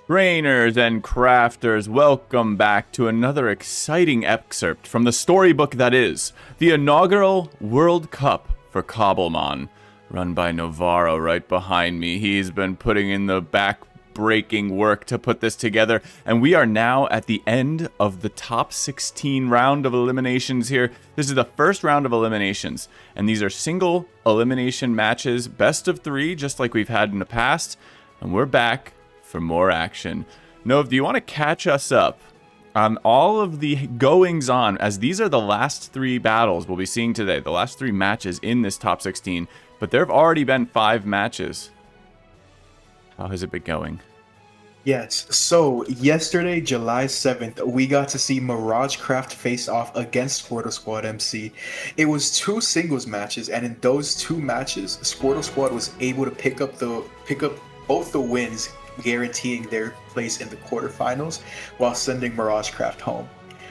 Trainers and crafters, welcome back to another exciting excerpt from the storybook that is the inaugural World Cup for Cobblemon, run by Novoro right behind me. He's been putting in the back-breaking work to put this together, and we are now at the end of the top 16 round of eliminations here. This is the first round of eliminations, and these are single elimination matches, best of 3, just like we've had in the past, and we're back for more action. Nov, do you want to catch us up on all of the goings on, as these are the last 3 battles we'll be seeing today, the last 3 matches in this top 16, but there have already been 5 matches. How has it been going? Yes, so yesterday, July 7th, we got to see MirageCraft face off against AureusMC. It was 2 singles matches, and in those 2 matches, Squad was able to pick up both the wins, guaranteeing their place in the quarterfinals while sending MirageCraft home.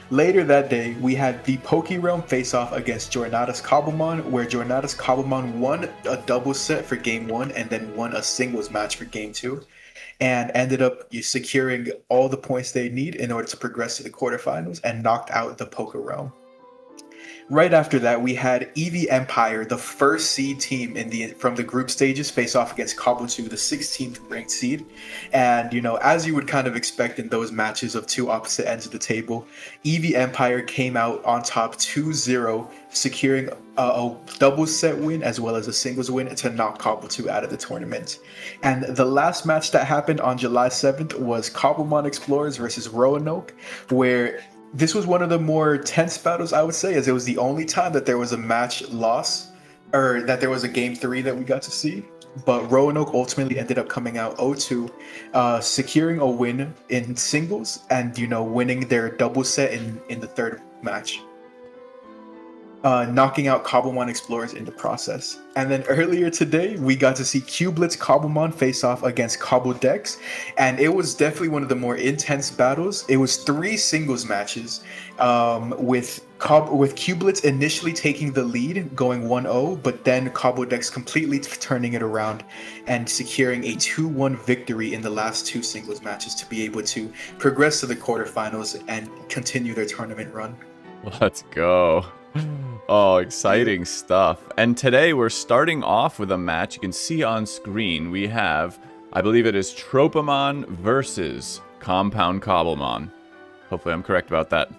Later that day, we had the PokeRealm face-off against Jornada's Cobblemon, where Jornada's Cobblemon won a double set for Game 1 and then won a singles match for Game 2, and ended up securing all the points they need in order to progress to the quarterfinals and knocked out the PokeRealm. Right after that, we had EV Empire, the first seed team from the group stages, face off against CobbleSouls, the 16th ranked seed. And, as you would kind of expect in those matches of 2 opposite ends of the table, EV Empire came out on top 2-0, securing a double set win as well as a singles win to knock CobbleSouls out of the tournament. And the last match that happened on July 7th was Cobblemon Explorers versus Roanoke, where this was one of the more tense battles, I would say, as it was the only time that there was a match loss, or that there was a Game 3 that we got to see. But Roanoke ultimately ended up coming out 0-2, securing a win in singles and, winning their double set in the 3rd match, knocking out Cobblemon Explorers in the process. And then earlier today, we got to see Cublit's Cobblemon face off against CobbleDex, and it was definitely one of the more intense battles. It was 3 singles matches, with Cublitz initially taking the lead, going 1-0, but then CobbleDex completely turning it around and securing a 2-1 victory in the last 2 singles matches to be able to progress to the quarterfinals and continue their tournament run. Let's go. Oh, exciting stuff. And today we're starting off with a match. You can see on screen we have, I believe it is Tropimon versus Compound Cobblemon. Hopefully I'm correct about that.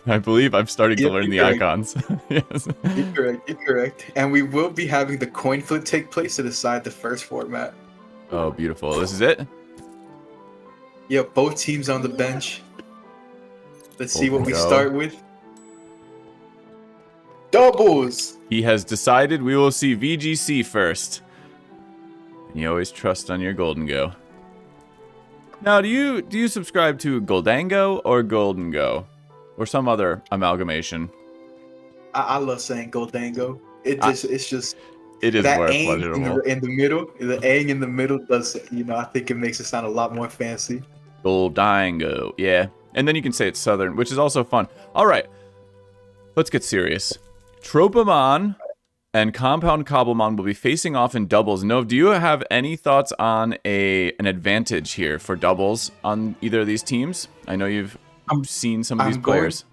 I believe I'm starting to learn the icons. Yes. You're correct. And we will be having the coin flip take place to decide the first format. Oh, beautiful. This is it? Yep, both teams on the bench. Let's see what we start with. Doubles! He has decided we will see VGC first. And you always trust on your Golden Go. Now, do you subscribe to Goldango or Golden Go? Or some other amalgamation? I love saying Goldango. It is that more pleasurable. in the middle. The ang in the middle does, I think it makes it sound a lot more fancy. Goldango, yeah. And then you can say it's Southern, which is also fun. All right, let's get serious. Tropimon and Compound Cobblemon will be facing off in doubles. Nov, do you have any thoughts on an advantage here for doubles on either of these teams? I know you've seen some of these players.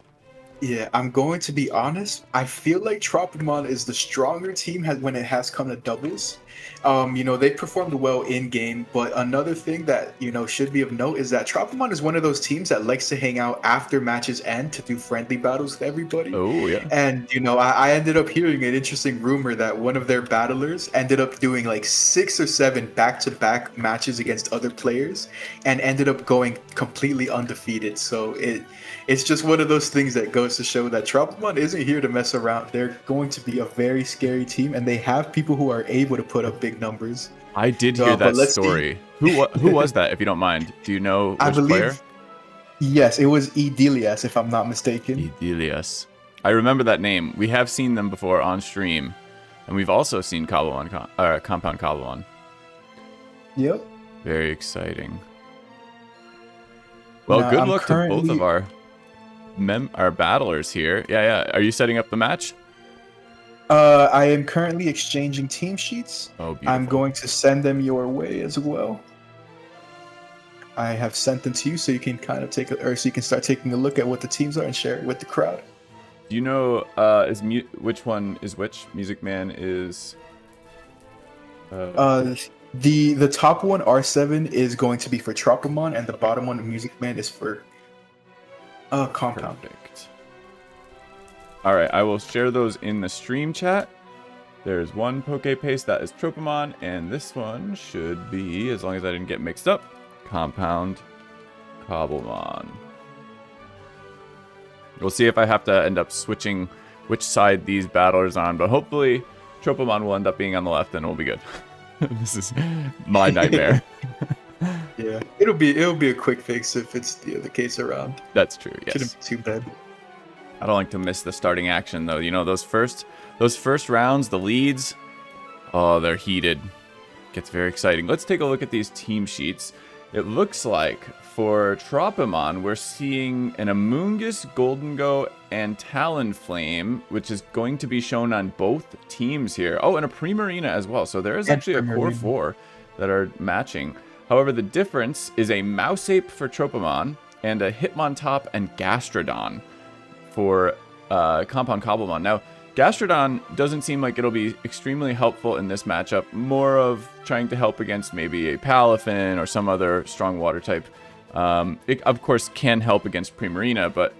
Yeah, I'm going to be honest. I feel like Tropimon is the stronger team when it has come to doubles. They performed well in game, but another thing that, should be of note is that Tropimon is one of those teams that likes to hang out after matches end to do friendly battles with everybody. Oh, yeah. And, I ended up hearing an interesting rumor that one of their battlers ended up doing like 6 or 7 back-to-back matches against other players and ended up going completely undefeated. So it's just one of those things that goes to show that Tropimon isn't here to mess around. They're going to be a very scary team, and they have people who are able to put up big numbers. I did hear that story. Who was that, if you don't mind? Do you know which player? Yes, it was Edelius, if I'm not mistaken. Edelius. I remember that name. We have seen them before on stream, and we've also seen Compound Cobblemon. Yep. Very exciting. Well, good luck to both of our battlers here. Yeah. Are you setting up the match? I am currently exchanging team sheets. Oh, beautiful. I'm going to send them your way as well. I have sent them to you so you can kind of so you can start taking a look at what the teams are and share it with the crowd. Do you know which one is which? Music Man is. The top one, R7, is going to be for Tropimon, and the bottom one, Music Man, is for Compound. Perfect. All right, I will share those in the stream chat. There's one Poke Paste that is Tropimon, and this one should be, as long as I didn't get mixed up, Compound Cobblemon. We'll see if I have to end up switching which side these battlers on, but hopefully Tropimon will end up being on the left and we'll be good. This is my nightmare. Yeah, it'll be a quick fix if it's the other case around. That's true, yes. Shouldn't be too bad. I don't like to miss the starting action though. You know, those first rounds, the leads, oh, they're heated. Gets very exciting. Let's take a look at these team sheets. It looks like for Tropimon, we're seeing an Amoonguss, Goldengo, and Talonflame, which is going to be shown on both teams here. Oh, and a Primarina as well. So there is actually a core 4 that are matching. However, the difference is a Mouseape for Tropimon and a Hitmontop and Gastrodon for Compound Cobblemon. Now, Gastrodon doesn't seem like it'll be extremely helpful in this matchup. More of trying to help against maybe a Palafin or some other strong water type. It, of course, can help against Primarina, but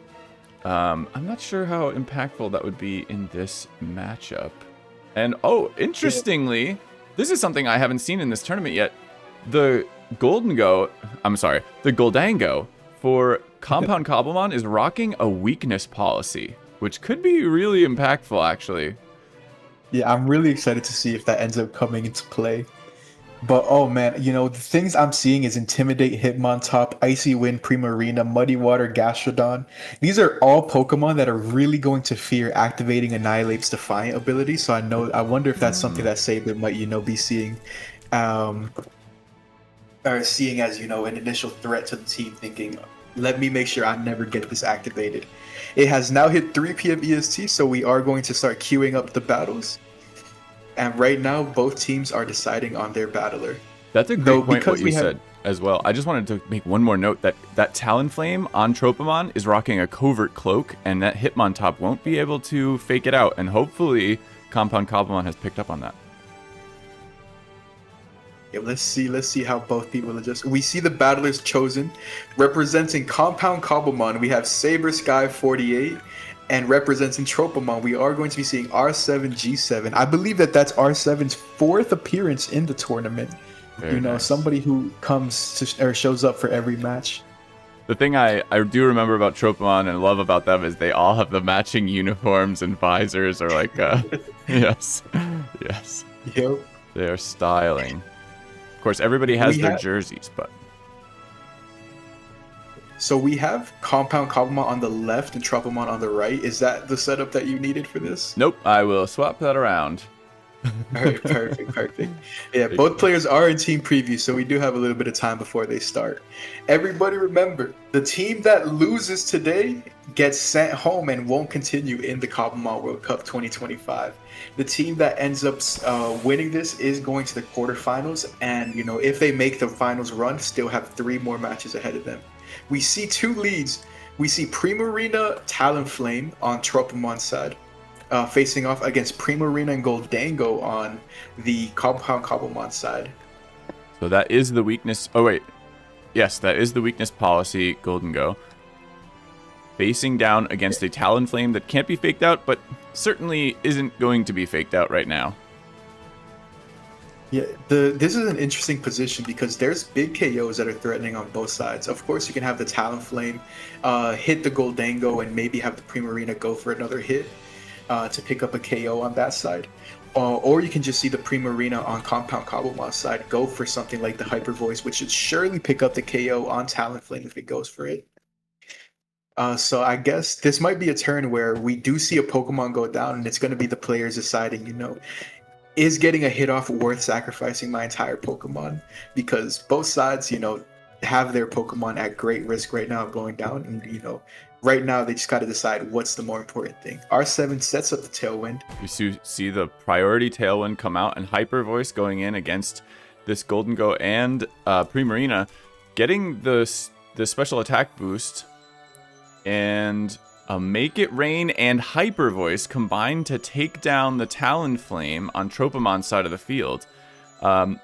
I'm not sure how impactful that would be in this matchup. And, oh, interestingly, this is something I haven't seen in this tournament yet. The Goldengo for Compound Cobblemon is rocking a weakness policy, which could be really impactful, actually. Yeah, I'm really excited to see if that ends up coming into play. But, oh man, you know, the things I'm seeing is Intimidate, Hitmontop, Icy Wind, Primarina, Muddy Water, Gastrodon. These are all Pokemon that are really going to fear activating Annihilate's Defiant ability. So I wonder if that's something that Saber might, you know, be seeing, or seeing as, you know, an initial threat to the team, thinking, let me make sure I never get this activated. It has now hit 3 p.m. EST, so we are going to start queuing up the battles. And right now, both teams are deciding on their battler. That's a great point what you said as well. I just wanted to make one more note that Talonflame on Tropimon is rocking a Covert Cloak, and that Hitmontop won't be able to fake it out. And hopefully, Compound Cobblemon has picked up on that. Yeah, let's see how both people adjust. We see the battlers chosen. Representing Compound Cobblemon, we have Saber Sky 48. And representing Tropimon, we are going to be seeing R7G7. I believe that's R7's 4th appearance in the tournament. Very nice. Somebody who comes to or shows up for every match. The thing I do remember about Tropimon and love about them is they all have the matching uniforms and visors, or like, yes. Yep. They are styling. Of course, everybody has their jerseys, but. So we have Compound Cobblemon on the left and Tropimon on the right. Is that the setup that you needed for this? Nope, I will swap that around. All right, perfect. Yeah, both players are in team preview, so we do have a little bit of time before they start. Everybody remember, the team that loses today gets sent home and won't continue in the Cobblemon World Cup 2025. The team that ends up winning this is going to the quarterfinals, and you know, if they make the finals run, still have 3 more matches ahead of them. We see 2 leads. We see Primarina, Talonflame on Tropimon's side, facing off against Primarina and Goldango on the Compound Cobblemon side. So that is the weakness. Oh, wait. Yes, that is the weakness policy, Goldengo. Facing down against a Talonflame that can't be faked out, but certainly isn't going to be faked out right now. Yeah, this is an interesting position because there's big KOs that are threatening on both sides. Of course, you can have the Talonflame hit the Goldango and maybe have the Primarina go for another hit to pick up a KO on that side. Or you can just see the Primarina on Compound Cobblemon's side go for something like the Hyper Voice, which should surely pick up the KO on Talonflame if it goes for it. So I guess this might be a turn where we do see a Pokemon go down, and it's going to be the players deciding, you know, is getting a hit off worth sacrificing my entire Pokemon? Because both sides, you know, have their Pokemon at great risk right now of going down, and you know, right now they just got to decide what's the more important thing. R7 sets up the Tailwind. You see the priority Tailwind come out, and Hyper Voice going in against this Goldengo and Primarina. getting the special attack boost and a Make It Rain and Hyper Voice combined to take down the Talonflame on Tropimon's side of the field. I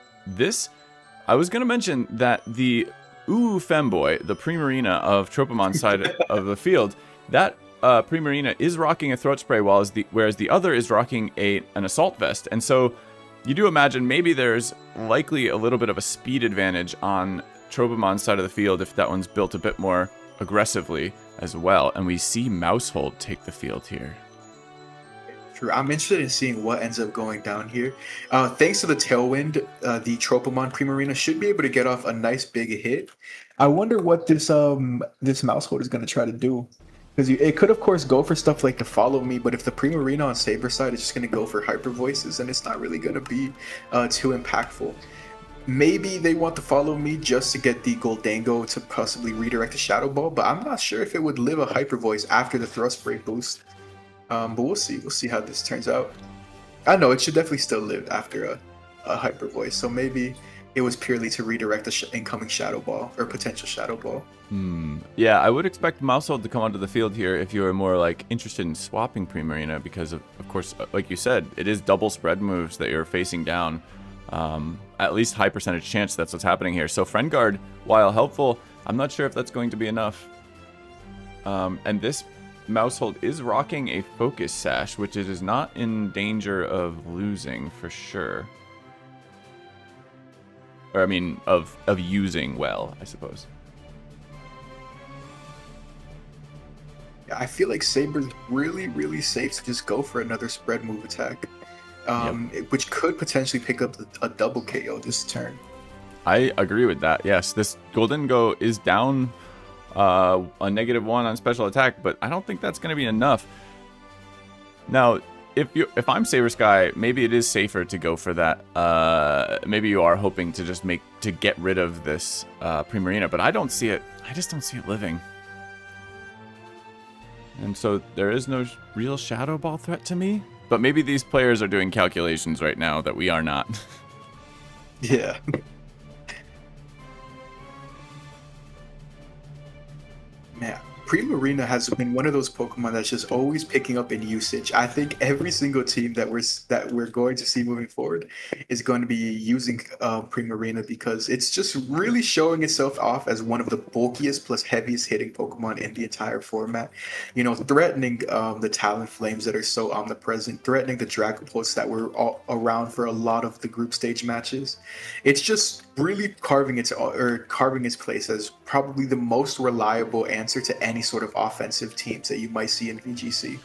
was going to mention that the Femboy, the Primarina of Tropimon's side of the field, that Primarina is rocking a Throat Spray, whereas the other is rocking an Assault Vest. And so you do imagine maybe there's likely a little bit of a speed advantage on Tropimon's side of the field if that one's built a bit more aggressively as well. And we see Mousehold take the field here. True. I'm interested in seeing what ends up going down here. Thanks to the Tailwind, the Tropimon Primarina should be able to get off a nice big hit. I wonder what this Mousehold is going to try to do. Because it could, of course, go for stuff like the Follow Me, but if the Primarina on Saber's side is just going to go for Hyper Voices, and it's not really going to be too impactful. Maybe they want to Follow Me just to get the Goldango to possibly redirect the Shadow Ball, but I'm not sure if it would live a Hyper Voice after the Thrust Spray boost. But we'll see. We'll see how this turns out. I know it should definitely still live after a Hyper Voice, so maybe it was purely to redirect the incoming Shadow Ball or potential Shadow Ball. Yeah, I would expect Mousehold to come onto the field here if you were more like interested in swapping Primarina, because of course, like you said, it is double spread moves that you're facing down. At least high percentage chance that's what's happening here. So Friend Guard, while helpful, I'm not sure if that's going to be enough. And this Mousehold is rocking a Focus Sash, which it is not in danger of losing for sure. Or I mean, of using well, I suppose. I feel like Saber's really, really safe to just go for another spread move attack, which could potentially pick up a double KO this turn. I agree with that. Yes, this Goldango is down a -1 on special attack, but I don't think that's going to be enough. Now, if I'm Saber Sky, maybe it is safer to go for that. Maybe you are hoping to just get rid of this Primarina, but I don't see it. I just don't see it living. And so there is no real Shadow Ball threat to me. But maybe these players are doing calculations right now that we are not. Yeah. Man, Primarina has been one of those Pokemon that's just always picking up in usage. I think every single team that we're going to see moving forward is going to be using Primarina, because it's just really showing itself off as one of the bulkiest plus heaviest hitting Pokemon in the entire format. You know, threatening the Talonflames that are so omnipresent, threatening the Dragapults that were all around for a lot of the group stage matches. It's just really carving its place as probably the most reliable answer to any sort of offensive teams that you might see in VGC.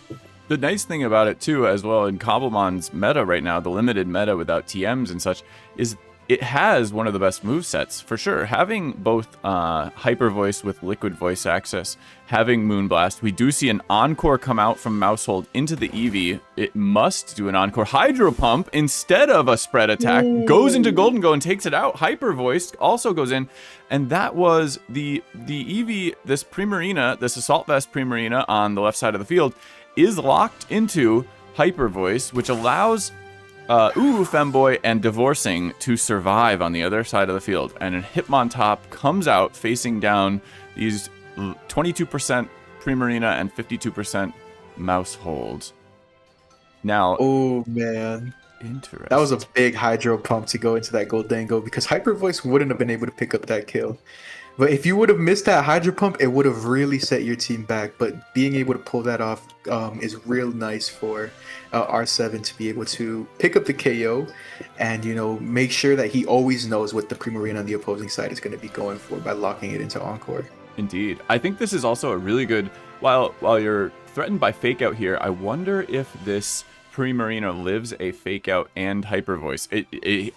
The nice thing about it too, as well, in Cobblemon's meta right now, the limited meta without TMs and such, is it has one of the best movesets for sure. Having both Hyper Voice with Liquid Voice access, having Moonblast, we do see an Encore come out from Mousehold into the Eevee. It must do an Encore. Hydro Pump instead of a spread attack goes into Goldango and takes it out. Hyper Voice also goes in, and that was the Eevee. This Primarina, this Assault Vest Primarina on the left side of the field, is locked into Hyper Voice, which allows Femboy and Divorcing to survive on the other side of the field. And a Hitmontop comes out facing down these 22% Primarina and 52% Mousehold. Now, oh man, interesting. That was a big Hydro Pump to go into that Goldango, because Hyper Voice wouldn't have been able to pick up that kill. But if you would have missed that Hydro Pump, it would have really set your team back. But being able to pull that off is real nice for R7 to be able to pick up the KO and, you know, make sure that he always knows what the Primarina on the opposing side is going to be going for by locking it into Encore. Indeed. I think this is also a really good, while you're threatened by Fake Out here, I wonder if this Primarina lives a Fake Out and Hyper Voice.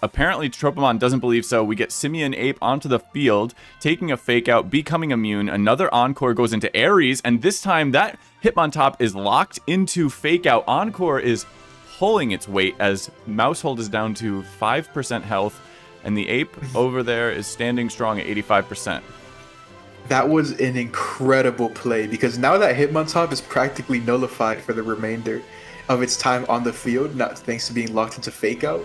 Apparently Tropimon doesn't believe so. We get Simian Ape onto the field, taking a Fake Out, becoming immune. Another Encore goes into Aries, and this time that Hitmontop is locked into Fake Out. Encore is pulling its weight as Mousehold is down to 5% health, and the Ape over there is standing strong at 85%. That was an incredible play, because now that Hitmontop is practically nullified for the remainder. of its time on the field, not thanks to being locked into fake out.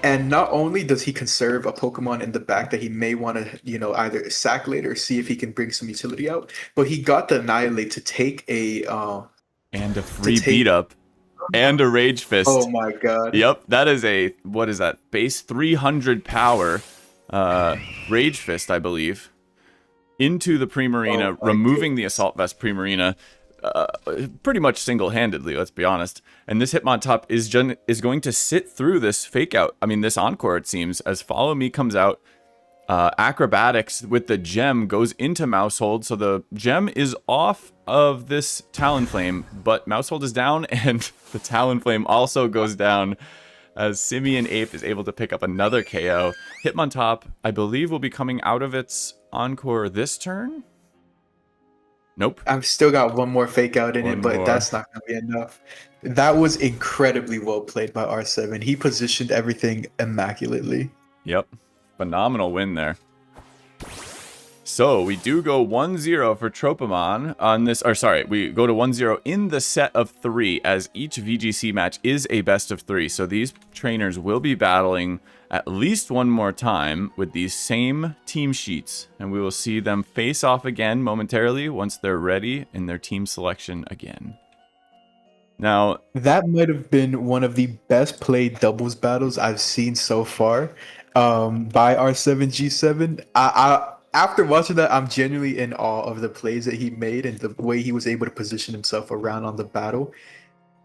And not only does he conserve a Pokemon in the back that he may want to, either sack later or see if he can bring some utility out, but he got the Annihilate to take and a free beat up and a Rage Fist. Oh my god. Yep, that is what is that? Base 300 power Rage Fist, I believe, into the Primarina, removing the Assault Vest Primarina. Pretty much single-handedly, let's be honest. And this Hitmontop is going to sit through this fake out. I mean, this Encore, it seems, as Follow Me comes out. Acrobatics with the gem goes into Mousehold, so the gem is off of this Talonflame, but Mousehold is down, and the Talonflame also goes down as Simian Ape is able to pick up another KO. Hitmontop, I believe, will be coming out of its Encore this turn. Nope. I've still got one more fake out in it, but that's not going to be enough. That was incredibly well played by R7. He positioned everything immaculately. Yep. Phenomenal win there. So we do go 1-0 for Tropimon on this, or sorry, we go to 1-0 in the set of 3, as each VGC match is a best of 3. So these trainers will be battling at least one more time with these same team sheets, and we will see them face off again momentarily once they're ready in their team selection again. Now, that might have been one of the best played doubles battles I've seen so far by R7G7. After watching that, I'm genuinely in awe of the plays that he made and the way he was able to position himself around on the battle.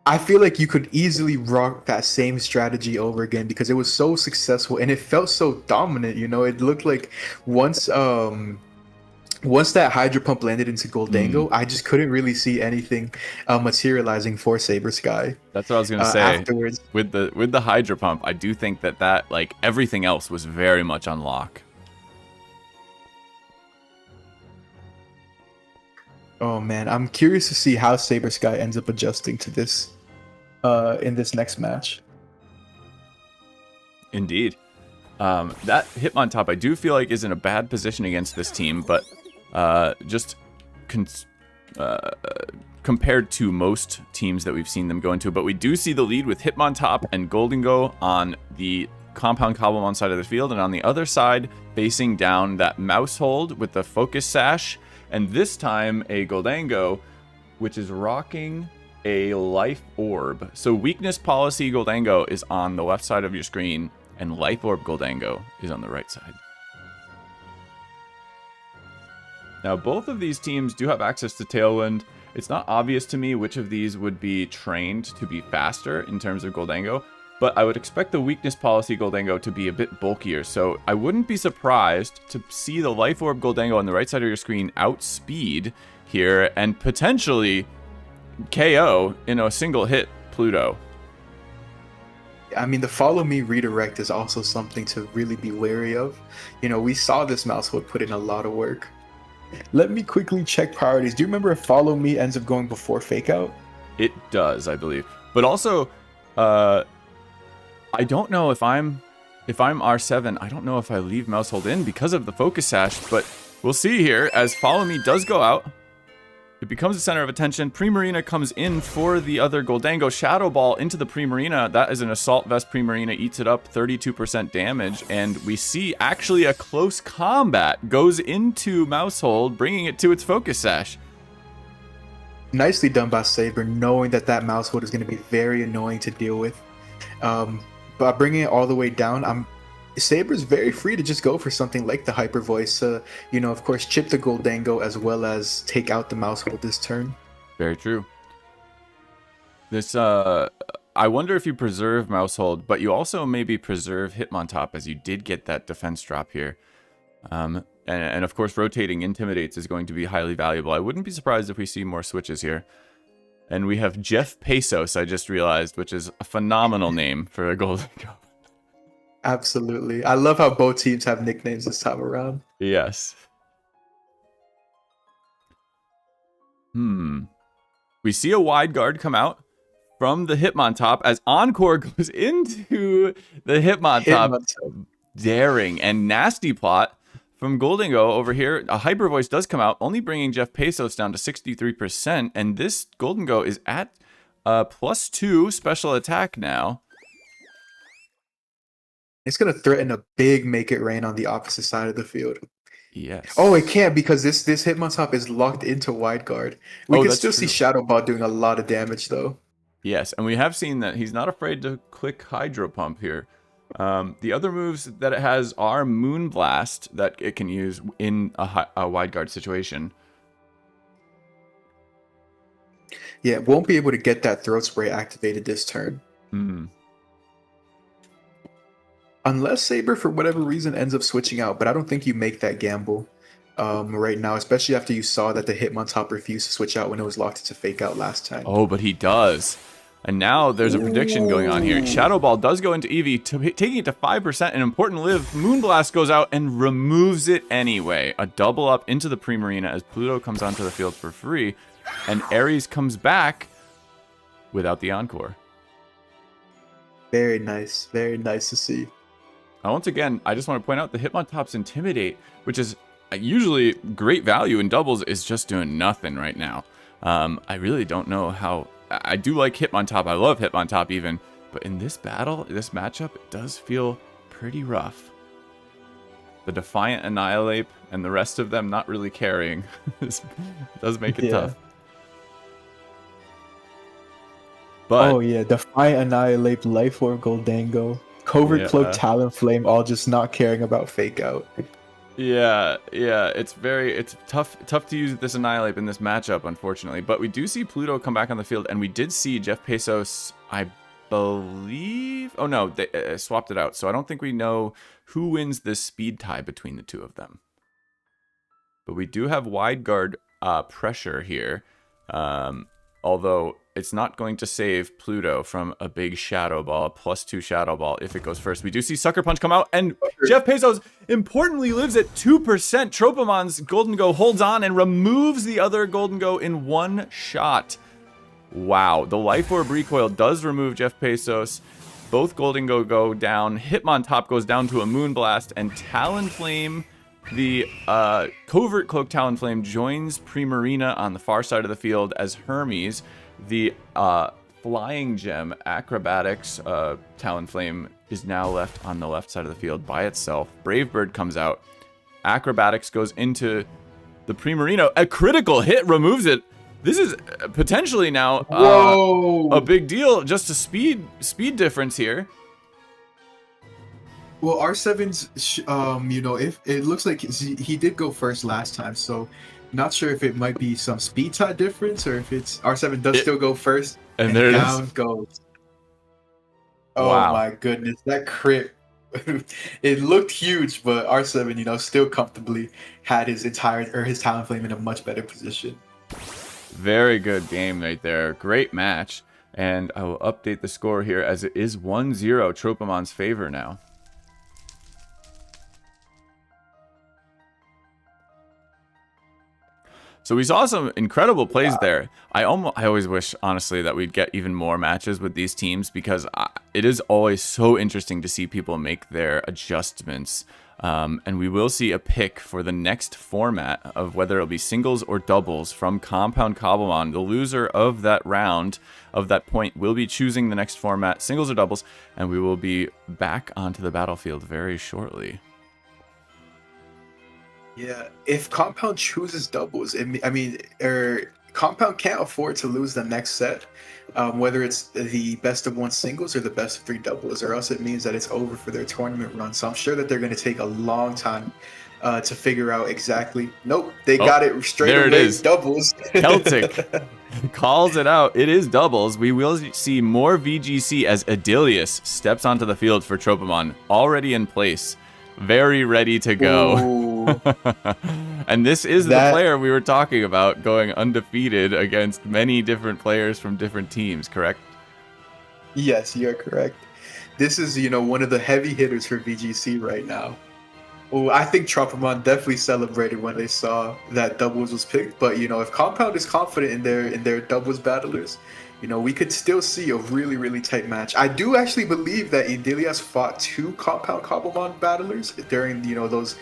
I feel like you could easily rock that same strategy over again because it was so successful and it felt so dominant. It looked like once that Hydro Pump landed into Goldango, I just couldn't really see anything materializing for Saber Sky. That's what I was gonna say. Afterwards, with the Hydro Pump, I do think that like everything else was very much on lock. Oh man, I'm curious to see how Saber Sky ends up adjusting to this in this next match. Indeed. That Hitmontop I do feel like is in a bad position against this team, but compared to most teams that we've seen them go into. But we do see the lead with Hitmontop and Goldango on the Compound Cobblemon side of the field, and on the other side, facing down that Mousehold with the Focus Sash, and this time a Goldango, which is rocking a Life Orb. So Weakness Policy Goldango is on the left side of your screen, and Life Orb Goldango is on the right side. Now, both of these teams do have access to Tailwind. It's not obvious to me which of these would be trained to be faster in terms of Goldango, but I would expect the Weakness Policy Goldango to be a bit bulkier, so I wouldn't be surprised to see the Life Orb Goldango on the right side of your screen outspeed here and potentially KO in a single hit Pluto. I mean, the Follow Me redirect is also something to really be wary of. We saw this Mousehold put in a lot of work. Let me quickly check priorities. Do you remember if Follow Me ends up going before Fake Out? It does, I believe. But also, I don't know if I'm R7, I don't know if I leave Mousehold in because of the Focus Sash, but we'll see here as Follow Me does go out. It becomes the center of attention. Primarina comes in for the other Goldango. Shadow Ball into the Primarina. That is an Assault Vest Primarina. Eats it up, 32% damage. And we see actually a close combat goes into Mousehold, bringing it to its Focus Sash. Nicely done by Saber, knowing that Mousehold is going to be very annoying to deal with. By bringing it all the way down, Saber's very free to just go for something like the Hyper Voice, of course, chip the Goldango as well as take out the Mousehold this turn. Very true. This, I wonder if you preserve Mousehold, but you also maybe preserve Hitmontop, as you did get that defense drop here. And of course, rotating Intimidates is going to be highly valuable. I wouldn't be surprised if we see more switches here. And we have Jeff Pesos, I just realized, which is a phenomenal name for a Goldango. Absolutely. I love how both teams have nicknames this time around. Yes. We see a wide guard come out from the Hitmontop as Encore goes into the Hitmontop. Daring and nasty plot from Goldango over here. A Hyper Voice does come out, only bringing Jeff Pesos down to 63%, and this Goldango is at +2 special attack now. It's gonna threaten a big make it rain on the opposite side of the field. Yes. Oh, it can't because this Hitmontop is locked into wide guard. We can that's still true. see Shadow Ball doing a lot of damage though. Yes, and we have seen that he's not afraid to click Hydro Pump here. The other moves that it has are Moon Blast that it can use in a wide guard situation. Yeah, it won't be able to get that Throat Spray activated this turn. Unless Saber, for whatever reason, ends up switching out. But I don't think you make that gamble right now, especially after you saw that the Hitmontop refused to switch out when it was locked into Fake Out last time. Oh, but he does. And now there's a prediction going on here. Shadow Ball does go into Eevee, taking it to 5%. An important live. Moonblast goes out and removes it anyway. A double up into the Primarina as Pluto comes onto the field for free. And Ares comes back without the Encore. Very nice. Very nice to see. Once again, I just want to point out the Hitmontop's Intimidate, which is usually great value in doubles, is just doing nothing right now. I really don't know how... I do like Hitmontop. I love Hitmontop even. But in this battle, this matchup, it does feel pretty rough. The Defiant Annihilate and the rest of them not really carrying does make it tough. But, oh yeah, Defiant Annihilate, Life Orb Goldango, Covert Cloak, Talonflame, all just not caring about Fake Out. Yeah, it's tough to use this Annihilate in this matchup, unfortunately. But we do see Pluto come back on the field, and we did see Jeff Bezos, I believe... Oh no, they swapped it out, so I don't think we know who wins this speed tie between the two of them. But we do have wide guard pressure here, although it's not going to save Pluto from a big Shadow Ball, +2 Shadow Ball if it goes first. We do see Sucker Punch come out, and Jeff Bezos importantly lives at 2%. Tropimon's Golden Go holds on and removes the other Golden Go in one shot. Wow, the Life Orb recoil does remove Jeff Bezos. Both Golden go down. Hitmontop goes down to a Moonblast, and Talonflame, the Covert Cloak Talonflame, joins Primarina on the far side of the field as Hermes. The Flying Gem Acrobatics Talonflame is now left on the left side of the field by itself. Brave Bird comes out. Acrobatics goes into the Primarina. A critical hit removes it. This is potentially now a big deal. Just a speed difference here. Well, R7's, if it looks like he did go first last time, so not sure if it might be some speed tie difference or if it's R7 does still go first and there down it goes. Oh wow. My goodness, that crit! It looked huge, but R7, still comfortably had his Talonflame in a much better position. Very good game right there. Great match. And I will update the score here as it is 1-0 Tropimon's favor now. So we saw some incredible plays there. I always wish, honestly, that we'd get even more matches with these teams because it is always so interesting to see people make their adjustments. And we will see a pick for the next format of whether it'll be singles or doubles from Compound Cobblemon. The loser of that round, of that point, will be choosing the next format, singles or doubles, and we will be back onto the battlefield very shortly. Yeah, if Compound chooses doubles, Compound can't afford to lose the next set, whether it's the best of one singles or the best of three doubles, or else it means that it's over for their tournament run. So I'm sure that they're going to take a long time to figure out exactly. Nope, they got it straight there away. It is. Doubles. Celtic calls it out. It is doubles. We will see more VGC as Adilius steps onto the field for Tropimon, already in place, very ready to go. And this is the player we were talking about going undefeated against many different players from different teams, correct? Yes, you're correct. This is, one of the heavy hitters for VGC right now. Oh, I think Tropimon definitely celebrated when they saw that doubles was picked. But, if Compound is confident in their doubles battlers, we could still see a really, really tight match. I do actually believe that Idilias fought 2 Compound Cobblemon battlers during, those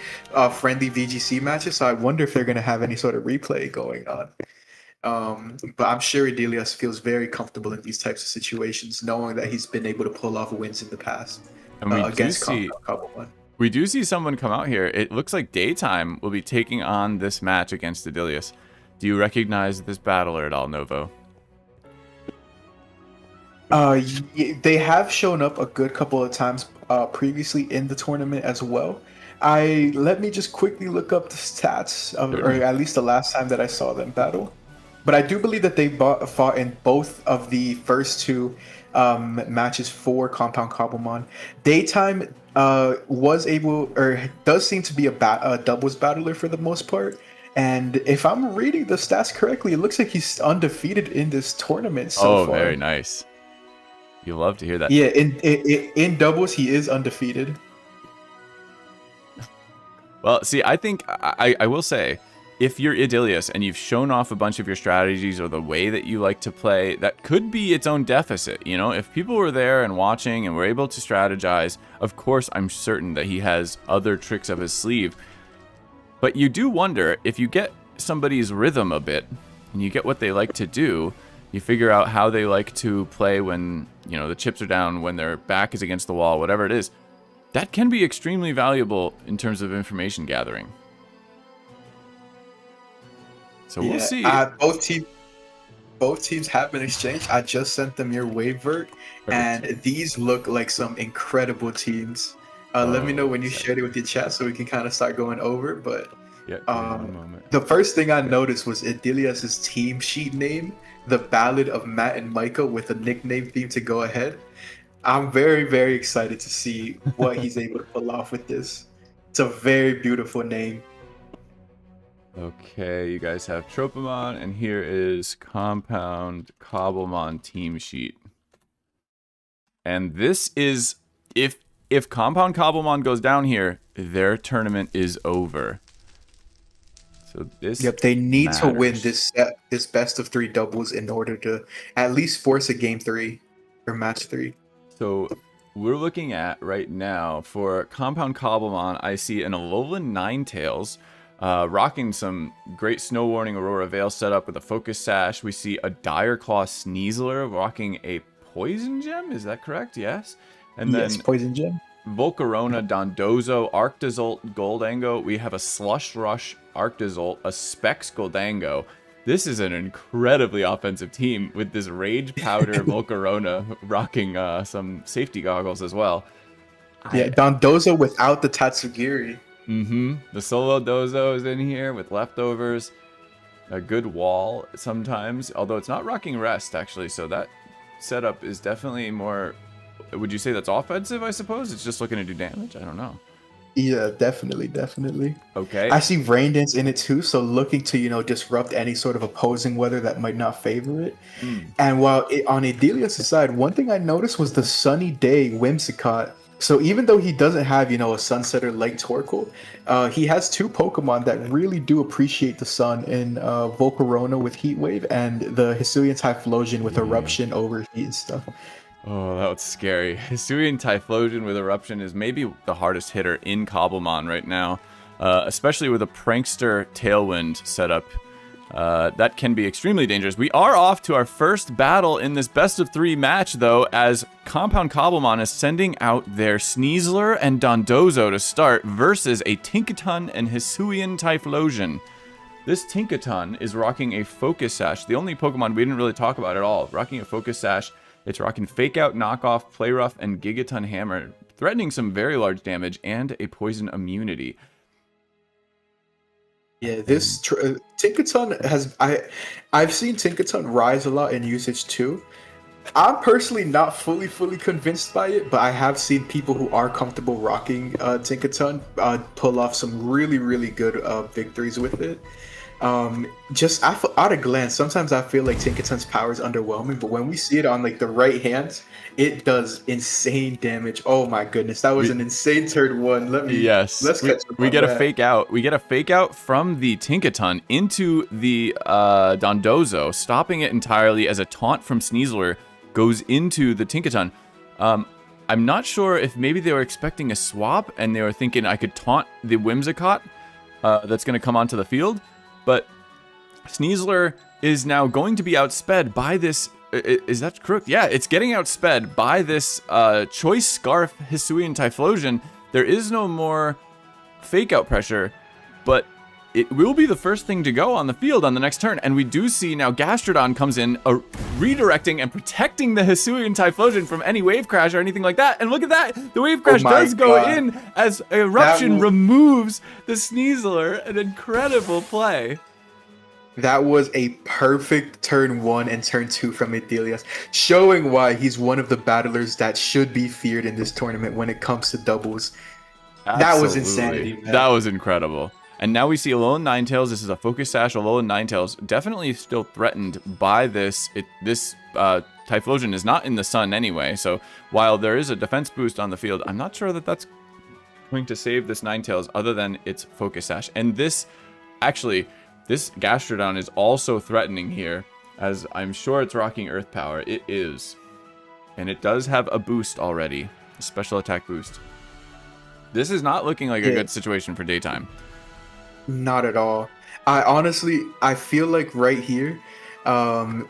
friendly VGC matches. So I wonder if they're going to have any sort of replay going on. But I'm sure Edelius feels very comfortable in these types of situations, knowing that he's been able to pull off wins in the past And we do against see Cobblemon. we do see someone come out here. It looks like Daytime will be taking on this match against Edelius. Do you recognize this battler at all, Novo? They have shown up a good couple of times previously in the tournament as well. Let me just quickly look up the stats, or at least the last time that I saw them battle. But I do believe that they fought in both of the first two matches for Compound Cobblemon. Daytime was able, or does seem to be a doubles battler for the most part. And if I'm reading the stats correctly, it looks like he's undefeated in this tournament so far. Oh, very nice. You love to hear that. Yeah, in doubles, he is undefeated. Well, see, I think I will say, if you're Edelius and you've shown off a bunch of your strategies or the way that you like to play, that could be its own deficit. You know, if people were there and watching and were able to strategize, of course, I'm certain that he has other tricks up his sleeve. But you do wonder, if you get somebody's rhythm a bit and you get what they like to do, you figure out how they like to play when, you know, the chips are down, when their back is against the wall, whatever it is. That can be extremely valuable in terms of information gathering. So we'll see. Both teams have been exchanged. I just sent them your wave vert, and these look like some incredible teams. Let me know when you shared it with your chat so we can kind of start going over. But yeah, one moment. The first thing I noticed was Edelius's team sheet name, the Ballad of Matt and Micah, with a nickname theme to go ahead. I'm very, very excited to see what he's able to pull off with this. It's a very beautiful name. Okay, you guys have Tropimon, and here is Compound Cobblemon team sheet. And this is, if Compound Cobblemon goes down here, their tournament is over. So this they need matters. to win this best of 3 doubles in order to at least force a game 3 or match 3. So we're looking at right now for Compound Cobblemon. I see an Alolan Ninetales rocking some great Snow Warning Aurora Veil setup with a Focus Sash. We see a Direclaw Sneasler rocking a Poison Gem. Is that correct? Yes. And then yes, Poison Gem. Volcarona, Dondozo, Arctozolt, Goldango. We have a Slush Rush Arctozolt, a Specs Goldango. This is an incredibly offensive team with this Rage Powder Volcarona rocking some safety goggles as well. Yeah, Dondozo without the Tatsugiri. The Solo Dozo is in here with leftovers. A good wall sometimes, although it's not rocking Rest, actually. So that setup is definitely more... Would you say that's offensive, I suppose? It's just looking to do damage? I don't know. Yeah, definitely. Okay. I see Rain Dance in it too, so looking to, disrupt any sort of opposing weather that might not favor it. And while on Edelius' side, one thing I noticed was the Sunny Day Whimsicott. So even though he doesn't have, a Sunsetter like Torkoal, he has 2 Pokemon that really do appreciate the sun in Volcarona with Heat Wave and the Hisuian Typhlosion with Eruption, Overheat, and stuff. Oh, that was scary. Hisuian Typhlosion with Eruption is maybe the hardest hitter in Cobblemon right now, especially with a Prankster Tailwind setup. That can be extremely dangerous. We are off to our first battle in this best of 3 match, though, as Compound Cobblemon is sending out their Sneasler and Dondozo to start versus a Tinkaton and Hisuian Typhlosion. This Tinkaton is rocking a Focus Sash, the only Pokemon we didn't really talk about at all. Rocking a Focus Sash. It's rocking Fake Out, Knockoff, Play Rough, and Gigaton Hammer, threatening some very large damage and a poison immunity. Yeah, this Tinkaton has I've seen Tinkaton rise a lot in usage too. I'm personally not fully convinced by it, but I have seen people who are comfortable rocking Tinkaton pull off some really good victories with it. Just at a glance, sometimes I feel like Tinkaton's power is underwhelming, but when we see it on the right hand, it does insane damage. Oh my goodness, that was an insane turn 1. Let's catch up. We get a fake out. We get a fake out from the Tinkaton into the Dondozo, stopping it entirely as a taunt from Sneasler goes into the Tinkaton. I'm not sure if maybe they were expecting a swap and they were thinking I could taunt the Whimsicott that's going to come onto the field. But Sneasler is now going to be outsped by this. Is that correct? Yeah, it's getting outsped by this Choice Scarf Hisuian Typhlosion. There is no more fake out pressure, but it will be the first thing to go on the field on the next turn. And we do see now Gastrodon comes in, redirecting and protecting the Hisuian Typhlosion from any wave crash or anything like that. And look at that, the wave crash does go in as Eruption removes the Sneasler. An incredible play. That was a perfect turn 1 and turn 2 from Idelias, showing why he's one of the battlers that should be feared in this tournament when it comes to doubles. Absolutely. That was insanity, man. That was incredible. And now we see Alolan Ninetales. This is a Focus Sash Alolan Ninetales. Definitely still threatened by this. This Typhlosion is not in the sun anyway. So while there is a defense boost on the field, I'm not sure that that's going to save this Ninetales other than its Focus Sash. And this, actually, this Gastrodon is also threatening here, as I'm sure it's rocking Earth Power. It is. And it does have a boost already. A special attack boost. This is not looking like a good situation for Daytime. Not at all. I feel like right here, I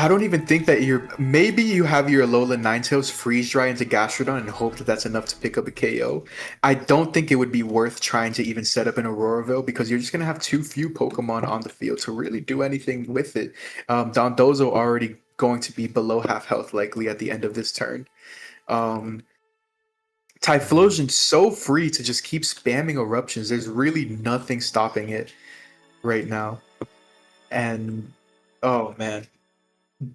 don't even think that maybe you have your Alolan Ninetales freeze dry into Gastrodon and hope that that's enough to pick up a KO. I don't think it would be worth trying to even set up an Auroraville because you're just going to have too few Pokemon on the field to really do anything with it. Dondozo already going to be below half health likely at the end of this turn. Typhlosion's so free to just keep spamming eruptions. There's really nothing stopping it right now. And oh man.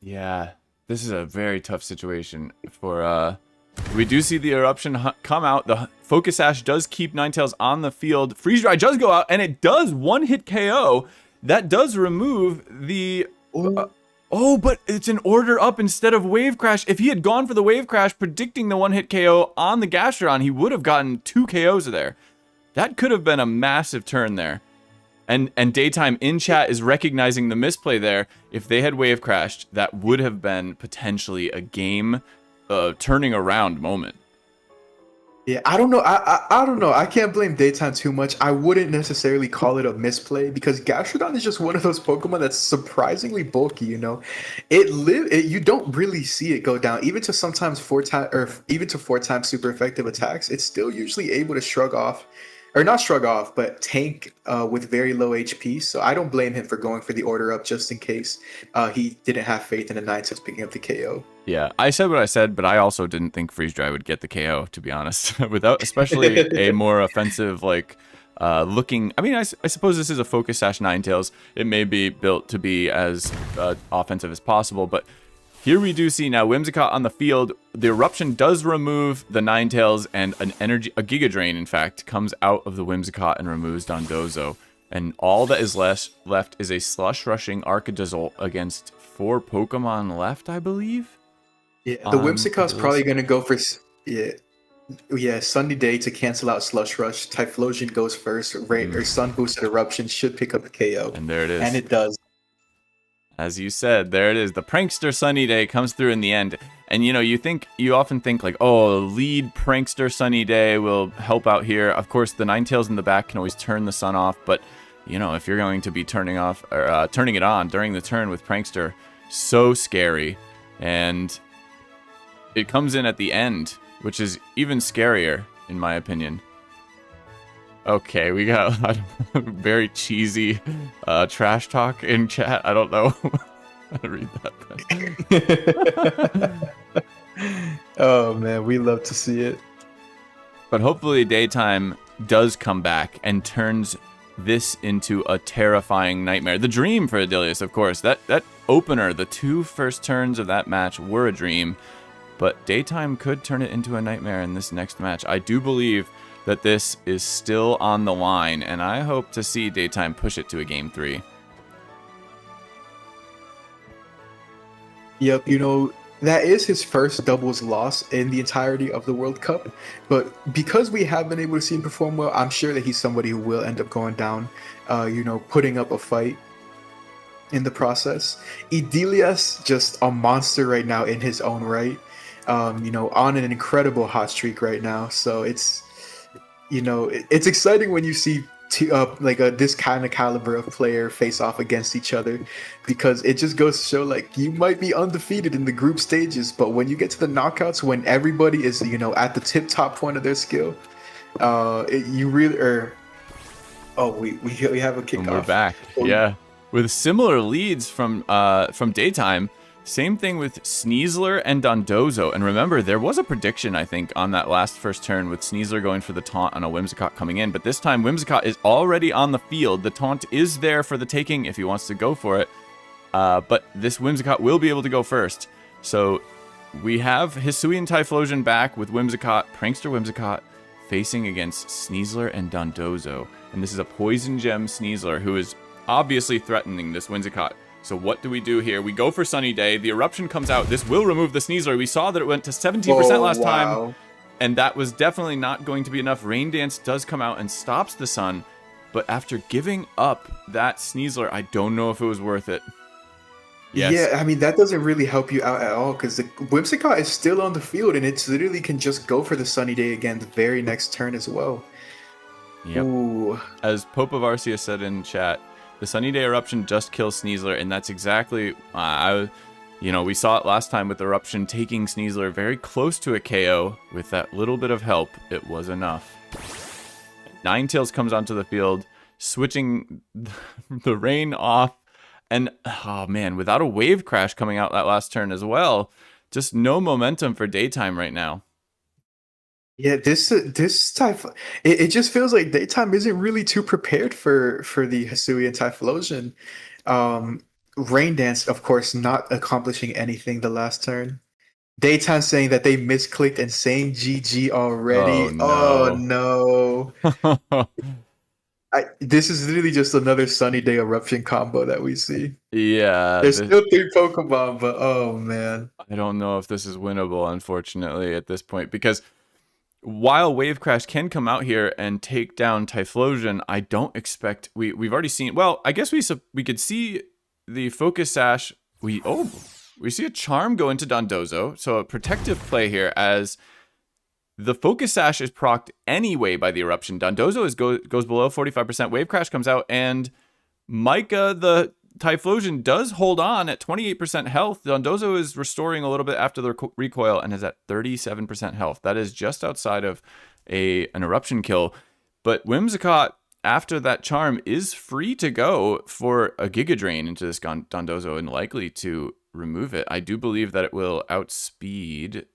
Yeah, this is a very tough situation for we do see the eruption come out. The Focus Sash does keep Ninetales on the field. Freeze Dry does go out and it does one-hit KO. That does remove the oh, but it's an order up instead of Wave Crash. If he had gone for the Wave Crash, predicting the one-hit KO on the Gastrodon, he would have gotten 2 KOs there. That could have been a massive turn there. And Daytime in chat is recognizing the misplay there. If they had Wave Crashed, that would have been potentially a game turning around moment. Yeah, I don't know. I don't know. I can't blame Daytime too much. I wouldn't necessarily call it a misplay because Gastrodon is just one of those Pokemon that's surprisingly bulky. You know, you don't really see it go down even to sometimes 4 times super effective attacks. It's still usually able to shrug off, or not shrug off, but tank with very low HP. So I don't blame him for going for the order up just in case he didn't have faith in the Ninetales picking up the KO. Yeah, I said what I said, but I also didn't think Freeze Dry would get the KO, to be honest. Without, especially a more offensive, like, looking... I mean, I suppose this is a Focus Sash Ninetales. It may be built to be as offensive as possible, but here we do see now Whimsicott on the field. The Eruption does remove the Ninetales, and a Giga Drain, in fact, comes out of the Whimsicott and removes Dondozo. And all that is left is a Slush Rushing Archidazole against 4 Pokemon left, I believe? Yeah, the Whimsicott's probably going to go for... Yeah, Sunny Day to cancel out Slush Rush. Typhlosion goes first. Or Sun Boosted Eruption should pick up a KO. And there it is. And it does. As you said, there it is. The Prankster Sunny Day comes through in the end. And you know, you often think like, oh, lead Prankster Sunny Day will help out here. Of course, the Ninetales in the back can always turn the sun off. But, you know, if you're going to be turning it on during the turn with Prankster, so scary. And it comes in at the end, which is even scarier, in my opinion. Okay, we got a lot of very cheesy trash talk in chat. I don't know how to read that. Oh, man, we love to see it. But hopefully Daytime does come back and turns this into a terrifying nightmare. The dream for Adelius, of course. That opener, the 2 first turns of that match were a dream. But Daytime could turn it into a nightmare in this next match. I do believe that this is still on the line, and I hope to see Daytime push it to a Game 3. Yep, you know, that is his first doubles loss in the entirety of the World Cup. But because we have been able to see him perform well, I'm sure that he's somebody who will end up going down, you know, putting up a fight in the process. Idelias, just a monster right now in his own right. You know, on an incredible hot streak right now. So it's, you know, it's exciting when you see this kind of caliber of player face off against each other, because it just goes to show like you might be undefeated in the group stages, but when you get to the knockouts, when everybody is at the tip top point of their skill, you really are. Oh, we have a kickoff. And we're back. Yeah, with similar leads from Daytime. Same thing with Sneasler and Dondozo. And remember, there was a prediction, I think, on that last first turn with Sneasler going for the taunt on a Whimsicott coming in. But this time, Whimsicott is already on the field. The taunt is there for the taking if he wants to go for it. But this Whimsicott will be able to go first. So we have Hisuian Typhlosion back with Whimsicott, Prankster Whimsicott, facing against Sneasler and Dondozo. And this is a Poison Gem Sneasler who is obviously threatening this Whimsicott. So what do we do here? We go for Sunny Day. The Eruption comes out. This will remove the Sneasler. We saw that it went to 17% last time. And that was definitely not going to be enough. Rain Dance does come out and stops the sun. But after giving up that Sneasler, I don't know if it was worth it. Yes. Yeah, I mean, that doesn't really help you out at all, because the Whimsicott is still on the field, and it literally can just go for the Sunny Day again the very next turn as well. Yep. Ooh. As Pope of Arceus said in chat, the Sunny Day Eruption just kills Sneasler, and that's exactly, we saw it last time with Eruption taking Sneasler very close to a KO. With that little bit of help, it was enough. Ninetales comes onto the field, switching the rain off, and, oh man, without a Wave Crash coming out that last turn as well, just no momentum for Daytime right now. Yeah, this type, it just feels like Daytime isn't really too prepared for the Hisuian Typhlosion. Rain Dance, of course, not accomplishing anything the last turn. Daytime saying that they misclicked and saying GG already. Oh no. This is literally just another Sunny Day Eruption combo that we see. Yeah. There's still 3 Pokemon, but oh man. I don't know if this is winnable, unfortunately, at this point, because while Wave Crash can come out here and take down Typhlosion, I don't expect... We've already seen... Well, I guess we could see the Focus Sash... We see a Charm go into Dondozo, so a protective play here as the Focus Sash is procced anyway by the Eruption. Dondozo goes below 45%. Wave Crash comes out, and Micah, the Typhlosion, does hold on at 28% health. Dondozo is restoring a little bit after the recoil and is at 37% health. That is just outside of an Eruption kill. But Whimsicott, after that Charm, is free to go for a Giga Drain into this Dondozo and likely to remove it. I do believe that it will outspeed...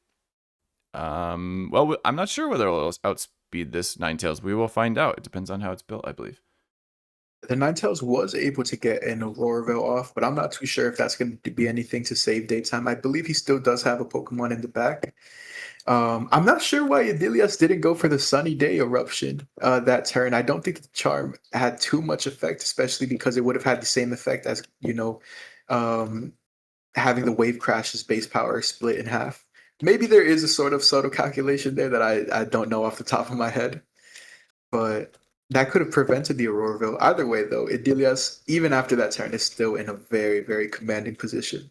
well, I'm not sure whether it will outspeed this Ninetales. We will find out. It depends on how it's built, I believe. The Ninetales was able to get an Auroraville off, but I'm not too sure if that's going to be anything to save Daytime. I believe he still does have a Pokemon in the back. I'm not sure why Adilias didn't go for the Sunny Day Eruption that turn. I don't think the Charm had too much effect, especially because it would have had the same effect as, having the Wave Crash's base power split in half. Maybe there is a sort of subtle calculation there that I don't know off the top of my head. But that could have prevented the Auroraville. Either way, though, Adilias, even after that turn, is still in a very, very commanding position.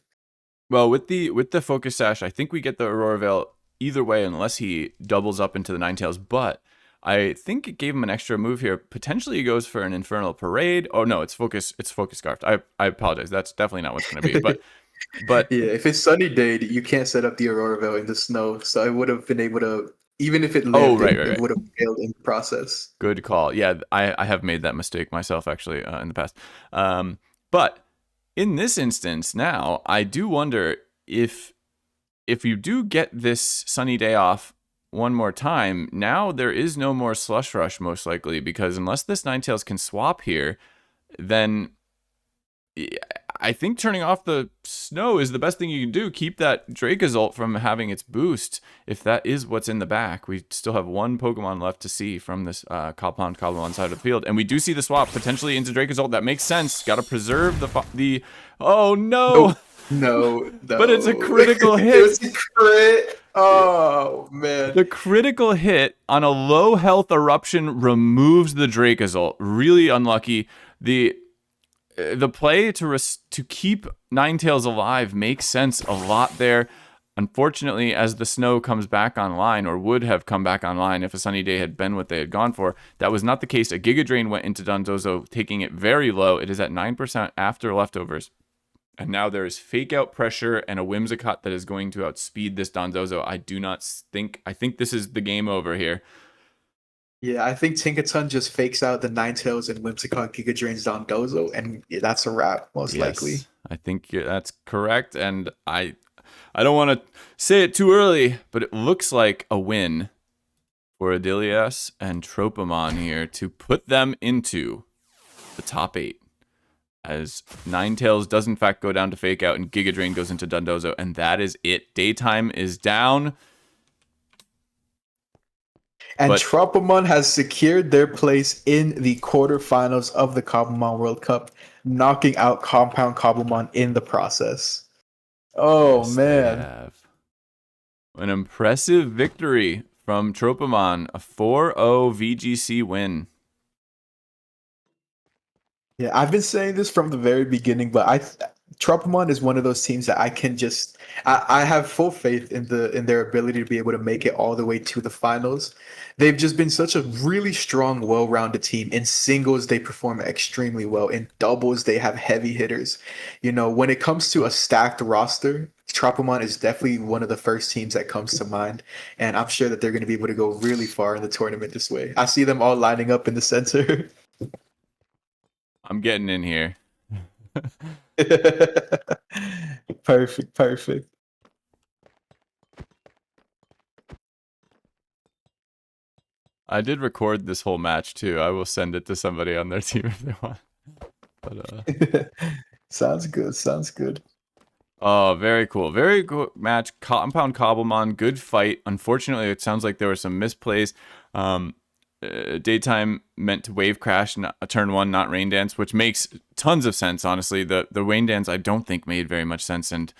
Well, with the Focus Sash, I think we get the Auroraville either way, unless he doubles up into the Ninetales. But I think it gave him an extra move here. Potentially, he goes for an Infernal Parade. Oh no, it's Focus Scarfed. I apologize. That's definitely not what's going to be. But yeah, if it's Sunny Day, you can't set up the Auroraville in the snow. So I would have been able to. Even if it lived, it would have failed in the process. Good call. Yeah, I have made that mistake myself, actually, in the past. But in this instance, now, I do wonder if you do get this Sunny Day off one more time, now there is no more Slush Rush, most likely, because unless this Ninetales can swap here, then I think turning off the snow is the best thing you can do. Keep that Dracozolt from having its boost, if that is what's in the back. We still have one Pokemon left to see from this Cobblemon side of the field. And we do see the swap potentially into Dracozolt. That makes sense. Got to preserve the... Oh, no! No. But it's a critical hit. It was a crit. Oh, man. The critical hit on a low health Eruption removes the Dracozolt. Really unlucky. The play to keep Ninetales alive makes sense a lot there. unfortunately, as the snow comes back online, or would have come back online if a sunny day had been what they had gone for, that was not the case. A Giga Drain went into Dondozo, taking it very low. It is at 9% after leftovers. And now there is fake out pressure and a Whimsicott that is going to outspeed this Dondozo. I think this is the game over here. Yeah, I think Tinkaton just fakes out the Ninetales and Whimsicott Giga Drains Dondozo, and that's a wrap, most likely. I think that's correct. And I don't want to say it too early, but it looks like a win for Adilias and Tropimon here to put them into the top 8. As Ninetales does in fact go down to fake out and Giga Drain goes into Dondozo, and that is it. Daytime is down. And Tropimon has secured their place in the quarterfinals of the Cobblemon World Cup, knocking out Compound Cobblemon in the process. Oh, yes, man. An impressive victory from Tropimon, a 4-0 VGC win. Yeah, I've been saying this from the very beginning, but Tropimon is one of those teams that I have full faith in their ability to be able to make it all the way to the finals. They've just been such a really strong, well-rounded team. In singles, they perform extremely well. In doubles, they have heavy hitters. You know, when it comes to a stacked roster, Tropimon is definitely one of the first teams that comes to mind, and I'm sure that they're going to be able to go really far in the tournament this way. I see them all lining up in the center. I'm getting in here. Perfect. I did record this whole match too. I will send it to somebody on their team if they want. But sounds good. Oh, very cool. Very cool match. Compound Cobblemon, good fight. Unfortunately, it sounds like there were some misplays. Daytime meant to wave crash, turn 1, not rain dance, which makes tons of sense, honestly. The rain dance I don't think made very much sense, and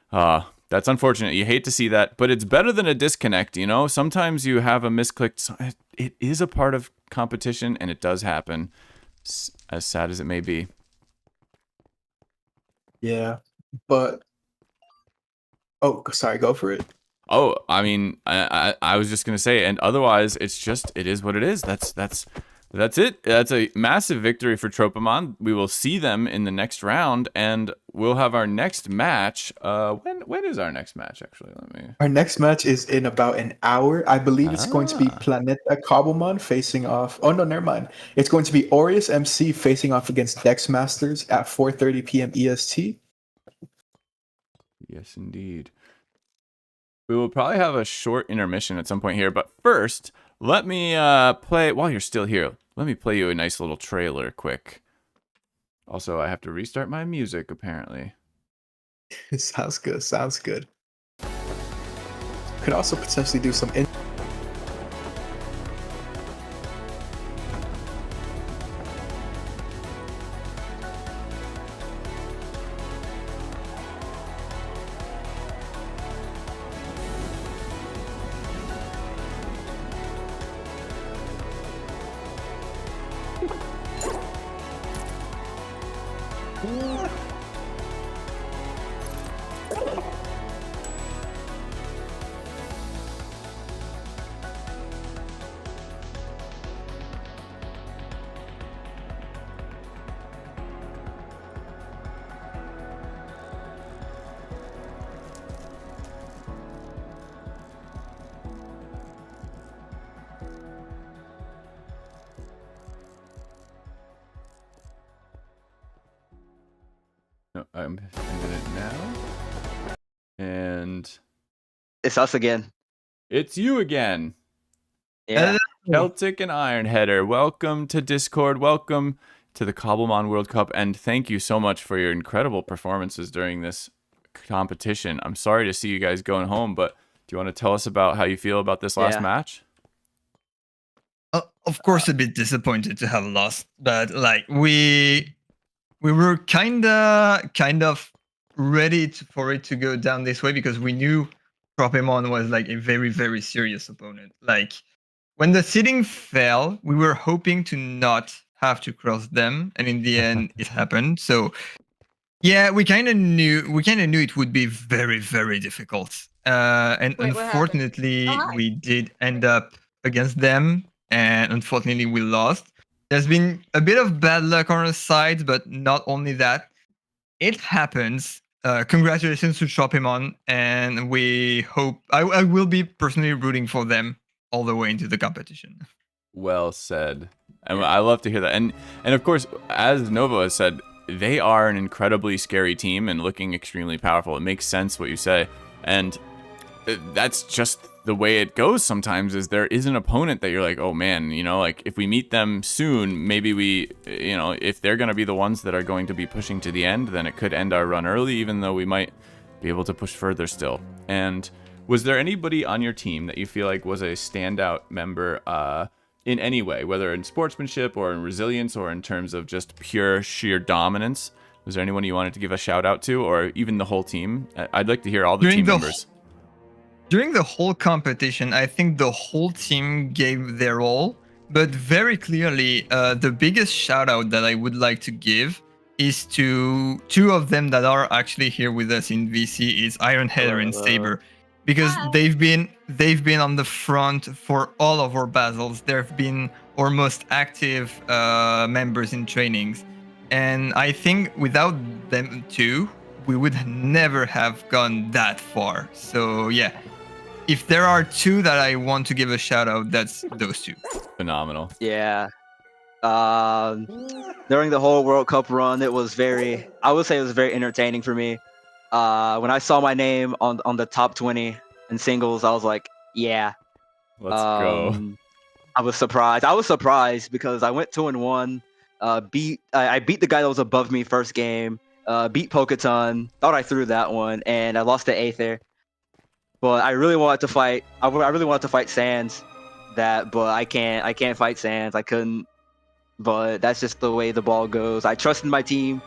that's unfortunate. You hate to see that, but it's better than a disconnect, you know? Sometimes you have a misclicked. It is a part of competition, and it does happen, as sad as it may be. Yeah, but... Oh, sorry, go for it. Oh, I mean, I was just gonna say, and otherwise, it is what it is. That's it. That's a massive victory for Tropimon. We will see them in the next round, and we'll have our next match. When is our next match? Actually, Our next match is in about an hour. I believe it's going to be Planeta Cobblemon facing off. Oh no, never mind. It's going to be AureusMC facing off against DexMasters at 4:30 p.m. EST. Yes, indeed. We will probably have a short intermission at some point here, but first, let me play, while you're still here, let me play you a nice little trailer quick. Also, I have to restart my music, apparently. Sounds good. Could also potentially do some... No, I'm ending it now. And it's us again. It's you again. Yeah. Celtic and Ironheader, welcome to Discord. Welcome to the Cobblemon World Cup, and thank you so much for your incredible performances during this competition. I'm sorry to see you guys going home, but do you want to tell us about how you feel about this last match? Of course, a bit disappointed to have lost, but like we were kind of ready for it to go down this way because we knew Tropimon was like a very, very serious opponent. Like when the seeding fell, we were hoping to not have to cross them, and in the end, it happened. So yeah, we kind of knew it would be very, very difficult. and Wait, what happened? unfortunately, Oh, hi. we did end up against them, and unfortunately, we lost. There's been a bit of bad luck on our side, but not only that, it happens. Congratulations to Tropimon, and we hope I will be personally rooting for them all the way into the competition. Well said. And I love to hear that. And of course, as Novo has said, they are an incredibly scary team and looking extremely powerful. It makes sense what you say. And that's just the way it goes sometimes, is there is an opponent that you're like, oh man, you know, like if we meet them soon, maybe we, you know, if they're going to be the ones that are going to be pushing to the end, then it could end our run early, even though we might be able to push further still. And was there anybody on your team that you feel like was a standout member in any way, whether in sportsmanship or in resilience or in terms of just pure sheer dominance? Was there anyone you wanted to give a shout out to, or even the whole team? I'd like to hear all the team members. During the whole competition, I think the whole team gave their all, but very clearly, the biggest shout out that I would like to give is to two of them that are actually here with us in VC, is Iron Header and Saber, because they've been on the front for all of our battles. They've been our most active members in trainings, and I think without them too, we would never have gone that far. So yeah. If there are two that I want to give a shout out, that's those two. Phenomenal. Yeah. During the whole World Cup run, I would say it was very entertaining for me. When I saw my name on the top 20 in singles, I was like, yeah. Let's go. I was surprised because I went 2-1. I beat the guy that was above me first game. Beat Poketon. Thought I threw that one, and I lost to Aether. But I really wanted to fight. I really wanted to fight Sans, but I can't fight Sans. I couldn't. But that's just the way the ball goes. I trusted my team,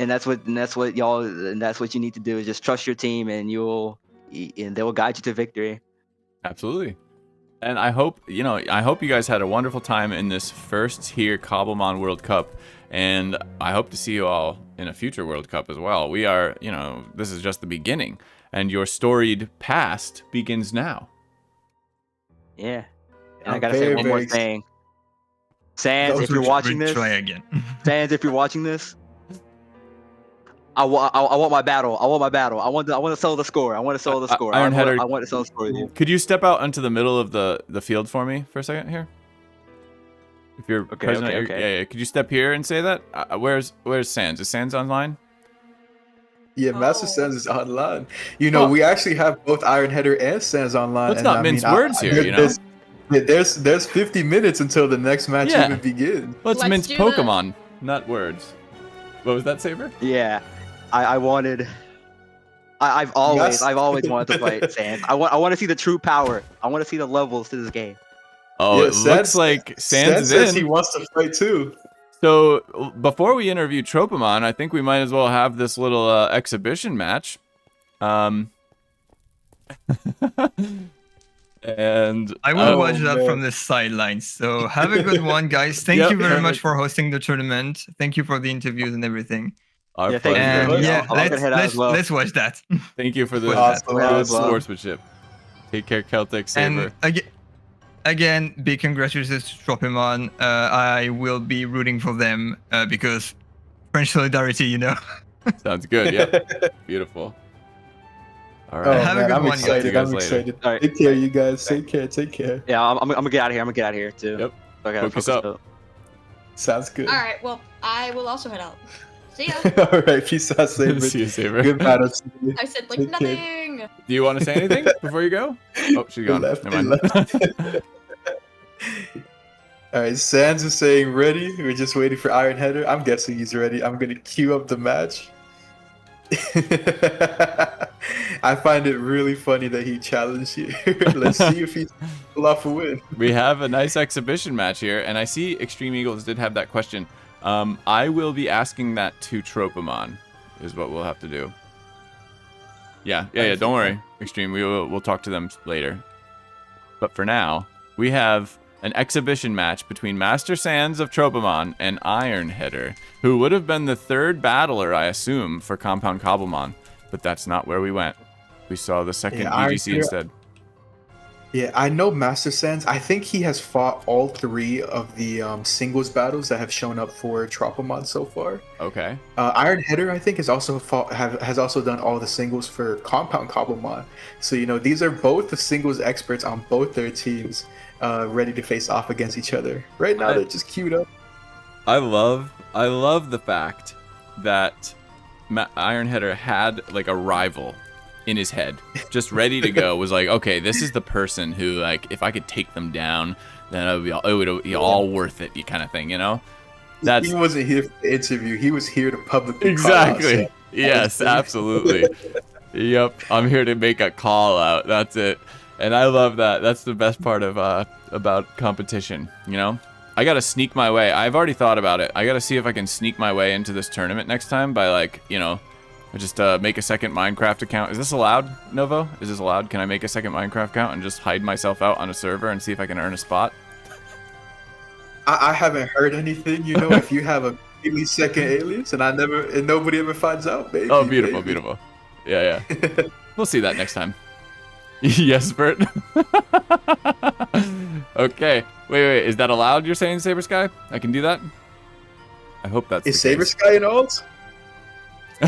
and that's what you need to do, is just trust your team, and they will guide you to victory. Absolutely. And I hope you guys had a wonderful time in this first here Cobblemon World Cup, and I hope to see you all in a future World Cup as well. We are, this is just the beginning. And your storied past begins now. Yeah. And I gotta say one more thing. Sans, if you're watching this, try again. Sans, if you're watching this, I want my battle. I want to sell the score. I want to sell the score. Iron Header, I want to sell the score. Could you step out into the middle of the field for me for a second here? If you're present, okay. Yeah. Could you step here and say that? Where's Sans? Is Sans online? Yeah, Master Sans is online. We actually have both Iron Header and Sans online. Let's not mince words here, There's 50 minutes until the next match even begins. Let's mince Pokemon, not words. What was that, Saber? Yeah, I've always wanted to fight Sans. I want to see the true power. I want to see the levels to this game. Oh, yeah, it looks like Sans is says in. He wants to fight too. So before we interview Tropimon, I think we might as well have this little exhibition match. And I will watch that from the sidelines. So have a good one, guys. Thank you very much for hosting the tournament. Thank you for the interviews and everything. Our pleasure. And let's watch that. Thank you for the awesome. sportsmanship. Take care, Celtic Saber. And again, big congratulations to Tropimon. I will be rooting for them because French solidarity, Sounds good. Yeah. Beautiful. All right. Have a good I'm one, excited. guys. I'm excited. All right. Take care, you guys. Take care. Yeah, I'm gonna get out of here. I'm gonna get out of here too. Yep. Okay, Focus up. Sounds good. All right. Well, I will also head out. See ya. All right. Peace out, Saber. See you, Saber. Good battle. I said Take care. nothing. Do you want to say anything before you go? Oh, she's gone. Left, Never mind. All right, Sans is saying ready. We're just waiting for Iron Header. I'm guessing he's ready. I'm gonna queue up the match. I find it really funny that he challenged you. Let's see if he's pull off a win. We have a nice exhibition match here, and I see Extreme Eagles did have that question. I will be asking that to Tropimon, is what we'll have to do. Yeah. Don't worry, Extreme. We'll talk to them later. But for now, we have an exhibition match between Master Sans of Tropimon and Iron Header, who would have been the third battler, I assume, for Compound Cobblemon, but that's not where we went. We saw the second Yeah, Iron EGC Header- instead. Yeah, I know Master Sans. I think he has fought all 3 of the singles battles that have shown up for Tropimon so far. Okay. Iron Header, I think, has also has also done all the singles for Compound Cobblemon. So these are both the singles experts on both their teams, ready to face off against each other. Right now, they're just queued up. I love the fact that Iron Header had like a rival in his head, just ready to go. Was like, okay, this is the person who, like, if I could take them down, then it would be all worth it, kind of thing, That's He wasn't here for the interview. He was here to publicly exactly. call out, so- Yes, absolutely. Yep, I'm here to make a call out. That's it, and I love that. That's the best part of about competition. I gotta sneak my way. I've already thought about it. I gotta see if I can sneak my way into this tournament next time by, like, just make a second Minecraft account. Is this allowed, Novo? Is this allowed? Can I make a second Minecraft account and just hide myself out on a server and see if I can earn a spot? I haven't heard anything. If you have a completely second alias and nobody ever finds out, baby. Oh, beautiful, baby. beautiful. Yeah. We'll see that next time. Yes, Bert. Okay. Wait. Is that allowed, you're saying, Saber Sky? I can do that? I hope that's Is the Saber case. Sky in alt?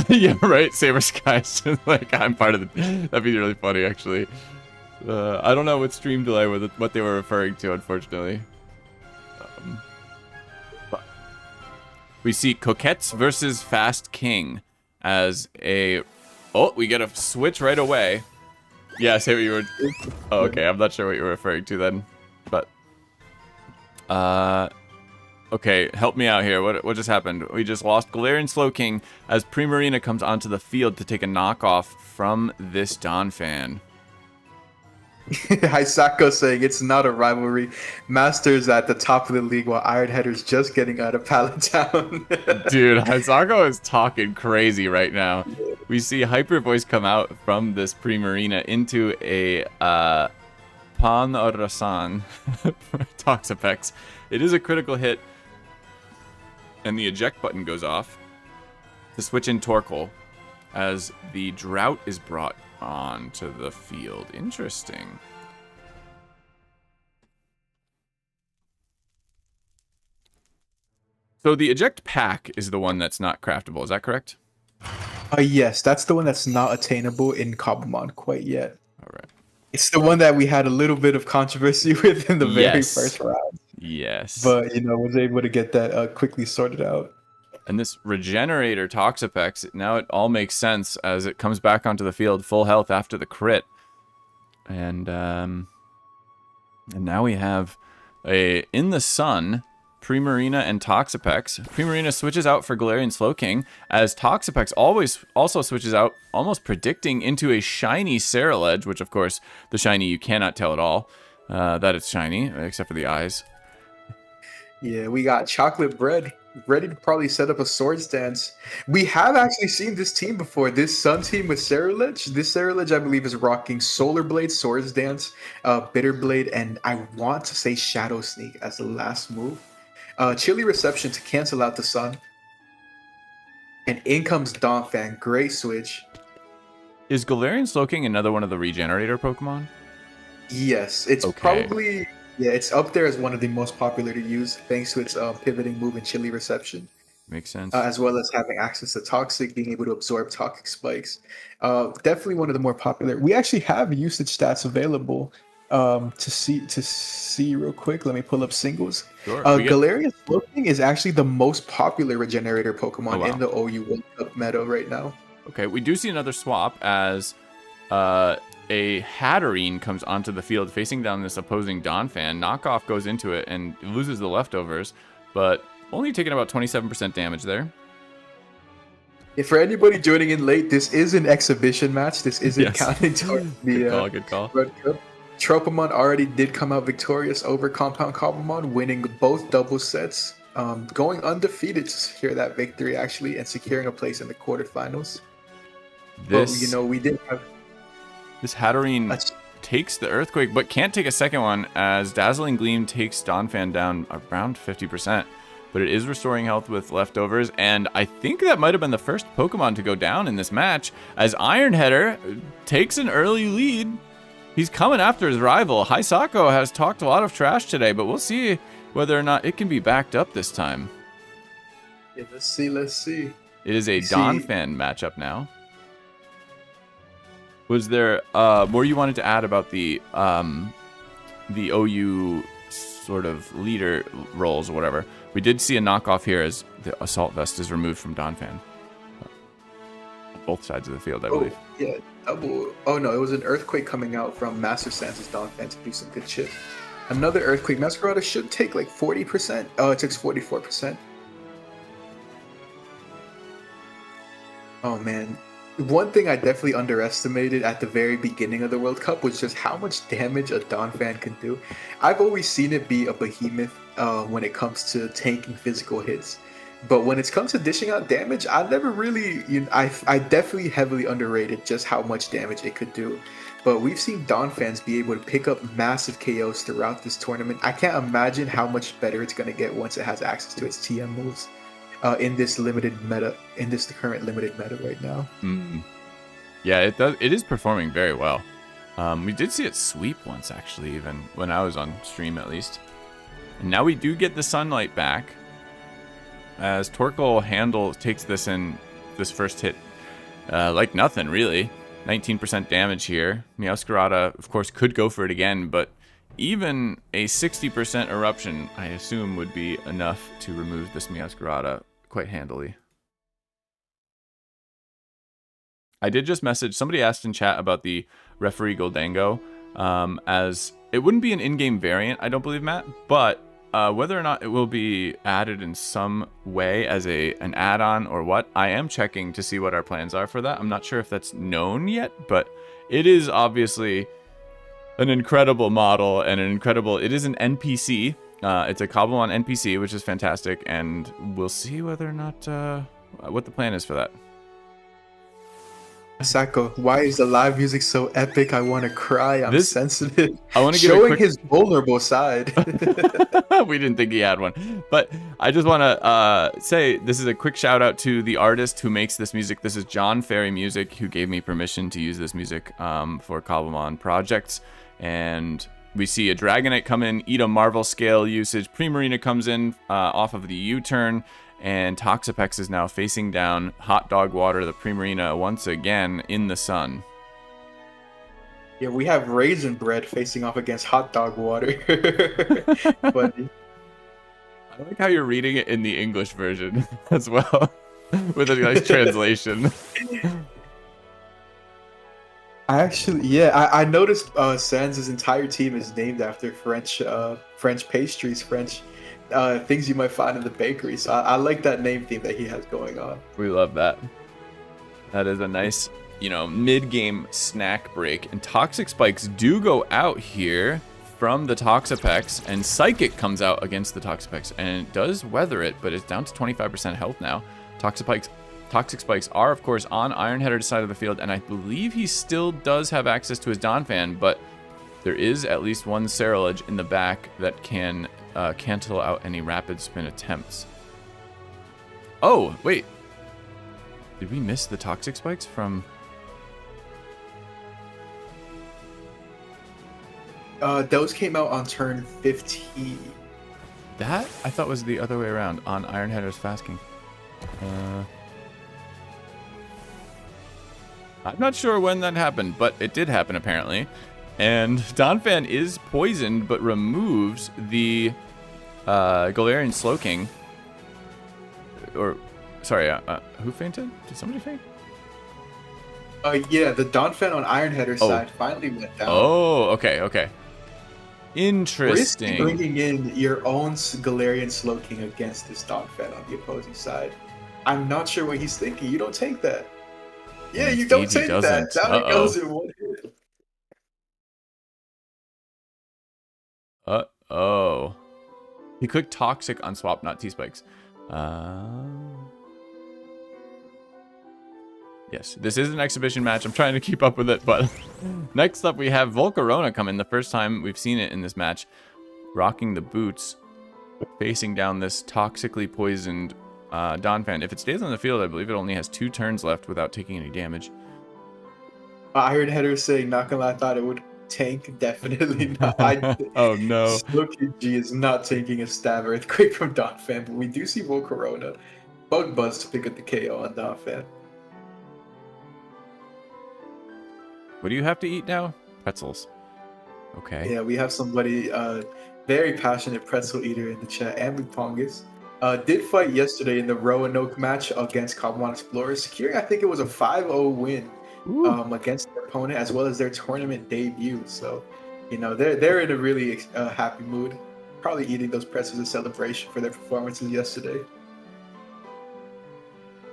Yeah, right. Saber Sky's just like, I'm part of the. That'd be really funny, actually. I don't know what stream delay what they were referring to, unfortunately. But we see Coquettes versus Fast King as a. Oh, we get a switch right away. Yeah, say what you were. Oh, okay. I'm not sure what you were referring to then, but. Okay, help me out here. What just happened? We just lost Galarian Slowking as Primarina comes onto the field to take a knockoff from this Don fan. Hisako saying it's not a rivalry. Master's at the top of the league while Iron Header's just getting out of Pallet Town. Dude, Hisako is talking crazy right now. We see Hyper Voice come out from this Primarina into a Pan Orasan Toxapex. It is a critical hit. And the eject button goes off to switch in Torkoal as the drought is brought on to the field. Interesting. So the eject pack is the one that's not craftable. Is that correct? Yes, that's the one that's not attainable in Cobblemon quite yet. All right. It's the one that we had a little bit of controversy with in the very Yes. first round. Yes. But, was able to get that quickly sorted out. And this Regenerator Toxapex, now it all makes sense as it comes back onto the field full health after the crit. And now we have a In the Sun, Primarina and Toxapex. Primarina switches out for Galarian Slowking as Toxapex also switches out, almost predicting into a shiny Ceruledge, which of course, the shiny you cannot tell at all that it's shiny, except for the eyes. Yeah, we got Chocolate Bread ready to probably set up a Swords Dance. We have actually seen this team before. This Sun team with Ceruledge. This Ceruledge, I believe, is rocking Solar Blade, Swords Dance, Bitter Blade, and I want to say Shadow Sneak as the last move. Chilly Reception to cancel out the Sun. And in comes Donphan. Great switch. Is Galarian Slowking another one of the Regenerator Pokemon? Yes, it's Okay. probably... Yeah, it's up there as one of the most popular to use, thanks to its pivoting move and Chilly Reception. Makes sense. As well as having access to Toxic, being able to absorb Toxic Spikes. Definitely one of the more popular. We actually have usage stats available to see real quick. Let me pull up singles. Sure. Galarian Slowking is actually the most popular Regenerator Pokemon Oh, wow. in the OU World Cup meta right now. Okay, we do see another swap as a Hatterene comes onto the field facing down this opposing Donphan. Knockoff goes into it and loses the leftovers, but only taking about 27% damage there. If for anybody joining in late, this is an exhibition match. This isn't Yes. counting towards the Good call. World Cup. Tropimon already did come out victorious over Compound Cobblemon, winning both double sets, going undefeated to secure that victory actually, and securing a place in the quarterfinals. This, But we did have. this Hatterene takes the Earthquake, but can't take a second one as Dazzling Gleam takes Donphan down around 50%. but it is restoring health with leftovers, and I think that might have been the first Pokemon to go down in this match, as Ironheader takes an early lead. He's coming after his rival. Hisako has talked a lot of trash today, but we'll see whether or not it can be backed up this time. Yeah, let's see. It is a Donphan matchup now. Was there more you wanted to add about the OU sort of leader roles or whatever? We did see a knockoff here as the Assault Vest is removed from Donphan. Both sides of the field, I believe. Yeah, double. Oh no, it was an Earthquake coming out from Master Sans' Donphan to do some good shit. Another Earthquake. Masquerada should take like 40%. Oh, it takes 44%. Oh man. One thing I definitely underestimated at the very beginning of the World Cup was just how much damage a Donphan can do. I've always seen it be a behemoth when it comes to tanking physical hits. But when it comes to dishing out damage, I never really, I definitely heavily underrated just how much damage it could do. But we've seen Donphans be able to pick up massive KOs throughout this tournament. I can't imagine how much better it's going to get once it has access to its TM moves. In this limited meta, in this current limited meta right now. Yeah, it does. It is performing very well. We did see it sweep once, actually, even when I was on stream, at least. And now we do get the sunlight back, as Torkoal takes this first hit like nothing, really. 19% damage here. Meowscarada, of course, could go for it again, but even a 60% eruption, I assume, would be enough to remove this Meowscarada quite handily. I did just message, somebody asked in chat about the referee Goldango, as it wouldn't be an in-game variant, I don't believe, Matt, but whether or not it will be added in some way as an add-on or what, I am checking to see what our plans are for that. I'm not sure if that's known yet, but it is obviously an incredible model and it is an NPC. It's a Cobblemon NPC, which is fantastic, and we'll see whether or not what the plan is for that. Sako, why is the live music so epic? I want to cry. I'm sensitive. I want to give showing his vulnerable side. We didn't think he had one, but I just want to say this is a quick shout out to the artist who makes this music. This is John Ferry Music, who gave me permission to use this music for Cobblemon projects. And we see a Dragonite come in, eat a Marvel scale usage. Primarina comes in off of the U-turn, and Toxapex is now facing down Hot Dog Water, the Primarina, once again in the sun. Yeah, we have Raisin Bread facing off against Hot Dog Water. But I like how you're reading it in the English version as well, with a nice translation. I noticed Sans' entire team is named after French pastries, French things you might find in the bakery. So I like that name theme that he has going on. We love that. That is a nice, mid-game snack break. And Toxic Spikes do go out here from the Toxapex, and Psychic comes out against the Toxapex, and it does weather it, but it's down to 25% health now. Toxic Spikes are, of course, on Ironheader's side of the field, and I believe he still does have access to his Donphan, but there is at least one Cerulege in the back that can cancel out any rapid spin attempts. Oh, wait. Did we miss the Toxic Spikes from... Those came out on turn 15. That, I thought, was the other way around, on Ironheader's Fast King. I'm not sure when that happened, but it did happen apparently. And Donphan is poisoned, but removes the Galarian Slowking. Or, sorry, who fainted? Did somebody faint? Yeah, the Donphan on Ironheader's side finally went down. Oh, okay. Interesting. Risk bringing in your own Galarian Slowking against this Donphan on the opposing side. I'm not sure what he's thinking. You don't take that. Yeah, you don't take that. Down it goes in one hit. Uh-oh. He clicked Toxic on swap, not T-Spikes. Yes, this is an exhibition match. I'm trying to keep up with it, but next up we have Volcarona come in. The first time we've seen it in this match, rocking the boots. facing down this toxically poisoned Donphan. If it stays on the field, I believe it only has 2 turns left without taking any damage. Iron Header saying, not gonna lie, I thought it would tank. Definitely not. Oh no. Slowkg is not taking a stab earthquake from Donphan, but we do see Volcarona. Bug Buzz to pick up the KO on Donphan. What do you have to eat now? Pretzels. Okay. Yeah, we have somebody, very passionate pretzel eater in the chat, and Pongus. Did fight yesterday in the Roanoke match against Cobblemon Explorers, securing, I think it was a 5-0 win against their opponent, as well as their tournament debut. So, you know, they're in a really happy mood. Probably eating those pretzels in celebration for their performances yesterday.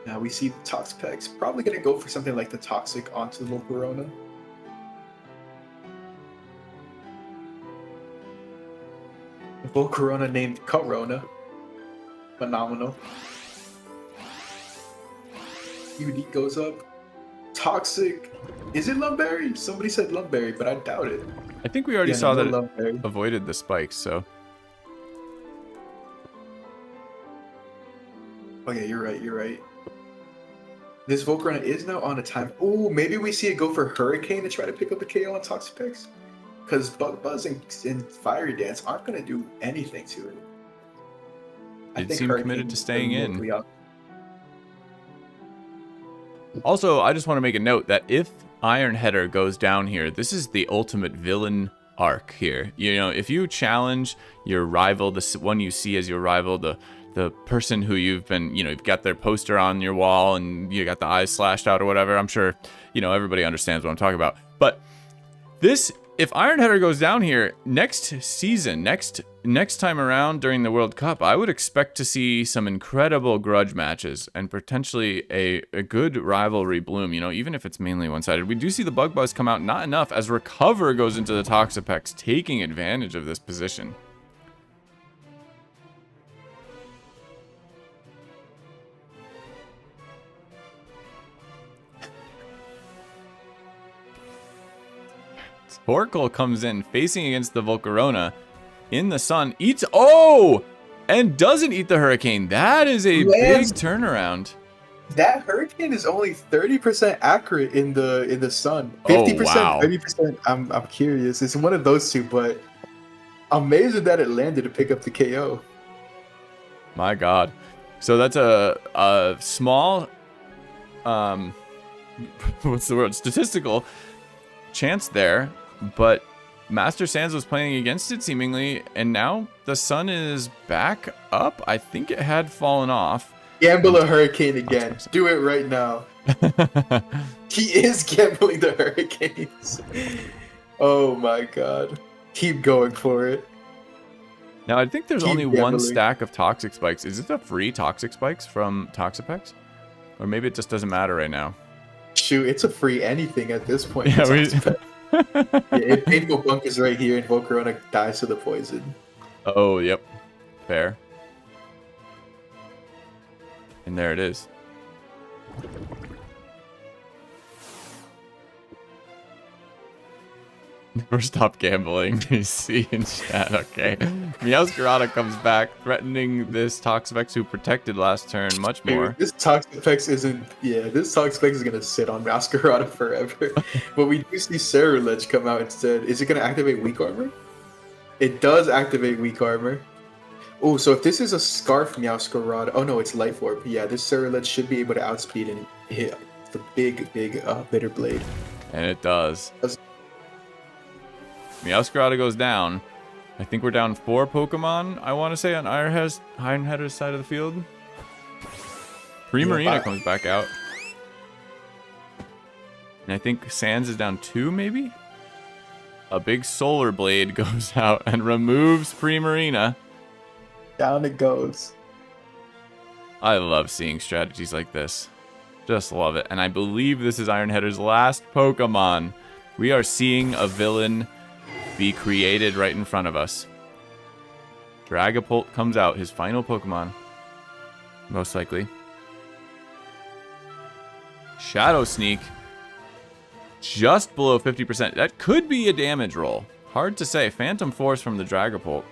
Now we see the Toxpex probably going to go for something like the Toxic onto the Volcarona. Volcarona named Corona. Phenomenal. UD goes up. Toxic. Is it Lumberry? Somebody said Lumberry, but I doubt it. I think we already Yeah, saw no, that Lumberry. it avoided the spikes, so. Oh yeah, you're right, you're right. This Volcarona is now on a time. Oh, maybe we see it go for Hurricane to try to pick up the KO on Toxapex? Because Bug Buzz and Fiery Dance aren't going to do anything to it. It seemed committed to staying in. Really up. Also, I just want to make a note that if Iron Header goes down here, this is the ultimate villain arc here. You know, if you challenge your rival, the one you see as your rival, the person who you've been, you know, you've got their poster on your wall and you got the eyes slashed out or whatever, I'm sure, you know, everybody understands what I'm talking about. But this, if Iron Header goes down here next season, next time around during the World Cup, I would expect to see some incredible grudge matches and potentially a good rivalry bloom, you know, even if it's mainly one-sided. We do see the Bug Buzz come out, not enough, as Recover goes into the Toxapex, taking advantage of this position. Oracle comes in facing against the Volcarona in the sun, eats, and doesn't eat the Hurricane. That is a big turnaround. That Hurricane is only 30% accurate in the sun. 50%, wow. 30%. I'm curious. It's one of those two, but amazing that it landed to pick up the KO. My God. So that's a small, what's the word? Statistical chance there. But Master Sans was playing against it seemingly, and now the sun is back up. I think it had fallen off. Gamble a Hurricane again. Do it right now. He is gambling the Hurricanes. Oh my God. Keep going for it. Now, I think there's Keep only one gambling. stack of Toxic Spikes. Is it the free Toxic Spikes from Toxapex? Or maybe it just doesn't matter right now. Shoot, it's a free anything at this point. Yeah, If Painful Bunk is right here and Volcarona dies to the poison. Oh, yep. Fair. And there it is. Never stop gambling. You see in chat. Okay. Meowscarada comes back, threatening this Toxapex who protected last turn much more. Dude, this Toxapex isn't. Yeah, this Toxapex is gonna sit on Masquerada forever. But we do see Ceruledge come out instead. Is it gonna activate Weak Armor? It does activate Weak Armor. Oh, so if this is a Scarf Meowscarada. Oh no, it's Life Orb. Yeah, this Ceruledge should be able to outspeed and hit the big Bitter Blade. And it does. Meowscarada goes down. I think we're down 4 Pokemon, I want to say, on Iron Header's side of the field. Primarina comes back out. And I think Sans is down 2, maybe? A big Solar Blade goes out and removes Primarina. Down it goes. I love seeing strategies like this. Just love it. And I believe this is Iron Header's last Pokemon. We are seeing a villain be created right in front of us. Dragapult comes out, his final Pokemon. Most likely. Shadow Sneak. Just below 50%. That could be a damage roll. Hard to say. Phantom Force from the Dragapult.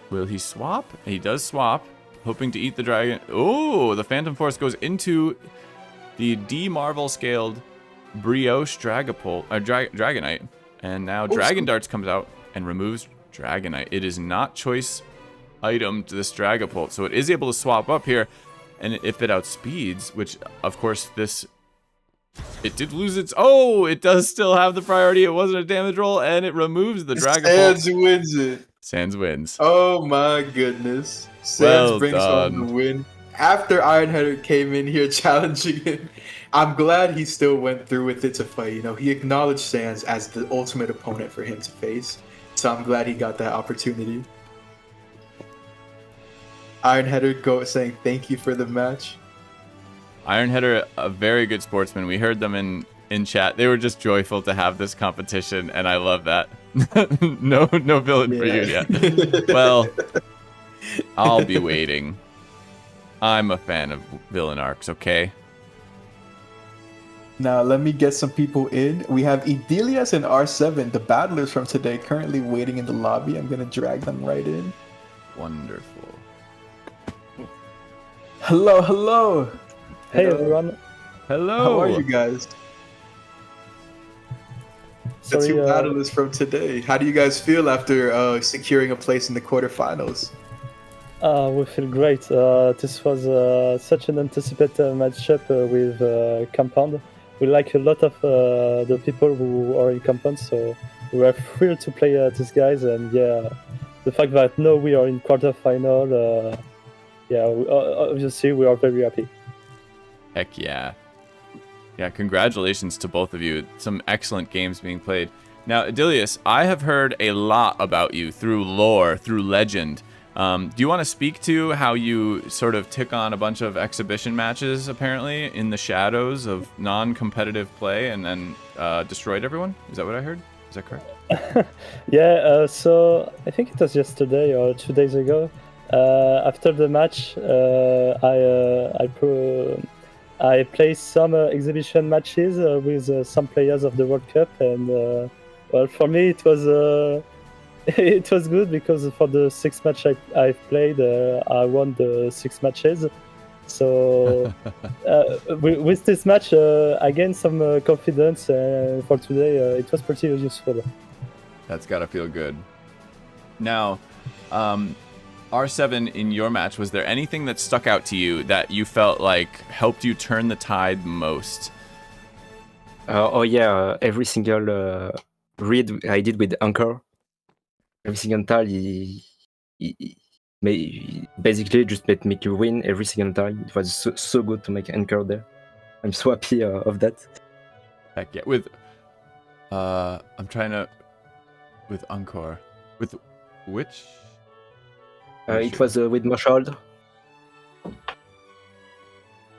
Will he swap? He does swap, hoping to eat the dragon. Oh, the Phantom Force goes into the D-Marvel scaled Brioche Dragonite. And now Dragon Darts comes out and removes Dragonite. It is not choice item to this Dragapult, so it is able to swap up here. And if it outspeeds, which of course it did lose its... Oh, it does still have the priority. It wasn't a damage roll, and it removes the Dragapult. Sans wins it. Sans wins. Oh my goodness. Sans Well brings home the win. After Ironheader came in here challenging him, I'm glad he still went through with it to fight. You know, he acknowledged Sans as the ultimate opponent for him to face. So I'm glad he got that opportunity. Ironheader saying thank you for the match. Ironheader, a very good sportsman. We heard them in chat. They were just joyful to have this competition, and I love that. no villain for you yet. Well, I'll be waiting. I'm a fan of villain arcs, okay? Now, let me get some people in. We have Idelias and R7, the battlers from today, currently waiting in the lobby. I'm going to drag them right in. Wonderful. Hello, hello. Hey everyone. Hello. How are you guys? The Sorry, two battlers from today. How do you guys feel after securing a place in the quarterfinals? We feel great. This was such an anticipated matchup with Compound. We like a lot of the people who are in Compound, so we were thrilled to play these guys. And yeah, the fact that now we are in quarterfinal, obviously we are very happy. Heck yeah. Yeah, congratulations to both of you. Some excellent games being played. Now, Idelias, I have heard a lot about you through lore, through legend. Do you want to speak to how you sort of took on a bunch of exhibition matches, apparently, in the shadows of non-competitive play and then destroyed everyone? Is that what I heard? Is that correct? Yeah, so I think it was yesterday or 2 days ago. After the match, I played some exhibition matches with some players of the World Cup, and well, for me it was it was good because for the 6 match I've played, I won the 6 matches. So with this match, I gained some confidence. For today, it was pretty useful. That's gotta feel good. Now, R7, in your match, was there anything that stuck out to you that you felt like helped you turn the tide most? Every single read I did with Anchor, every single time he basically just make you win every single time. It was so good to make Anchor there. I'm so happy of that. Heck yeah. With with Encore. With which? It was with Marshall.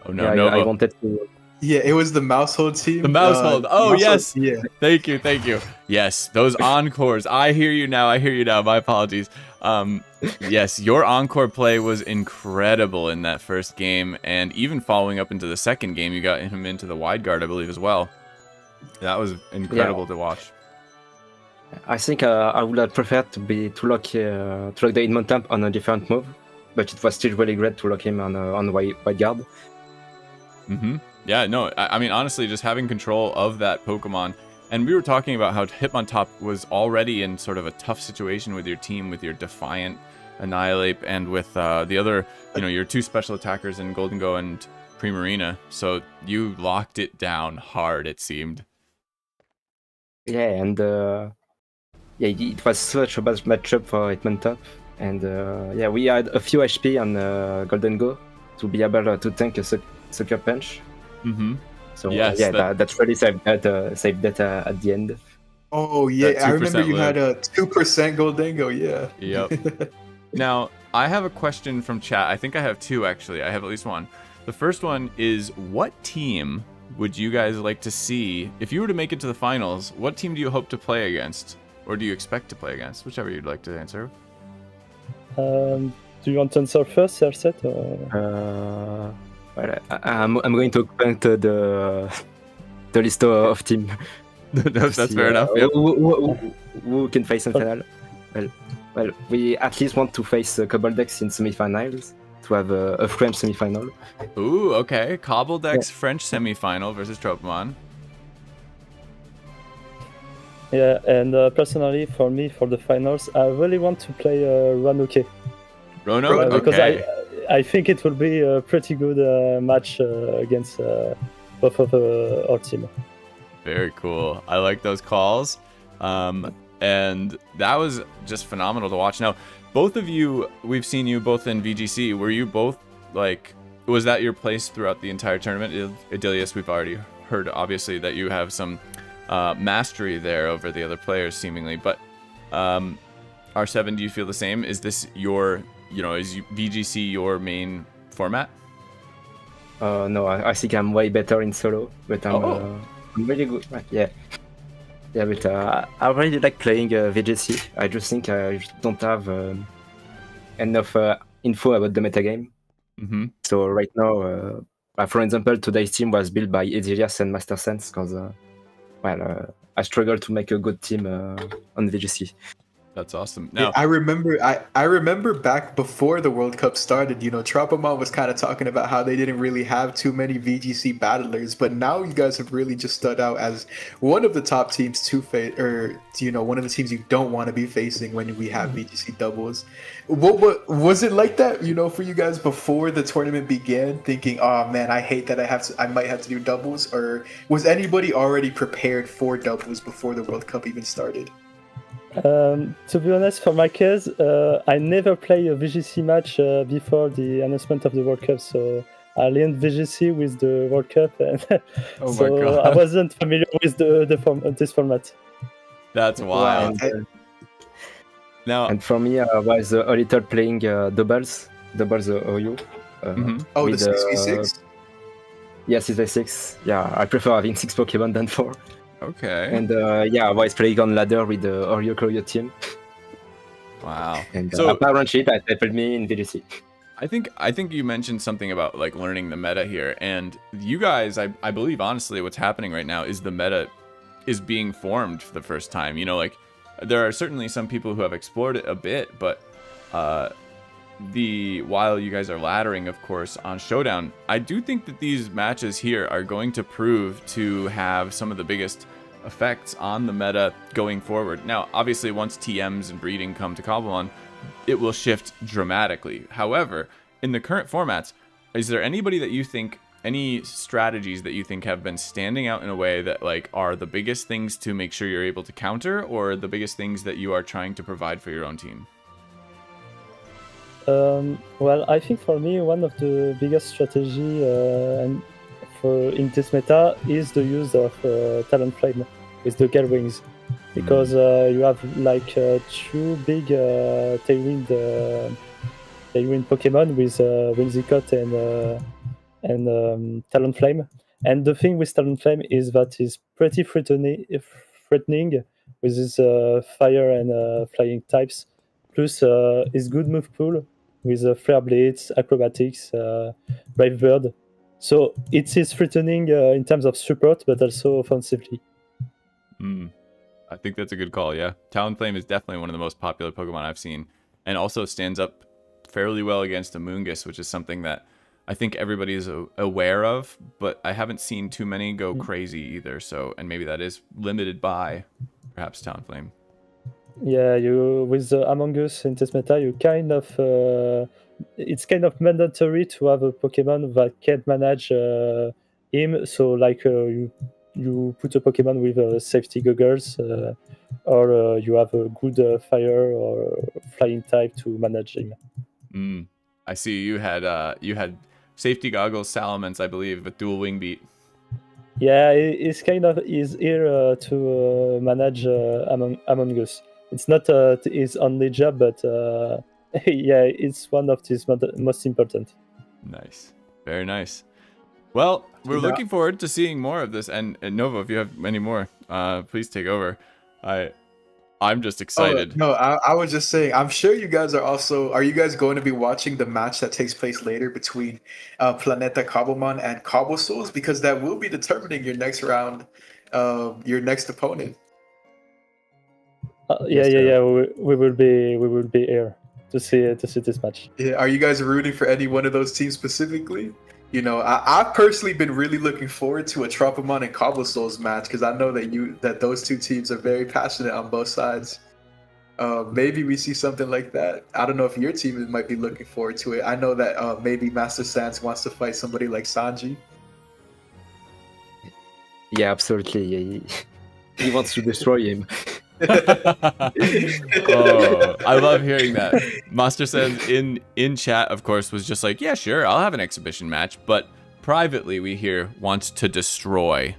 Oh no, yeah, no. I wanted to. Yeah, it was the Mousehold team. The Mousehold. Yes. Yeah. Thank you. Yes, those encores. I hear you now. My apologies. Yes, your encore play was incredible in that first game, and even following up into the second game, you got him into the wide guard, I believe, as well. That was incredible to watch. I think I would have preferred to lock the Edmonton on a different move, but it was still really great to lock him on wide guard. Mm-hmm. Yeah, no, I mean, honestly, just having control of that Pokemon, and we were talking about how Hitmontop was already in sort of a tough situation with your team, with your Defiant, Annihilate, and with the other, your 2 special attackers in Golden Go and Primarina, so you locked it down hard, it seemed. Yeah, and it was such a bad matchup for Hitmontop, and we had a few HP on Golden Go to be able to tank a Sucker Punch. Mm-hmm. So yes, that's really saved that at the end. Oh yeah, I remember you had a 2% Goldengo. Yeah. Yep. Now I have a question from chat. I think I have 2 actually. I have at least 1. The first one is, what team would you guys like to see if you were to make it to the finals? What team do you hope to play against, or do you expect to play against? Whichever you'd like to answer. Do you want to answer first, Erset? Well, I'm going to comment the list of team. That's fair enough. Yep. Who can face in final? Well, well, we at least want to face CobbleDex in semifinals to have a French semifinal. Ooh, okay. CobbleDex French semifinal versus Tropimon. Yeah, and personally, for me, for the finals, I really want to play Ranoke. Rono? Because Okay. I think it will be a pretty good match against both of our team. Very cool. I like those calls. And that was just phenomenal to watch. Now, both of you, we've seen you both in VGC. Were you both, like, was that your place throughout the entire tournament? Idilius, we've already heard, obviously, that you have some mastery there over the other players, seemingly. But R7, do you feel the same? Is this your, is VGC your main format? No, I think I'm way better in solo, but I'm really good. Yeah, but I really like playing VGC. I just think I don't have enough info about the metagame. Mm-hmm. So right now, for example, today's team was built by Edilias and Master Sense because, I struggle to make a good team on VGC. That's awesome. Yeah, Now, I remember back before the World Cup started, Tropimon was kind of talking about how they didn't really have too many VGC battlers, but now you guys have really just stood out as one of the top teams to face, or one of the teams you don't want to be facing when we have VGC doubles. What was it like that, for you guys before the tournament began, thinking, oh man, I hate that I might have to do doubles, or was anybody already prepared for doubles before the World Cup even started? To be honest, for my case, I never play a VGC match before the announcement of the World Cup, so I learned VGC with the World Cup, and Oh my so God. I wasn't familiar with this format. that's wild. Now, And for me, I was a little playing doubles OU. Mhm. Oh, with, the 6v6? Yeah, 6v6. Yeah, I prefer having 6 Pokemon than 4. okay. And I was playing on ladder with the Oreo team. Wow. And So- apparently that helped me in VGC. I think you mentioned something about like learning the meta here, and you guys, I believe honestly, what's happening right now is the meta is being formed for the first time. Like there are certainly some people who have explored it a bit, but while you guys are laddering, of course, on Showdown, I do think that these matches here are going to prove to have some of the biggest effects on the meta going forward. Now, obviously, once TMs and breeding come to Cobblemon, it will shift dramatically. However, in the current formats, is there anybody that you think, any strategies that you think have been standing out in a way that like are the biggest things to make sure you're able to counter, or the biggest things that you are trying to provide for your own team? Well, I think for me, one of the biggest strategy in this meta is the use of Talonflame with the Gale Wings, because you have like 2 big tailwind Pokemon with Whimsicott and Talonflame. And the thing with Talonflame is that it's pretty threatening with his fire and flying types. Plus, his good move pool with Flare Blitz, Acrobatics, Brave Bird. So it is threatening in terms of support, but also offensively. I think that's a good call, yeah. Talonflame is definitely one of the most popular Pokemon I've seen, and also stands up fairly well against Amoonguss, which is something that I think everybody is aware of, but I haven't seen too many go crazy either, so, and maybe that is limited by perhaps Talonflame. Yeah, with Among Us in this meta, you kind of it's kind of mandatory to have a Pokemon that can manage him. So like you put a Pokemon with safety goggles, or you have a good fire or flying type to manage him. I see you had safety goggles, Salamence, I believe, but dual wing beat. Yeah, it's kind of is here to manage Among Us. It's not his only job, but yeah, it's one of his most important. Nice. Very nice. Well, we're Yeah. looking forward to seeing more of this. And Nova, if you have any more, please take over. I'm just excited. Oh, no, I was just saying, I'm sure you guys are you guys going to be watching the match that takes place later between Planeta Cobblemon and CobbleSouls? Because that will be determining your next round, your next opponent. Yeah. We will be here to see this match. Yeah, are you guys rooting for any one of those teams specifically? You know, I've personally been really looking forward to a Tropimon and CobbleSouls match because I know that those two teams are very passionate on both sides. Maybe we see something like that. I don't know if your team might be looking forward to it. I know that maybe Master Sans wants to fight somebody like Sanji. Yeah, absolutely. He wants to destroy him. Oh, I love hearing that. Master Sans in chat, of course, was just like, yeah, sure, I'll have an exhibition match, but privately we hear wants to destroy.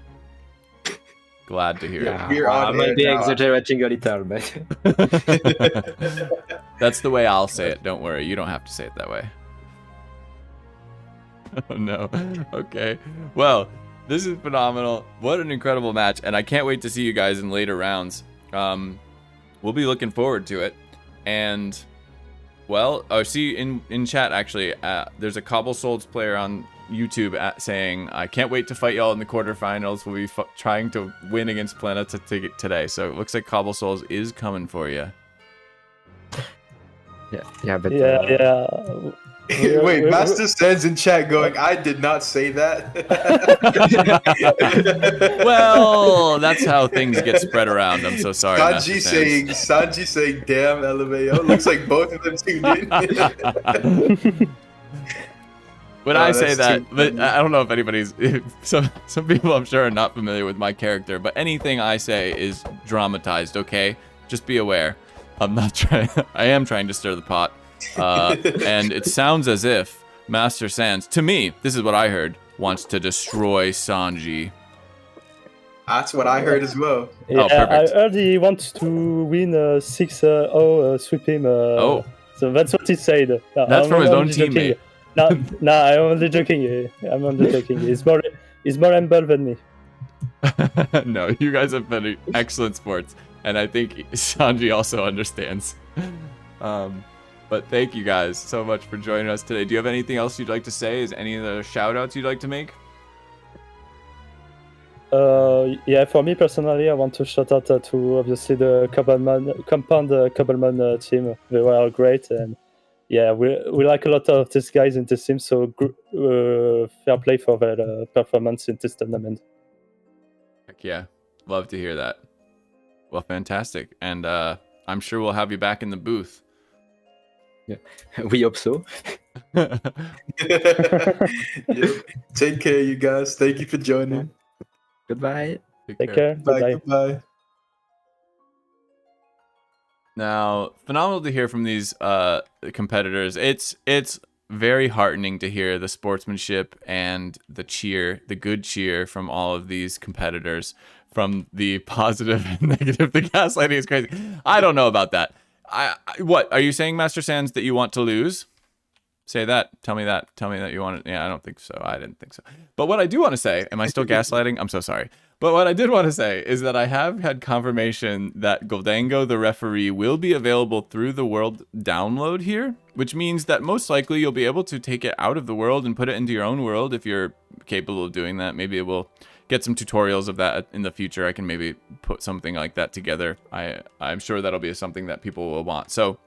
Glad to hear it. I might be exaggerating a little, but That's the way I'll say it. Don't worry, you don't have to say it that way. Oh no. Okay. Well, this is phenomenal. What an incredible match, and I can't wait to see you guys in later rounds. We'll be looking forward to it. And well, I see in chat actually, there's a CobbleSouls player on YouTube saying, I can't wait to fight y'all in the quarterfinals. We'll be trying to win against Planeta today. So it looks like CobbleSouls is coming for you. but Wait, Master Sans in chat going, I did not say that. Well, that's how things get spread around. I'm so sorry. Sanji saying, damn, LMAO. Looks like both of them tuned in. When I say that, but I don't know if anybody's, some people I'm sure are not familiar with my character, but anything I say is dramatized, okay? Just be aware. I'm not trying, I am trying to stir the pot. And it sounds as if Master Sans, to me, this is what I heard, wants to destroy Sanji. That's what I heard as well. Yeah, Oh, perfect. I heard he wants to win 6-0, sweep him. Oh. So that's what he said. No, That's from his own joking. teammate. No, I'm only joking. I'm only joking. He's more humble than me. No, you guys have been excellent sports, and I think Sanji also understands. But thank you guys so much for joining us today. Do you have anything else you'd like to say? Is any other shout outs you'd like to make? Yeah, for me personally, I want to shout out to obviously the compound Cobblemon team. They were great, and yeah, we like a lot of these guys in this team. So fair play for their performance in this tournament. Heck yeah, love to hear that. Well, fantastic, and I'm sure we'll have you back in the booth. Yeah, we hope so. Yep. Take care, you guys. Thank you for joining. Goodbye. Take care. Bye. Goodbye. Now, phenomenal to hear from these competitors. It's very heartening to hear the sportsmanship and the cheer, the good cheer from all of these competitors. From the positive and negative, the gaslighting is crazy. I don't know about that. What are you saying, Master Sans, that you want to lose? Say that. Tell me that. Tell me that you want it. Yeah, I don't think so. I didn't think so. But what I do want to say, am I still gaslighting? I'm so sorry. But what I did want to say is that I have had confirmation that Goldango, the referee, will be available through the world download here, which means that most likely you'll be able to take it out of the world and put it into your own world if you're capable of doing that. Maybe it will get some tutorials of that in the future. I can maybe put something like that together. I'm sure that'll be something that people will want. So,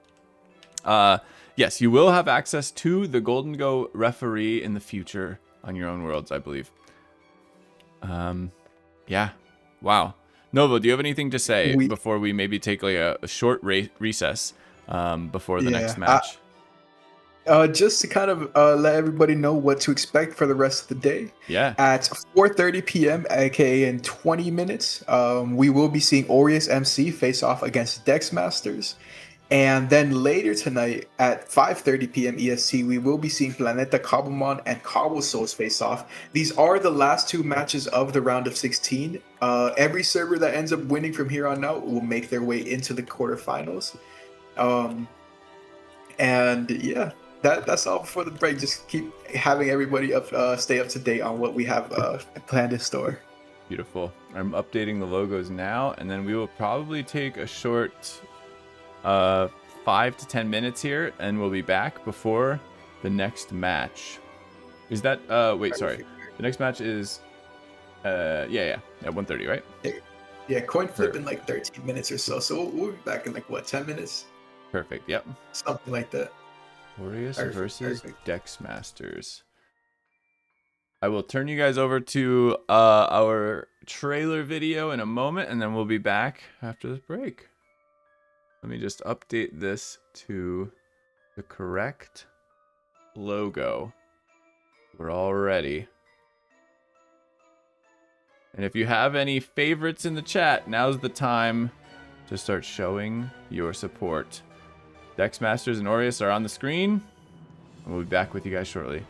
yes, you will have access to the Goldango referee in the future on your own worlds, I believe. Yeah. Wow. Novo, do you have anything to say before we maybe take like a short recess before the next match? Just to kind of let everybody know what to expect for the rest of the day. Yeah. At 4:30 p.m., aka in 20 minutes, we will be seeing AureusMC face off against DexMasters. And then later tonight at 5:30 p.m. EST, we will be seeing Planeta, Cobblemon, and CobbleSouls face off. These are the last two matches of the round of 16. Every server that ends up winning from here on out will make their way into the quarterfinals. And yeah. That's all before the break. Just keep having everybody stay up to date on what we have planned in store. Beautiful. I'm updating the logos now, and then we will probably take a short 5 to 10 minutes here, and we'll be back before the next match. Is that wait, sorry. The next match is at 1:30, right? Yeah, coin flip in like 13 minutes or so. So we'll be back in like what, 10 minutes? Perfect. Yep. Something like that. Aureus Perfect, versus perfect. DexMasters. I will turn you guys over to our trailer video in a moment, and then we'll be back after this break. Let me just update this to the correct logo. We're all ready. And if you have any favorites in the chat, now's the time to start showing your support. DexMasters and Aureus are on the screen. We'll be back with you guys shortly.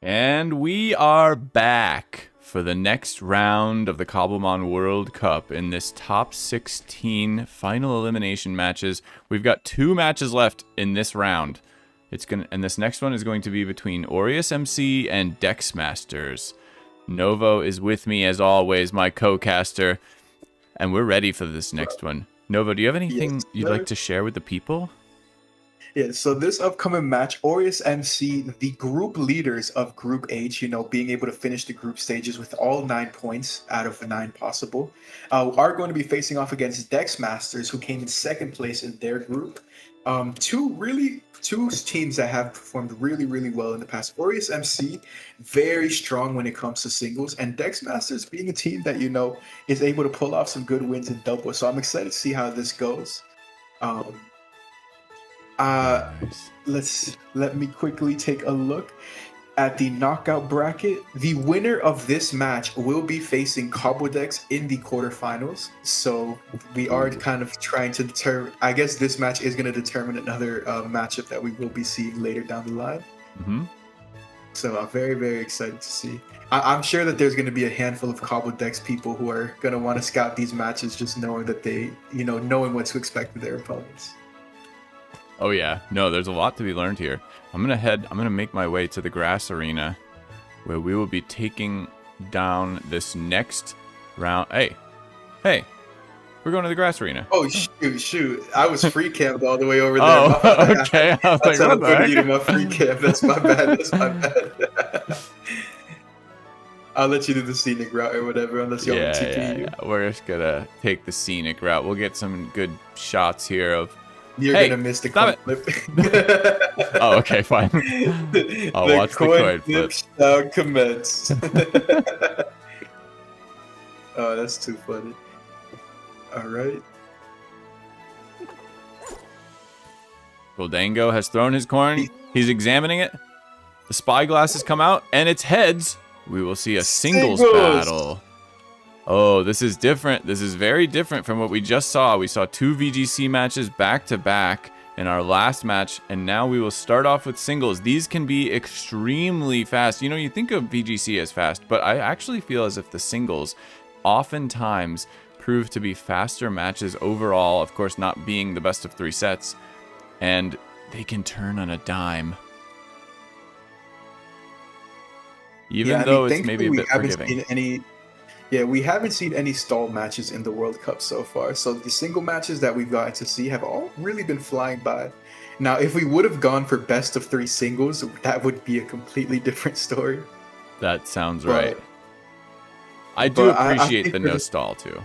And we are back for the next round of the Cobblemon World Cup in this top 16 final elimination matches. We've got 2 matches left in this round. And this next one is going to be between AureusMC and DexMasters. Novo is with me as always, my co-caster, and we're ready for this next one. Novo, do you have anything you'd like to share with the people? Yeah, so this upcoming match, AureusMC, the group leaders of Group H, you know, being able to finish the group stages with all 9 points out of 9 possible, are going to be facing off against DexMasters, who came in 2nd place in their group. Two teams that have performed really well in the past. AureusMC, very strong when it comes to singles, and DexMasters being a team that, you know, is able to pull off some good wins in doubles. So I'm excited to see how this goes. Let me quickly take a look at the knockout bracket. The winner of this match will be facing Cobbledex in the quarterfinals. So we are kind of trying to determine. I guess this match is going to determine another matchup that we will be seeing later down the line. So I'm very excited to see. I'm sure that there's going to be a handful of Cobbledex people who are going to want to scout these matches, just knowing that knowing what to expect of their opponents. Oh yeah, no, there's a lot to be learned here. I'm gonna make my way to the grass arena, where we will be taking down this next round. Hey, we're going to the grass arena. Oh shoot! I was free camped all the way over there. Oh, okay. I was like, I'm what the heck? you to my free camp. That's my bad. I'll let you do the scenic route or whatever, unless you want to TP you. Yeah. We're just gonna take the scenic route. We'll get some good shots here of. You're gonna miss the coin flip. Oh, okay, fine. I'll watch the coin flip. Shall commence. Oh, that's too funny. All right. Goldango has thrown his coin. He's examining it. The spyglass has come out, and it's heads. We will see a singles battle. Oh, this is different. This is very different from what we just saw. We saw 2 VGC matches back to back in our last match, and now we will start off with singles. These can be extremely fast. You know, you think of VGC as fast, but I actually feel as if the singles oftentimes prove to be faster matches overall, of course not being the best of 3 sets, and they can turn on a dime. Even though it's maybe a bit forgiving. We haven't seen any stall matches in the World Cup so far. So the single matches that we've gotten to see have all really been flying by. Now, if we would have gone for best of 3 singles, that would be a completely different story. That sounds right. I do appreciate the no stall too.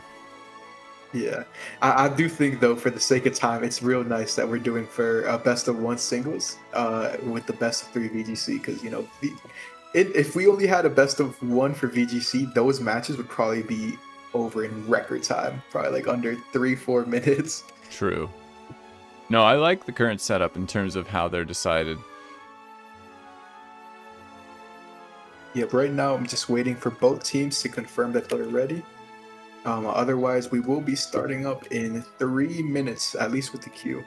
Yeah, I do think though, for the sake of time, it's real nice that we're doing for best of 1 singles with the best of 3 VGC, because you know. If we only had a best of 1 for VGC, those matches would probably be over in record time, probably like under 3-4 minutes. True. No, I like the current setup in terms of how they're decided. Yep, right now I'm just waiting for both teams to confirm that they're ready. Otherwise, we will be starting up in 3 minutes, at least with the queue.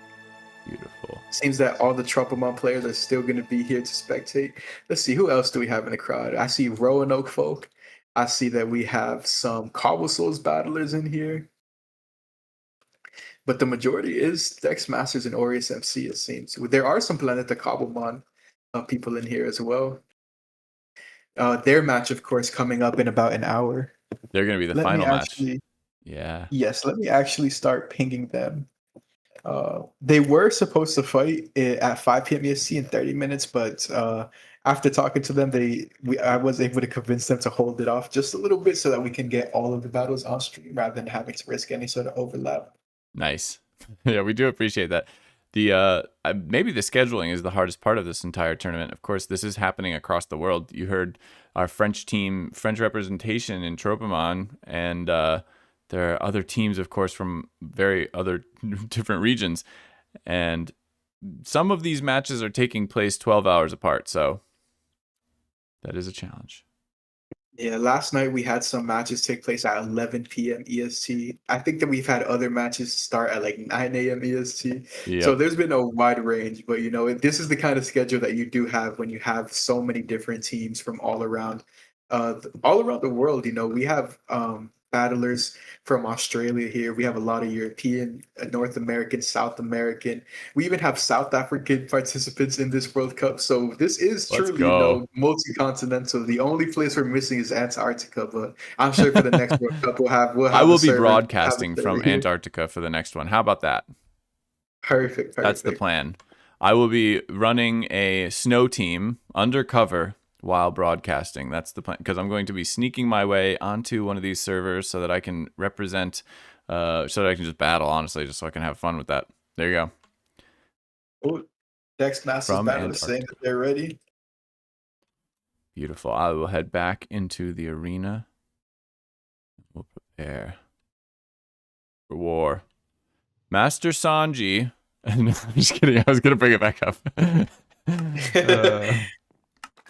Beautiful. Seems that all the Tropimon players are still going to be here to spectate. Let's see, who else do we have in the crowd? I see Roanoke folk. I see that we have some CobbleSouls battlers in here. But the majority is DexMasters and AureusMC, it seems. There are some Planeta Cobblemon people in here as well. Their match, of course, coming up in about an hour. They're going to be the final match. Yeah. Yes, let me actually start pinging them. They were supposed to fight at 5 p.m. EST in 30 minutes, but after talking to them, I was able to convince them to hold it off just a little bit so that we can get all of the battles on stream rather than having to risk any sort of overlap. Nice. Yeah, we do appreciate that. The maybe the scheduling is the hardest part of this entire tournament. Of course, this is happening across the world. You heard our French representation in Tropimon, and there are other teams, of course, from very other different regions. And some of these matches are taking place 12 hours apart, so that is a challenge. Yeah, last night we had some matches take place at 11 p.m. EST. I think that we've had other matches start at like 9 a.m. EST. So Yep. there's been a wide range, but this is the kind of schedule that you do have when you have so many different teams from all around the world. We have battlers from Australia here. We have a lot of European, North American, South American. We even have South African participants in this World Cup. So this is Let's truly, go. multi-continental. The only place we're missing is Antarctica, but I'm sure for the next World Cup we'll have I will a be server- broadcasting have a from server here. Antarctica for the next one. How about that? Perfect. That's the plan. I will be running a snow team undercover while broadcasting. That's the plan, because I'm going to be sneaking my way onto one of these servers so that I can represent, so that I can just battle, honestly, just so I can have fun with that. There you go. Oh, DexMasters From battle is saying that they're ready. Beautiful. I will head back into the arena. We'll prepare for war. Master Sanji. No, I'm just kidding. I was going to bring it back up.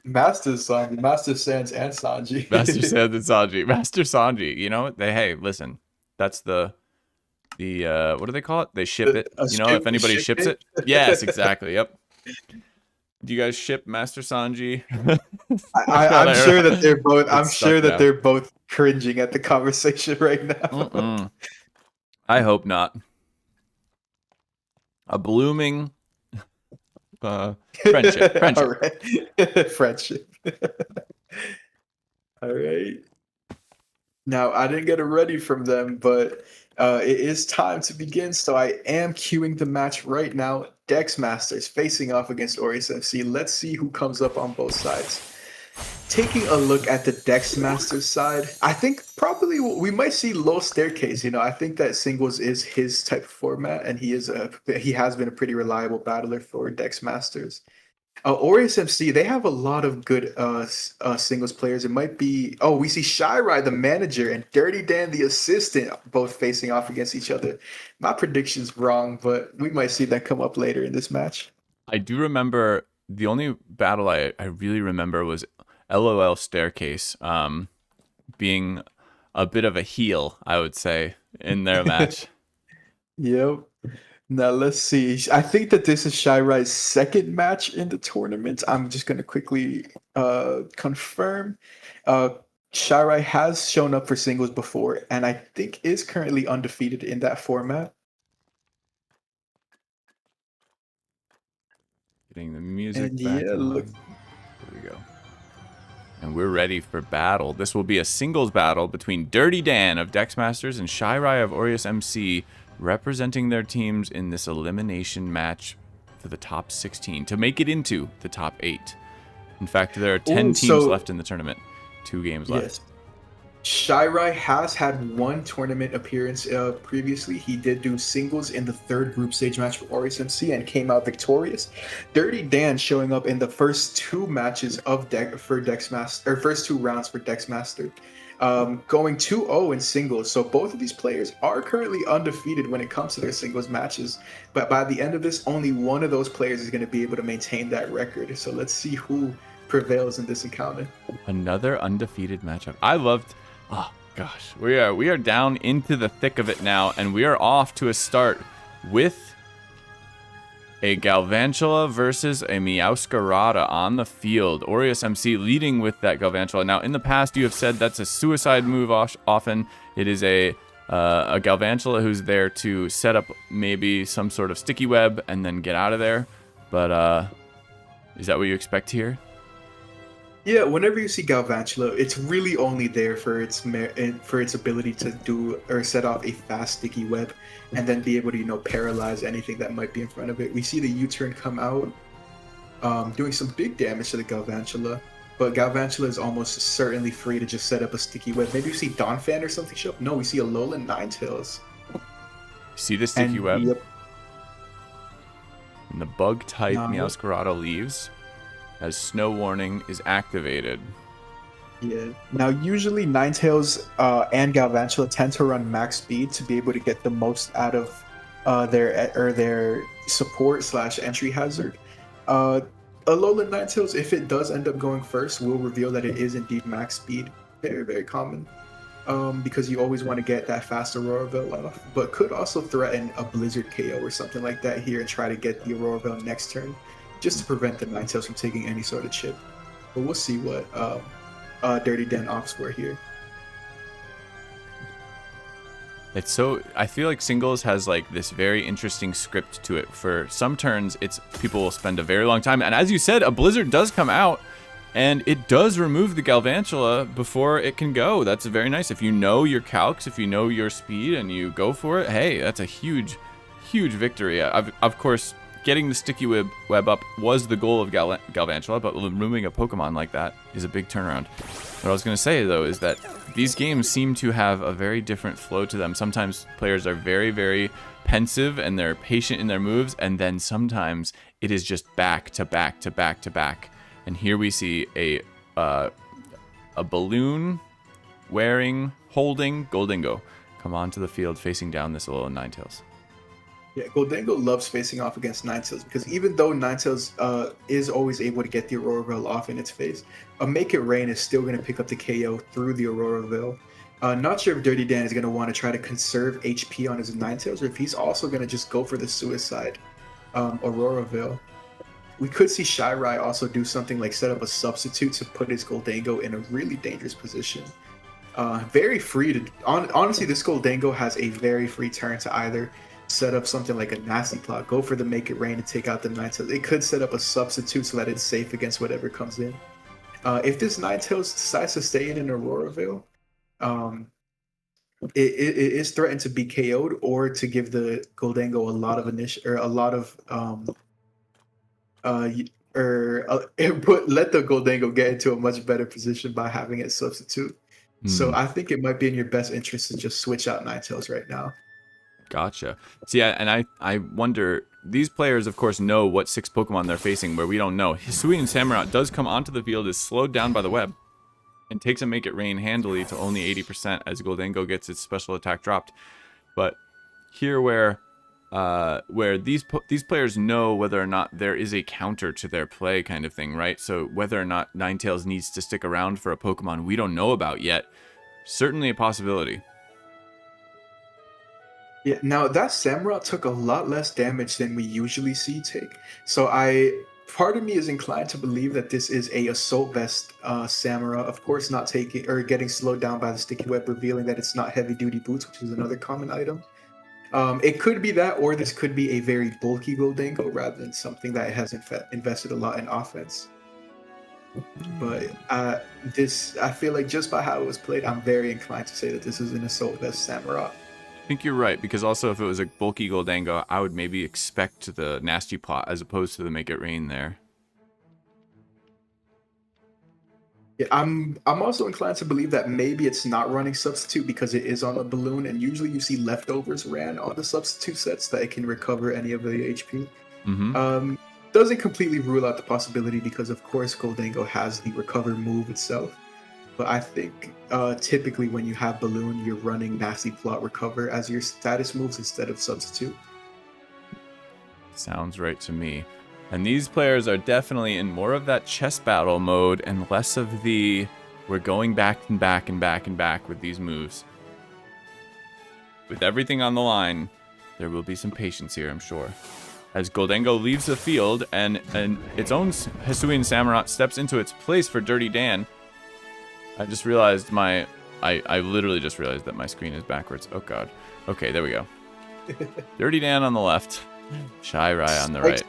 Master Sanji, Master Sans, and Sanji. Master Sans and Sanji. Master Sanji. You know, hey, listen. That's the what do they call it? They ship it. If anybody ships it. Yes, exactly. Yep. Do you guys ship Master Sanji? I'm sure that they're both. I'm It's sure stuck that now. they're both cringing at the conversation right now. Mm-mm. I hope not. A blooming friendship. All right. Friendship. All right. Now, I didn't get it ready from them, but it is time to begin. So I am queuing the match right now. DexMasters facing off against AureusMC. Let's see who comes up on both sides. Taking a look at the DexMasters side, I think probably we might see low staircase. I think that singles is his type of format, and he has been a pretty reliable battler for DexMasters. AureusMC, they have a lot of good singles players. It might be we see Shirai, the manager, and Dirty Dan, the assistant, both facing off against each other. My prediction's wrong, but we might see that come up later in this match. I do remember the only battle I really remember was LOL Staircase being a bit of a heel, I would say, in their match. Yep. Now let's see. I think that this is Shirai's second match in the tournament. I'm just going to quickly confirm. Shirai has shown up for singles before, and I think is currently undefeated in that format. Getting the music And back. yeah, look. There we go. And we're ready for battle. This will be a singles battle between Dirty Dan of DexMasters and Shirai of AureusMC, representing their teams in this elimination match for the top 16 to make it into the top 8. In fact, there are 10 teams left in the tournament. 2 games left. Yes. Shirai has had one tournament appearance previously. He did do singles in the third group stage match for AureusMC and came out victorious. Dirty Dan showing up in the first 2 matches of DexMaster, or first 2 rounds for DexMaster, going 2-0 in singles. So both of these players are currently undefeated when it comes to their singles matches. But by the end of this, only one of those players is going to be able to maintain that record. So let's see who prevails in this encounter. Another undefeated matchup. I loved. Oh gosh, we are down into the thick of it now, and we are off to a start with a Galvantula versus a Meowscarada on the field. AureusMC leading with that Galvantula. Now, in the past, you have said that's a suicide move. Often, it is a Galvantula who's there to set up maybe some sort of sticky web and then get out of there. But is that what you expect here? Yeah, whenever you see Galvantula, it's really only there for its ability to do or set off a fast sticky web, and then be able to paralyze anything that might be in front of it. We see the U-turn come out, doing some big damage to the Galvantula, but Galvantula is almost certainly free to just set up a sticky web. Maybe you see Donphan or something show up. No, we see a Alolan Ninetales. See the sticky web? Yep. And the bug type Meowscarada leaves as Snow Warning is activated. Yeah. Now, usually Ninetales and Galvantula tend to run max speed to be able to get the most out of their support / entry hazard. Alolan Ninetales, if it does end up going first, will reveal that it is indeed max speed. Very, very common. Because you always want to get that fast Aurora Veil off, but could also threaten a Blizzard KO or something like that here and try to get the Aurora Veil next turn, just to prevent the Ninetales from taking any sort of chip. But we'll see what Dirty Dan opts for here. It's so, I feel like singles has like this very interesting script to it. For some turns, it's people will spend a very long time, and as you said, a Blizzard does come out. And it does remove the Galvantula before it can go. That's very nice. If you know your calcs, if you know your speed, and you go for it, hey, that's a huge, huge victory. Of course, getting the sticky web up was the goal of Galvantula, but removing a Pokemon like that is a big turnaround. What I was going to say, though, is that these games seem to have a very different flow to them. Sometimes players are very, very pensive, and they're patient in their moves, and then sometimes it is just back to back to back to back. And here we see a balloon wearing, holding Goldingo come onto the field facing down this little Ninetales. Yeah, Goldingo loves facing off against Ninetales because even though Ninetales is always able to get the Aurora Veil off in its face, a Make It Rain is still going to pick up the KO through the Aurora Veil. Not sure if Dirty Dan is going to want to try to conserve HP on his Ninetales or if he's also going to just go for the suicide Aurora Veil. We could see Shirai also do something like set up a substitute to put his Goldango in a really dangerous position. Very free to... honestly, this Goldango has a very free turn to either set up something like a Nasty Plot, go for the Make It Rain to take out the Ninetales. It could set up a substitute so that it's safe against whatever comes in. If this Ninetales decides to stay in an Aurora Veil, it is threatened to be KO'd or to give the Goldango a lot of let the Goldango get into a much better position by having it substitute. So I think it might be in your best interest to just switch out Ninetales right now. Gotcha. See, and I wonder, these players, of course, know what 6 Pokemon they're facing, where we don't know. Hisuian Samurott does come onto the field, is slowed down by the web, and takes a Make It Rain handily to only 80% as Goldango gets its special attack dropped. But here where these players know whether or not there is a counter to their play kind of thing, right? So whether or not Ninetales needs to stick around for a Pokemon we don't know about yet, certainly a possibility. Yeah, now that Samurott took a lot less damage than we usually see take. So part of me is inclined to believe that this is a Assault Vest Samurott, of course not taking or getting slowed down by the Sticky Web, revealing that it's not Heavy Duty Boots, which is another common item. It could be that, or this could be a very bulky Goldango rather than something that has invested a lot in offense. But I feel like just by how it was played, I'm very inclined to say that this is an Assault Vest Samurott. I think you're right, because also if it was a bulky Goldango, I would maybe expect the Nasty Plot as opposed to the Make It Rain there. Yeah, I'm also inclined to believe that maybe it's not running substitute because it is on a balloon, and usually you see leftovers ran on the substitute sets that it can recover any of the HP. Mm-hmm. Doesn't completely rule out the possibility because of course Goldango has the recover move itself. But I think typically when you have balloon, you're running Nasty Plot recover as your status moves instead of substitute. Sounds right to me. And these players are definitely in more of that chess battle mode and less of the we're going back and back and back and back with these moves. With everything on the line, there will be some patience here, I'm sure. As Goldango leaves the field and its own Hisuian Samurott steps into its place for Dirty Dan. I just realized I literally just realized that my screen is backwards. Oh god. Okay, there we go. Dirty Dan on the left. Shirai on the right.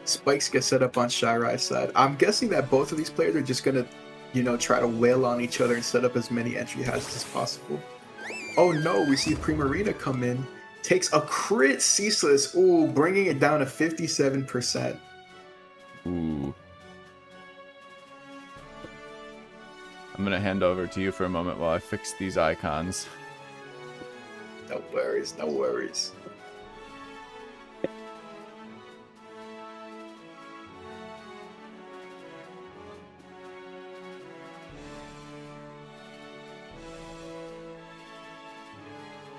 Spikes get set up on Shirai's side. I'm guessing that both of these players are just gonna, try to wail on each other and set up as many entry hazards as possible. Oh no, we see Primarina come in, takes a crit Ceaseless, ooh, bringing it down to 57%. Ooh. I'm gonna hand over to you for a moment while I fix these icons. No worries, no worries.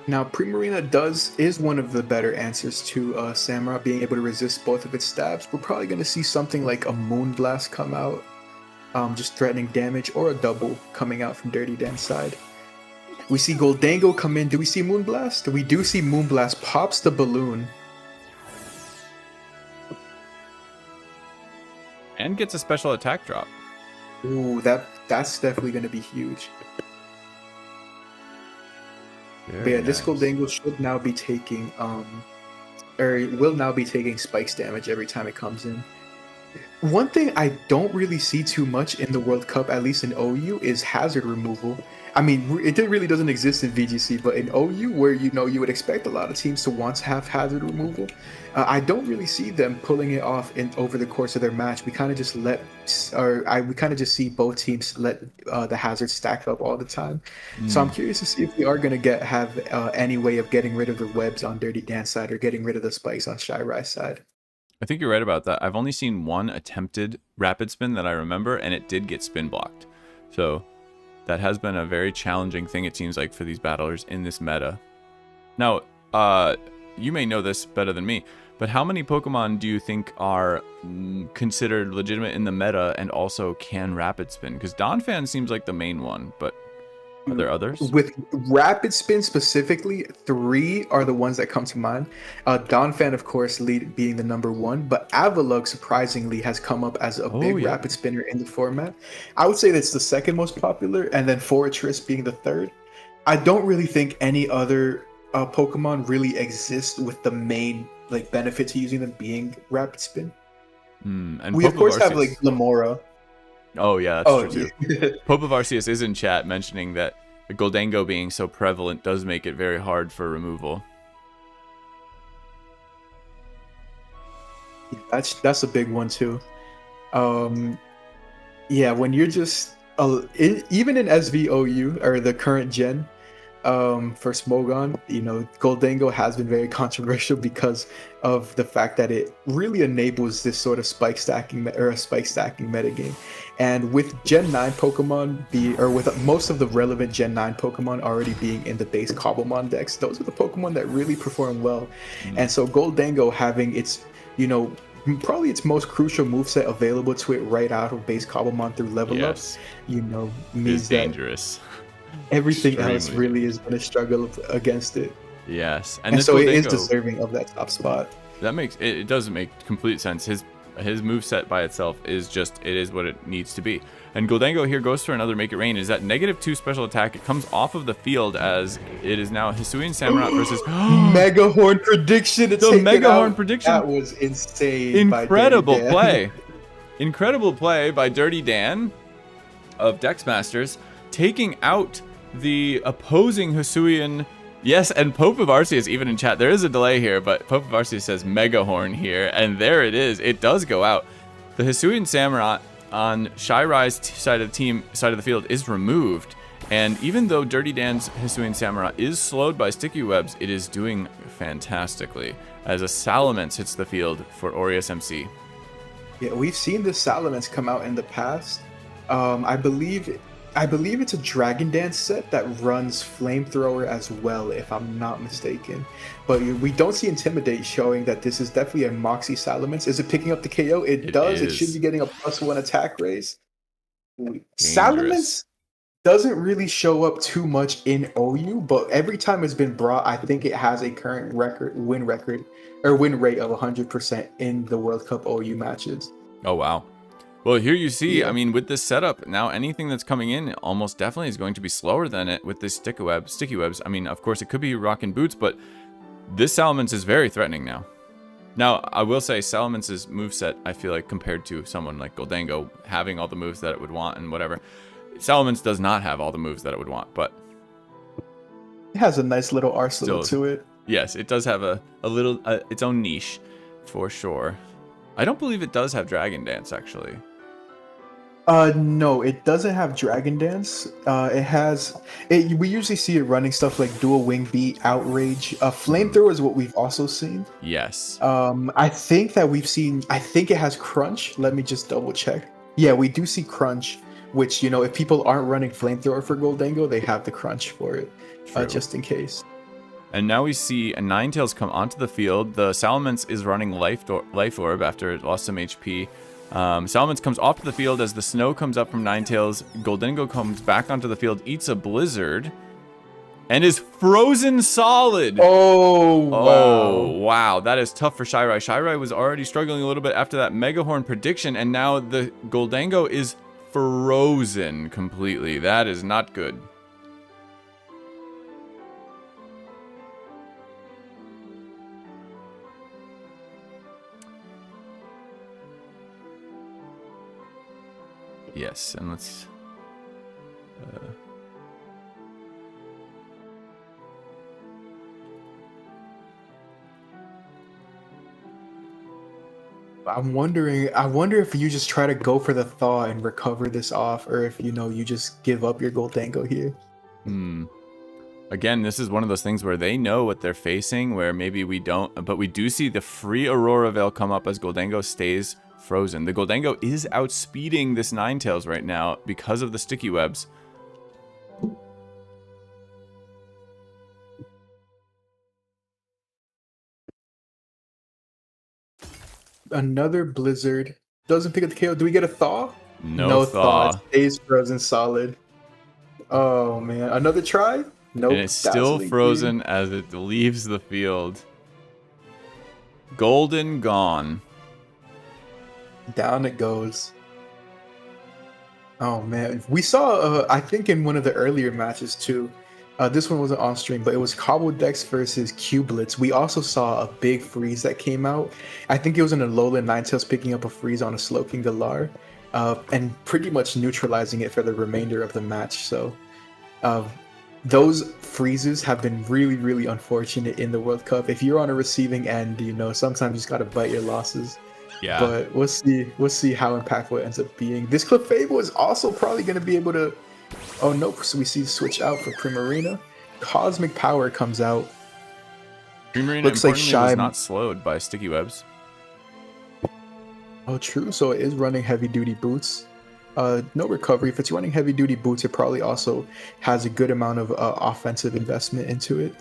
Now, Primarina is one of the better answers to Samurott being able to resist both of its stabs. We're probably going to see something like a Moonblast come out. just threatening damage, or a double coming out from Dirty Dan's side. We see Goldango come in. Do we see Moonblast? We do see Moonblast pops the balloon. And gets a special attack drop. Ooh, that's definitely going to be huge. But yeah, this Goldango should now be taking or will now be taking spikes damage every time it comes in. One thing I don't really see too much in the World Cup, at least in OU, is hazard removal. I mean, it really doesn't exist in VGC, but in OU, where you would expect a lot of teams to want to have hazard removal, I don't really see them pulling it off over the course of their match. We kind of just see both teams let the hazards stack up all the time. So I'm curious to see if we are going to have any way of getting rid of the webs on Dirty Dan's side or getting rid of the spikes on Shy Rise side. I think you're right about that. I've only seen one attempted rapid spin that I remember, and it did get spin blocked. So that has been a very challenging thing, it seems like, for these battlers in this meta. Now, you may know this better than me, but how many Pokemon do you think are considered legitimate in the meta and also can rapid spin? Because Donphan seems like the main one, but are there others? With rapid spin specifically, 3 are the ones that come to mind. Donphan, of course, being the number 1, but Avalugg surprisingly has come up as a big rapid spinner in the format. I would say that's the second most popular, and then Forretress being the third. I don't really think any other Pokemon really exist with the main benefit to using them being rapid spin. And we of course have Lamora. Oh yeah, that's true too. Pope of Arceus is in chat mentioning that the Goldango being so prevalent does make it very hard for removal. That's a big one too. Yeah, when you're just even in SVOU or the current gen, for Smogon, Goldango has been very controversial because of the fact that it really enables this sort of spike stacking metagame. And with Gen 9 Pokemon with most of the relevant Gen 9 Pokemon already being in the base Cobblemon decks, those are the Pokemon that really perform well. And so Goldango having its, probably its most crucial moveset available to it right out of base Cobblemon through level ups, means that dangerous. Everything else really is going to struggle against it. Yes, and so it is deserving of that top spot. That makes it does make complete sense. His moveset by itself is it is what it needs to be. And Goldango here goes for another Make It Rain. Is that -2 special attack? It comes off of the field as it is now Hisuian Samurott versus Mega Horn prediction. The Mega Horn prediction. That was insane. Incredible play. Incredible play by Dirty Dan of DexMasters, taking out the opposing Hisuian. Yes, and Pope of Arceus even in chat. There is a delay here, but Pope of Arceus says Mega Horn here, and there it is. It does go out. The Hisuian Samurott on Shy Rise side of the field is removed, and even though Dirty Dan's Hisuian Samurott is slowed by sticky webs, it is doing fantastically as a Salamence hits the field for AureusMC. Yeah, we've seen the Salamence come out in the past. I believe it's a Dragon Dance set that runs Flamethrower as well, if I'm not mistaken. But we don't see Intimidate showing that this is definitely a Moxie Salamence. Is it picking up the KO? It does. It should be getting a +1 attack raise. Salamence doesn't really show up too much in OU, but every time it's been brought, I think it has a current win rate of 100% in the World Cup OU matches. Oh, wow. Well, here you see, I mean, with this setup, now anything that's coming in almost definitely is going to be slower than it with this sticky webs. I mean, of course, it could be Rockin' Boots, but this Salamence is very threatening now. Now, I will say Salamence's moveset, I feel like, compared to someone like Goldango having all the moves that it would want and whatever, Salamence does not have all the moves that it would want, but it has a nice little arsenal to it. Yes, it does have a little, its own niche, for sure. I don't believe it does have Dragon Dance, actually. No, it doesn't have Dragon Dance. We usually see it running stuff like Dual Wing Beat, Outrage. Flamethrower is what we've also seen. Yes. I think it has Crunch. Let me just double check. Yeah, we do see Crunch, which, if people aren't running Flamethrower for Goldango, they have the Crunch for it, just in case. And now we see a Ninetales come onto the field. The Salamence is running Life Orb after it lost some HP. Salamence comes off to the field as the snow comes up from Ninetales. Gholdengo comes back onto the field, eats a blizzard, and is frozen solid. Oh, wow. Oh, wow. That is tough for Shirai. Shirai was already struggling a little bit after that Megahorn prediction, and now the Gholdengo is frozen completely. That is not good. Yes, and let's... I wonder if you just try to go for the thaw and recover this off, or if, you just give up your Gholdengo here. Again, this is one of those things where they know what they're facing, where maybe we don't, but we do see the free Aurora Veil come up as Gholdengo stays frozen. The Gholdengo is outspeeding this Ninetales right now because of the sticky webs. Another blizzard. Doesn't pick up the KO. Do we get a thaw? No thaw. It stays frozen solid. Oh man. Another try? Nope. And it's still Dazzling frozen as it leaves the field. Golden gone. Down it goes. Oh man, we saw I think in one of the earlier matches too. This one wasn't on stream, but it was Cobbledex versus Cublets. We also saw a big freeze that came out. I think it was an Alola Ninetales picking up a freeze on a Slowking Galar, and pretty much neutralizing it for the remainder of the match. So those freezes have been really, really unfortunate in the World Cup. If you're on a receiving end, sometimes you just gotta bite your losses. Yeah. But we'll see how impactful it ends up being. This Clefable is also probably going to be able to... Oh, nope. So we see switch out for Primarina. Cosmic Power comes out. Primarina Looks like importantly was Shy... not slowed by sticky webs. Oh, true. So it is running heavy-duty boots. No recovery. If it's running heavy-duty boots, it probably also has a good amount of offensive investment into it.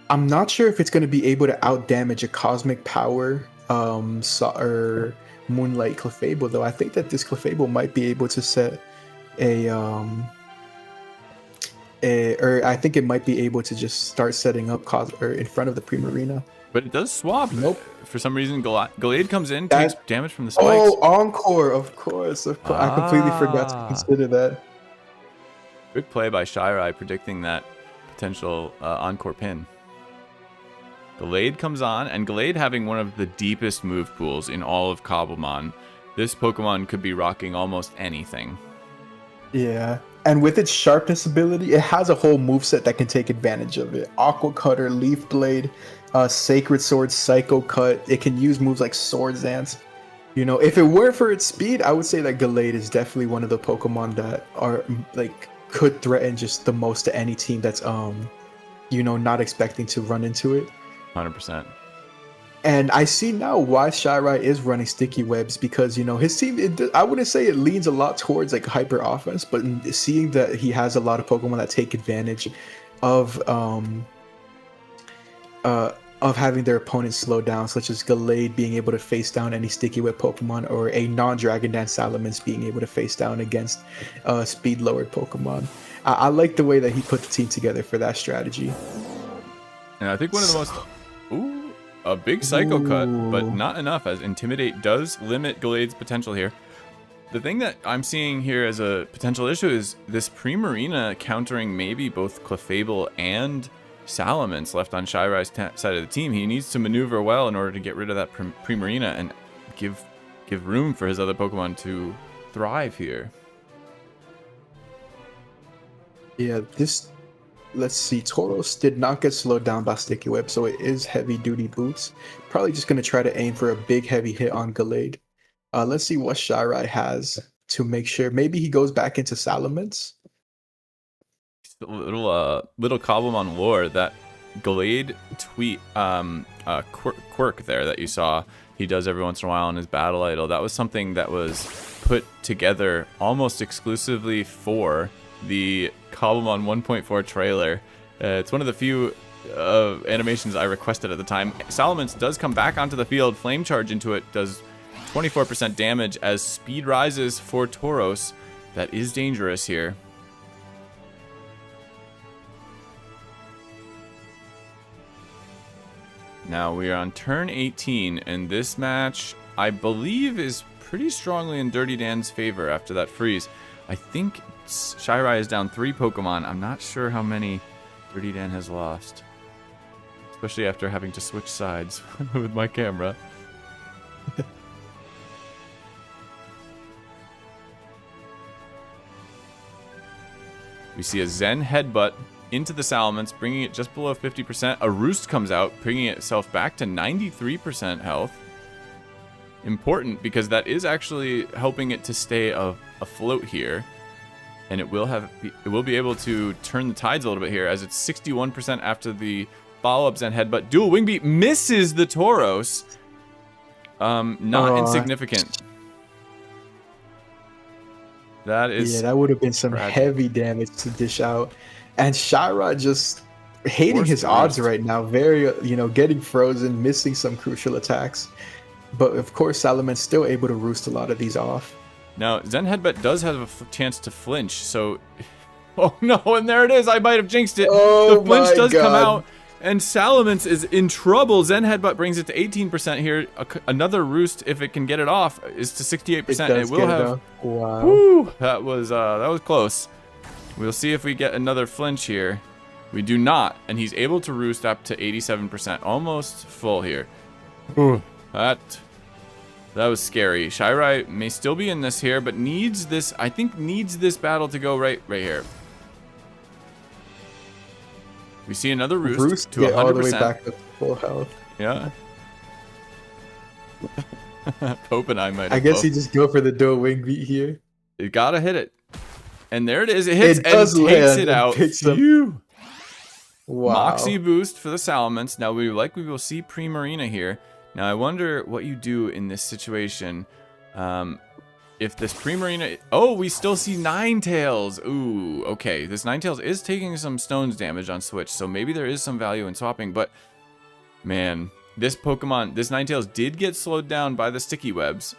I'm not sure if it's going to be able to outdamage a Cosmic Power... or Moonlight Clefable, though. I think that this Clefable might be able to set or I think it might be able to just start setting up in front of the Primarina. But it does swap. Nope. For some reason, Gallade comes in, takes damage from the spikes. Oh, Encore, of course. I completely forgot to consider that. Good play by Shirai predicting that potential Encore pin. Gallade comes on, and Gallade having one of the deepest move pools in all of Cobblemon. This Pokemon could be rocking almost anything. Yeah, and with its sharpness ability, it has a whole moveset that can take advantage of it. Aqua Cutter, Leaf Blade, Sacred Sword, Psycho Cut. It can use moves like Sword Dance. If it weren't for its speed, I would say that Gallade is definitely one of the Pokemon that are could threaten just the most to any team that's not expecting to run into it. 100%. And I see now why Shirai is running sticky webs, because his team, I wouldn't say it leans a lot towards hyper offense, but seeing that he has a lot of Pokemon that take advantage of having their opponents slow down, such as Gallade being able to face down any sticky web Pokemon, or a non-Dragon Dance Salamence being able to face down against speed lowered Pokemon. I like the way that he put the team together for that strategy. And I think one of the most... Ooh, a big Psycho Cut, but not enough, as Intimidate does limit Gallade's potential here. The thing that I'm seeing here as a potential issue is this Primarina countering maybe both Clefable and Salamence left on Shirai's side of the team. He needs to maneuver well in order to get rid of that Primarina and give room for his other Pokemon to thrive here. Yeah, let's see. Tauros did not get slowed down by Sticky Web, so it is heavy-duty boots. Probably just going to try to aim for a big, heavy hit on Gallade. Let's see what Shirai has to make sure. Maybe he goes back into Salamence. Little Cobblemon lore, that Gallade tweet quirk there that you saw he does every once in a while in his battle idol, that was something that was put together almost exclusively for the Cobblemon 1.4 trailer. It's one of the few animations I requested at the time. Salamence does come back onto the field, Flame Charge into it, does 24% damage as speed rises for Tauros. That is dangerous here. Now we are on turn 18, and this match, I believe, is pretty strongly in Dirty Dan's favor after that freeze. I think Shirai is down 3 Pokemon. I'm not sure how many Dirty Dan has lost. Especially after having to switch sides with my camera. We see a Zen Headbutt into the Salamence, bringing it just below 50%. A Roost comes out, bringing itself back to 93% health. Important, because that is actually helping it to stay afloat here. And it will be able to turn the tides a little bit here, as it's 61% after the follow-up Zen Headbutt. Dual Wing Beat misses the Tauros. Not insignificant. That is... Yeah, that would have been some tragic. heavy damage to dish out. And Shira just hating his odds right now. Very, getting frozen, missing some crucial attacks. But of course, Salaman's still able to roost a lot of these off. Now, Zen Headbutt does have a chance to flinch, so... Oh no, and there it is! I might have jinxed it! Oh, the flinch does God. come out, and Salamence is in trouble. Zen Headbutt brings it to 18% here. Another Roost, if it can get it off, is to 68%. It will have... Wow. Woo! That was close. We'll see if we get another flinch here. We do not, and he's able to Roost up to 87%. Almost full here. Ooh. That was scary. Shirai may still be in this here, but needs this battle to go right here. We see another Roost to 100%. All the way back to full health. Yeah. Pope and I might have I guess both. he just go for the dual wing beat here. You gotta hit it. And there it is. It hits It does and takes land it and out. picks up- Phew. Wow. Moxie boost for the Salamence. Now we will see Primarina here. Now I wonder what you do in this situation. If this Primarina... Oh, we still see Ninetales. Ooh, okay. This Ninetales is taking some stones damage on switch, so maybe there is some value in swapping, but... Man, this Pokemon, this Ninetales did get slowed down by the sticky webs.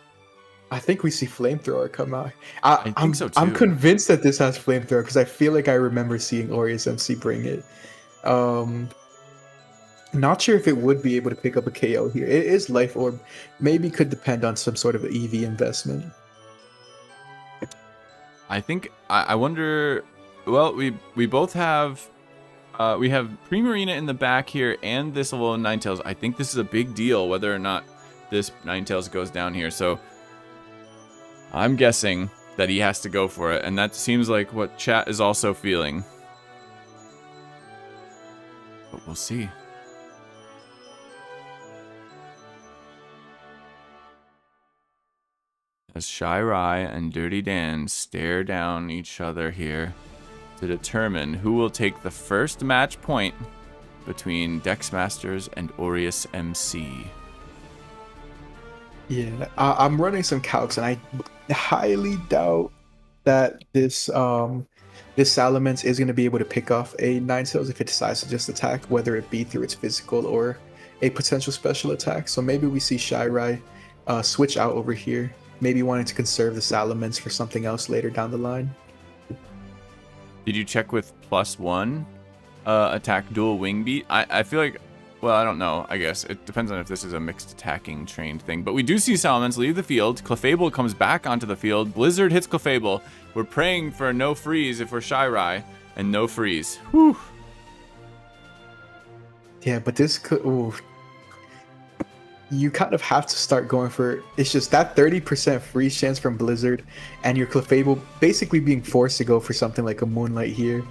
I think we see Flamethrower come out. I think so too. I'm convinced that this has Flamethrower because I feel like I remember seeing AureusMC bring it. Not sure if it would be able to pick up a KO here. It is Life Orb. Maybe could depend on some sort of EV investment. I think I wonder. Well, we both have we have Primarina in the back here and this alone Ninetales. I think this is a big deal whether or not this Ninetales goes down here. So I'm guessing that he has to go for it, and that seems like what chat is also feeling. But we'll see. As Shirai and Dirty Dan stare down each other here to determine who will take the first match point between DexMasters and AureusMC. Yeah, I'm running some calcs, and I highly doubt that this Salamence is going to be able to pick off a Ninetales if it decides to just attack, whether it be through its physical or a potential special attack. So maybe we see Shirai switch out over here. Maybe wanting to conserve the Salamence for something else later down the line. Did you check with +1 attack dual wing beat? I feel like, well, I don't know. I guess it depends on if this is a mixed attacking trained thing. But we do see Salamence leave the field. Clefable comes back onto the field. Blizzard hits Clefable. We're praying for no freeze if we're Shirai, and no freeze. Whew. Yeah, but this could... Ooh. You kind of have to start going for... It's just that 30% freeze chance from Blizzard and your Clefable basically being forced to go for something like a Moonlight here.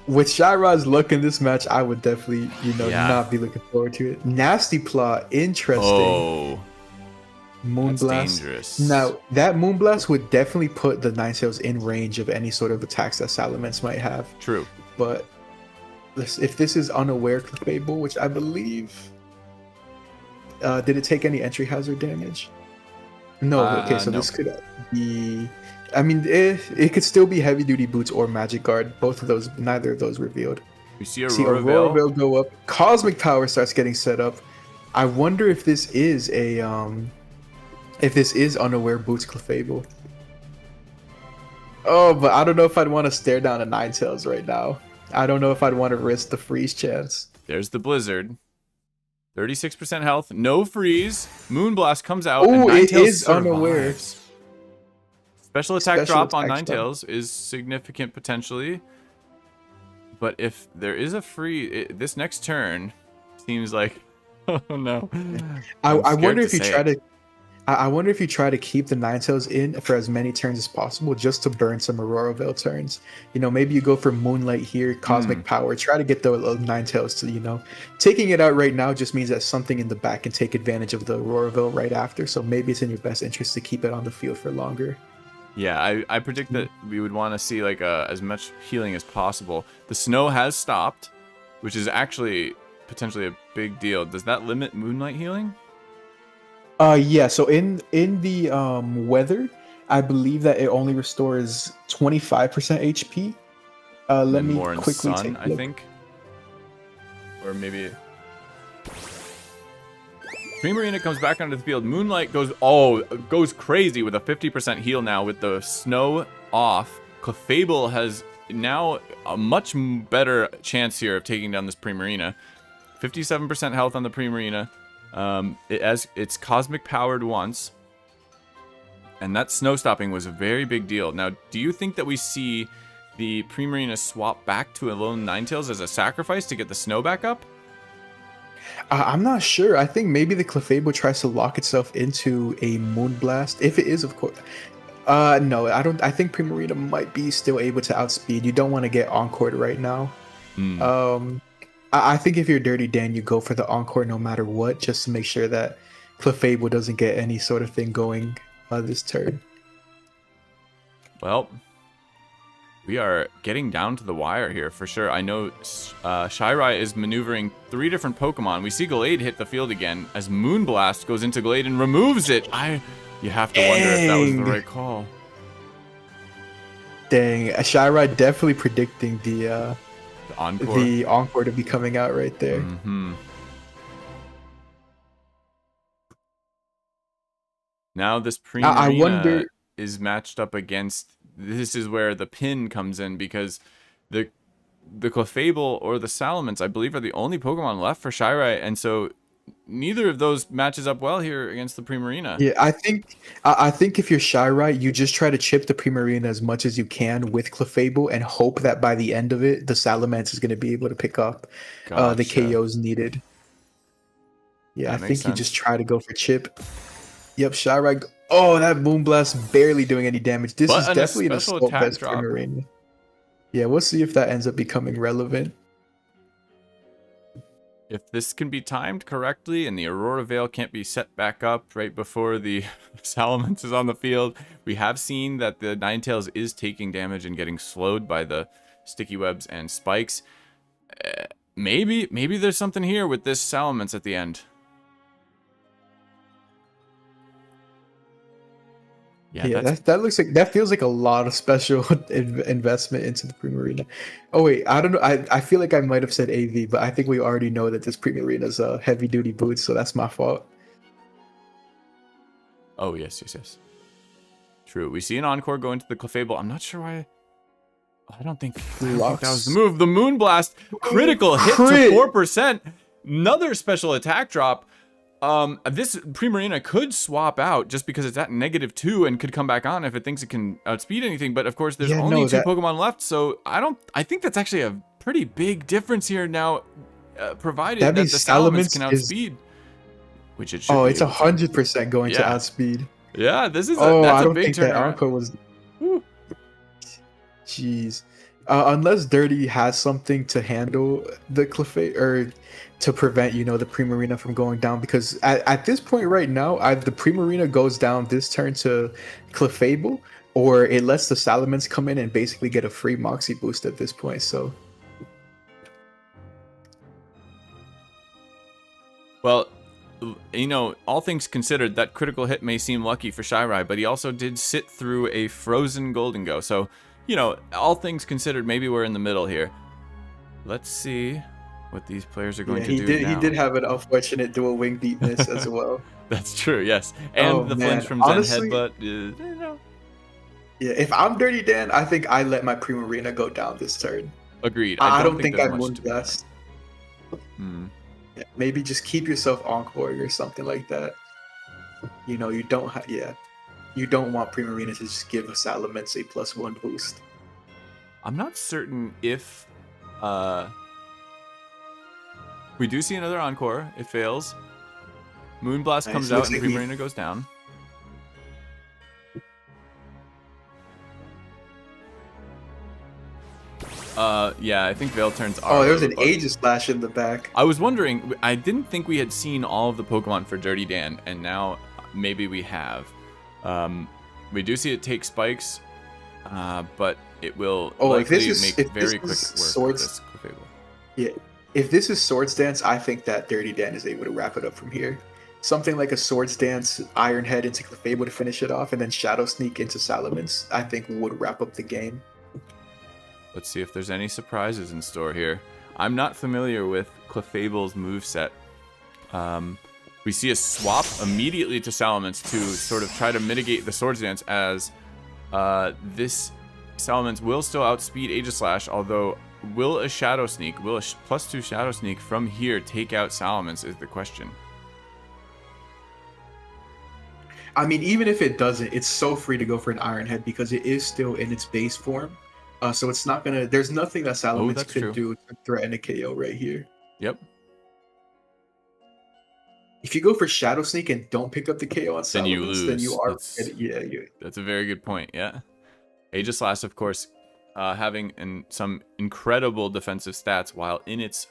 With Shirai's luck in this match, I would definitely, not be looking forward to it. Nasty Plot, interesting. Oh, Moonblast. That's dangerous. Now, that Moonblast would definitely put the Ninetales in range of any sort of attacks that Salamence might have. True. But if this is unaware Clefable, which I believe... did it take any entry hazard damage? No, okay, so no. this could be... I mean, it could still be Heavy Duty Boots or Magic Guard. Both of those, neither of those revealed. We see Aurora Aurora Veil go up. Cosmic Power starts getting set up. I wonder if this is a If this is unaware boots Clefable. Oh, but I don't know if I'd want to stare down a Ninetales right now. I don't know if I'd want to risk the freeze chance. There's the Blizzard. 36% health, no freeze. Moonblast comes out. Oh, and it Ninetales is unaware. survives. Special attack Special drop on attack drop. Ninetales is significant potentially. But if there is a free, this next turn seems like, oh no. I wonder if you try to. I wonder if you try to keep the Ninetales in for as many turns as possible, just to burn some Aurora Veil turns. You know, maybe you go for Moonlight here, Cosmic Power. Try to get the Ninetales to, you know, taking it out right now just means that something in the back can take advantage of the Aurora Veil right after. So maybe it's in your best interest to keep it on the field for longer. Yeah, I predict that we would want to see like as much healing as possible. The snow has stopped, which is actually potentially a big deal. Does that limit Moonlight healing? Yeah, so in the weather, I believe that it only restores 25% HP. Let me more in quickly sun, take a I look. think. Or maybe Primarina comes back onto the field. Moonlight goes crazy with a 50% heal now with the snow off. Clefable has now a much better chance here of taking down this Primarina. 57% health on the Primarina. It's cosmic powered once, and that snow stopping was a very big deal. Now, do you think that we see the Primarina swap back to a lone Ninetales as a sacrifice to get the snow back up? I'm not sure. I think maybe the Clefable tries to lock itself into a Moonblast, if it is, of course. No, I don't. I think Primarina might be still able to outspeed. You don't want to get Encored right now. I think if you're Dirty Dan, you go for the Encore no matter what, just to make sure that Clefable doesn't get any sort of thing going this turn. Well, we are getting down to the wire here for sure. I know Shirai is maneuvering 3 different Pokemon. We see Gallade hit the field again as Moonblast goes into Gallade and removes it. You have to wonder if that was the right call. Dang, Shirai definitely predicting the Encore to be coming out right there. Now this Primarina I wonder is matched up against. This is where the pin comes in because the Clefable or the Salamence, I believe, are the only Pokemon left for Shirai, and so neither of those matches up well here against the Primarina. Yeah, I think if you're Shirai, you just try to chip the Primarina as much as you can with Clefable and hope that by the end of it, the Salamence is going to be able to pick up the KOs needed. Yeah, I think you just try to go for chip. Yep, Shirai. Oh, that Moonblast barely doing any damage. This is definitely an assault vest Primarina. Yeah, we'll see if that ends up becoming relevant. If this can be timed correctly and the Aurora Veil can't be set back up right before the Salamence is on the field, we have seen that the Ninetales is taking damage and getting slowed by the sticky webs and spikes. Maybe there's something here with this Salamence at the end. Yeah, that feels like a lot of special investment into the Primarina. Oh wait, I don't know. I feel like I might have said AV, but I think we already know that this Primarina is a heavy duty boot, so that's my fault. Oh yes. True. We see an Encore go into the Clefable. I'm not sure why. I don't think that was the move. The Moonblast critical hit to 4%. Another special attack drop. This Primarina could swap out just because it's at -2 and could come back on if it thinks it can outspeed anything. But of course, there's only 2 Pokemon left, so I think that's actually a pretty big difference here now, provided that the Salamence can outspeed, which it should. Oh, it's 100% going to outspeed. Yeah, this is that's a big turn. That Encore was. Jeez. Unless Dirty has something to handle the Clefable or to prevent, the Primarina from going down, because at this point right now, either the Primarina goes down this turn to Clefable, or it lets the Salamence come in and basically get a free Moxie boost at this point. So, well, all things considered, that critical hit may seem lucky for Shirai, but he also did sit through a frozen Golden Go. So, all things considered, maybe we're in the middle here. Let's see. what these players are going to he do did. now. He did have an unfortunate dual wing beat miss as well. That's true, yes. And Oh, the man. flinch from Zen Honestly- headbutt. You know. Yeah, if I'm Dirty Dan, I think I let my Primarina go down this turn. Agreed. I don't think I there's much to be Moonblast. done. Hmm. Yeah, maybe just keep yourself Encore or something like that. You know, you don't you don't want Primarina to just give a Salamence a +1 boost. I'm not certain if we do see another Encore. It fails. Moonblast Nice. comes Looks out and like we- Primarina goes down. Yeah, I think Veil turns are. Oh, there's a an little buggy. Aegislash in the back. I was wondering, I didn't think we had seen all of the Pokemon for Dirty Dan, and now maybe we have. We do see it take spikes, but it will Oh, if likely this is- make if this very quick work is of Swords- this Clefable. Yeah, if this is Swords Dance, I think that Dirty Dan is able to wrap it up from here. Something like a Swords Dance, Iron Head into Clefable to finish it off, and then Shadow Sneak into Salamence, I think would wrap up the game. Let's see if there's any surprises in store here. I'm not familiar with Clefable's moveset. We see a swap immediately to Salamence to sort of try to mitigate the Swords Dance, as this Salamence will still outspeed Aegislash, although will a Shadow Sneak, will a +2 Shadow Sneak from here take out Salamence is the question. I mean, even if it doesn't, it's so free to go for an Iron Head because it is still in its base form. So it's not gonna. There's nothing that Salamence that's could true. do to threaten a KO right here. Yep. If you go for Shadow Sneak and don't pick up the KO on Salamence, Then you lose. then you are. That's- Yeah. That's a very good point, yeah. Aegislash, of course, having some incredible defensive stats while in its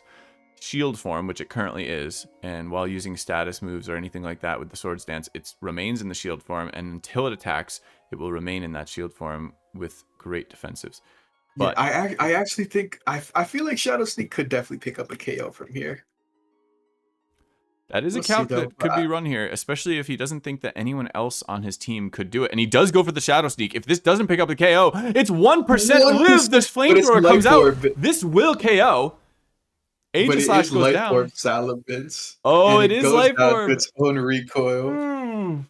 shield form, which it currently is, and while using status moves or anything like that with the Swords Dance, it remains in the shield form, and until it attacks, it will remain in that shield form with great defensives. But Yeah, I actually think I feel like Shadow Sneak could definitely pick up a KO from here. that is a we'll see, count though. that could be run here, especially if he doesn't think that anyone else on his team could do it. And he does go for the Shadow Sneak. If this doesn't pick up the KO, it's 1% live. 1%, This but it's flamethrower Life comes out. Orb. This will KO. But it Aegislash is goes Life down. Orb Salamence. Oh, and it is goes Life down to Orb. its own recoil. Hmm.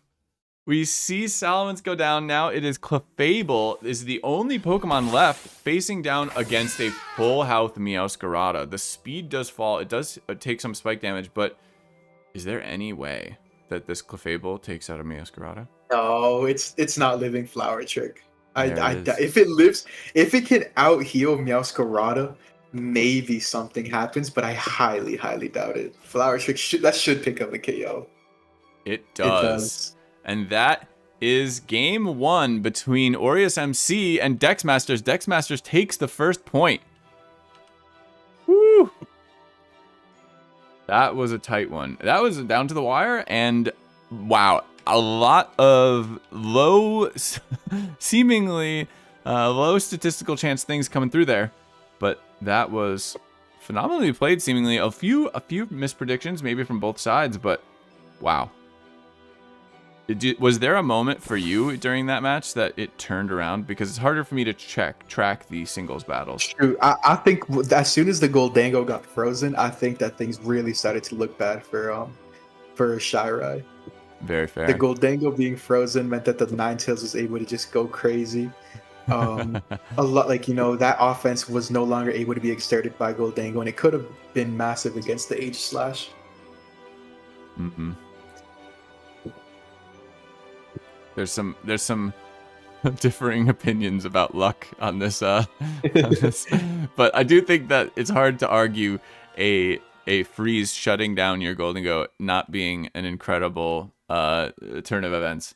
We see Salamence go down. Now it is Clefable is the only Pokemon left facing down against a full health Meowscarada. The speed does fall. It does take some spike damage, but is there any way that this Clefable takes out a Meowscarada? No, it's not Living Flower Trick. There it is. If it lives, if it can out heal Meowscarada, maybe something happens, but I highly doubt it. Flower Trick should pick up a KO. It does. And that is game 1 between AureusMC and DexMasters. DexMasters takes the first point. Woo! That was a tight one. That was down to the wire, and wow, a lot of seemingly low statistical chance things coming through there, but that was phenomenally played. Seemingly a few mispredictions, maybe from both sides, but wow. Was there a moment for you during that match that it turned around? Because it's harder for me to track the singles battles. True. I think as soon as the Goldango got frozen, I think that things really started to look bad for Shirai. Very fair. The Goldango being frozen meant that the Ninetales was able to just go crazy. A lot, like, you know, that offense was no longer able to be exerted by Goldango, and it could have been massive against the Aegislash. Mm-hmm. There's some differing opinions about luck on this, but I do think that it's hard to argue a freeze shutting down your Goldango not being an incredible turn of events.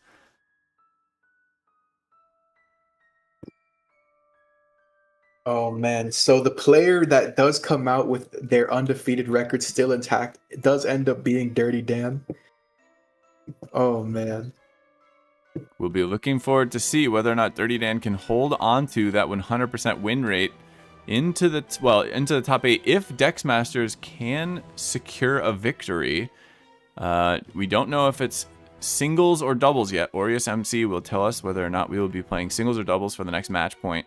Oh man, so the player that does come out with their undefeated record still intact, it does end up being Dirty Dan. Oh man. We'll be looking forward to see whether or not Dirty Dan can hold on to that 100% win rate into the top 8 if DexMasters can secure a victory. We don't know if it's singles or doubles yet. AureusMC will tell us whether or not we will be playing singles or doubles for the next match point.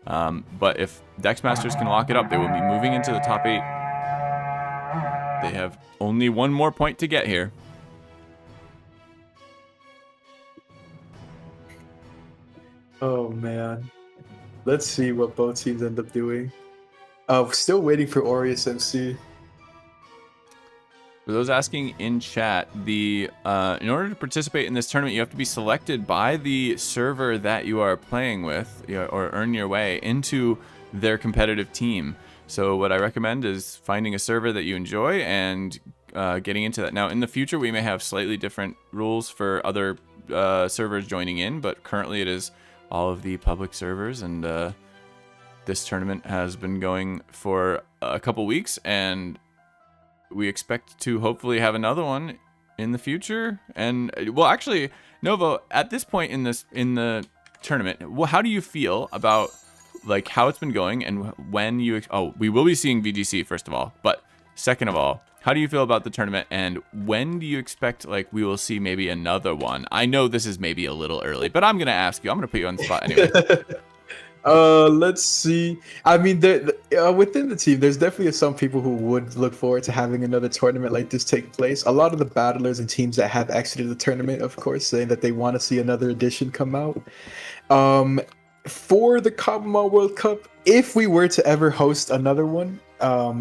But if DexMasters can lock it up, they will be moving into the top 8 They have only one more point to get here. Oh man. Let's see what both teams end up doing. Still waiting for AureusMC. For those asking in chat, in order to participate in this tournament, you have to be selected by the server that you are playing with, or earn your way into their competitive team. So what I recommend is finding a server that you enjoy and getting into that. Now, in the future, we may have slightly different rules for other servers joining in, but currently it is all of the public servers, and this tournament has been going for a couple weeks, and we expect to hopefully have another one in the future. And well, actually, Novo, at this point in the tournament, well, how do you feel about like how it's been going, and when you we will be seeing VGC first of all, but second of all, how do you feel about the tournament, and when do you expect like we will see maybe another one? I know this is maybe a little early, but I'm gonna ask you. I'm gonna put you on the spot anyway. Let's see. I mean, within the team, there's definitely some people who would look forward to having another tournament like this take place. A lot of the battlers and teams that have exited the tournament, of course, saying that they want to see another edition come out. For the Cobblemon World Cup, if we were to ever host another one,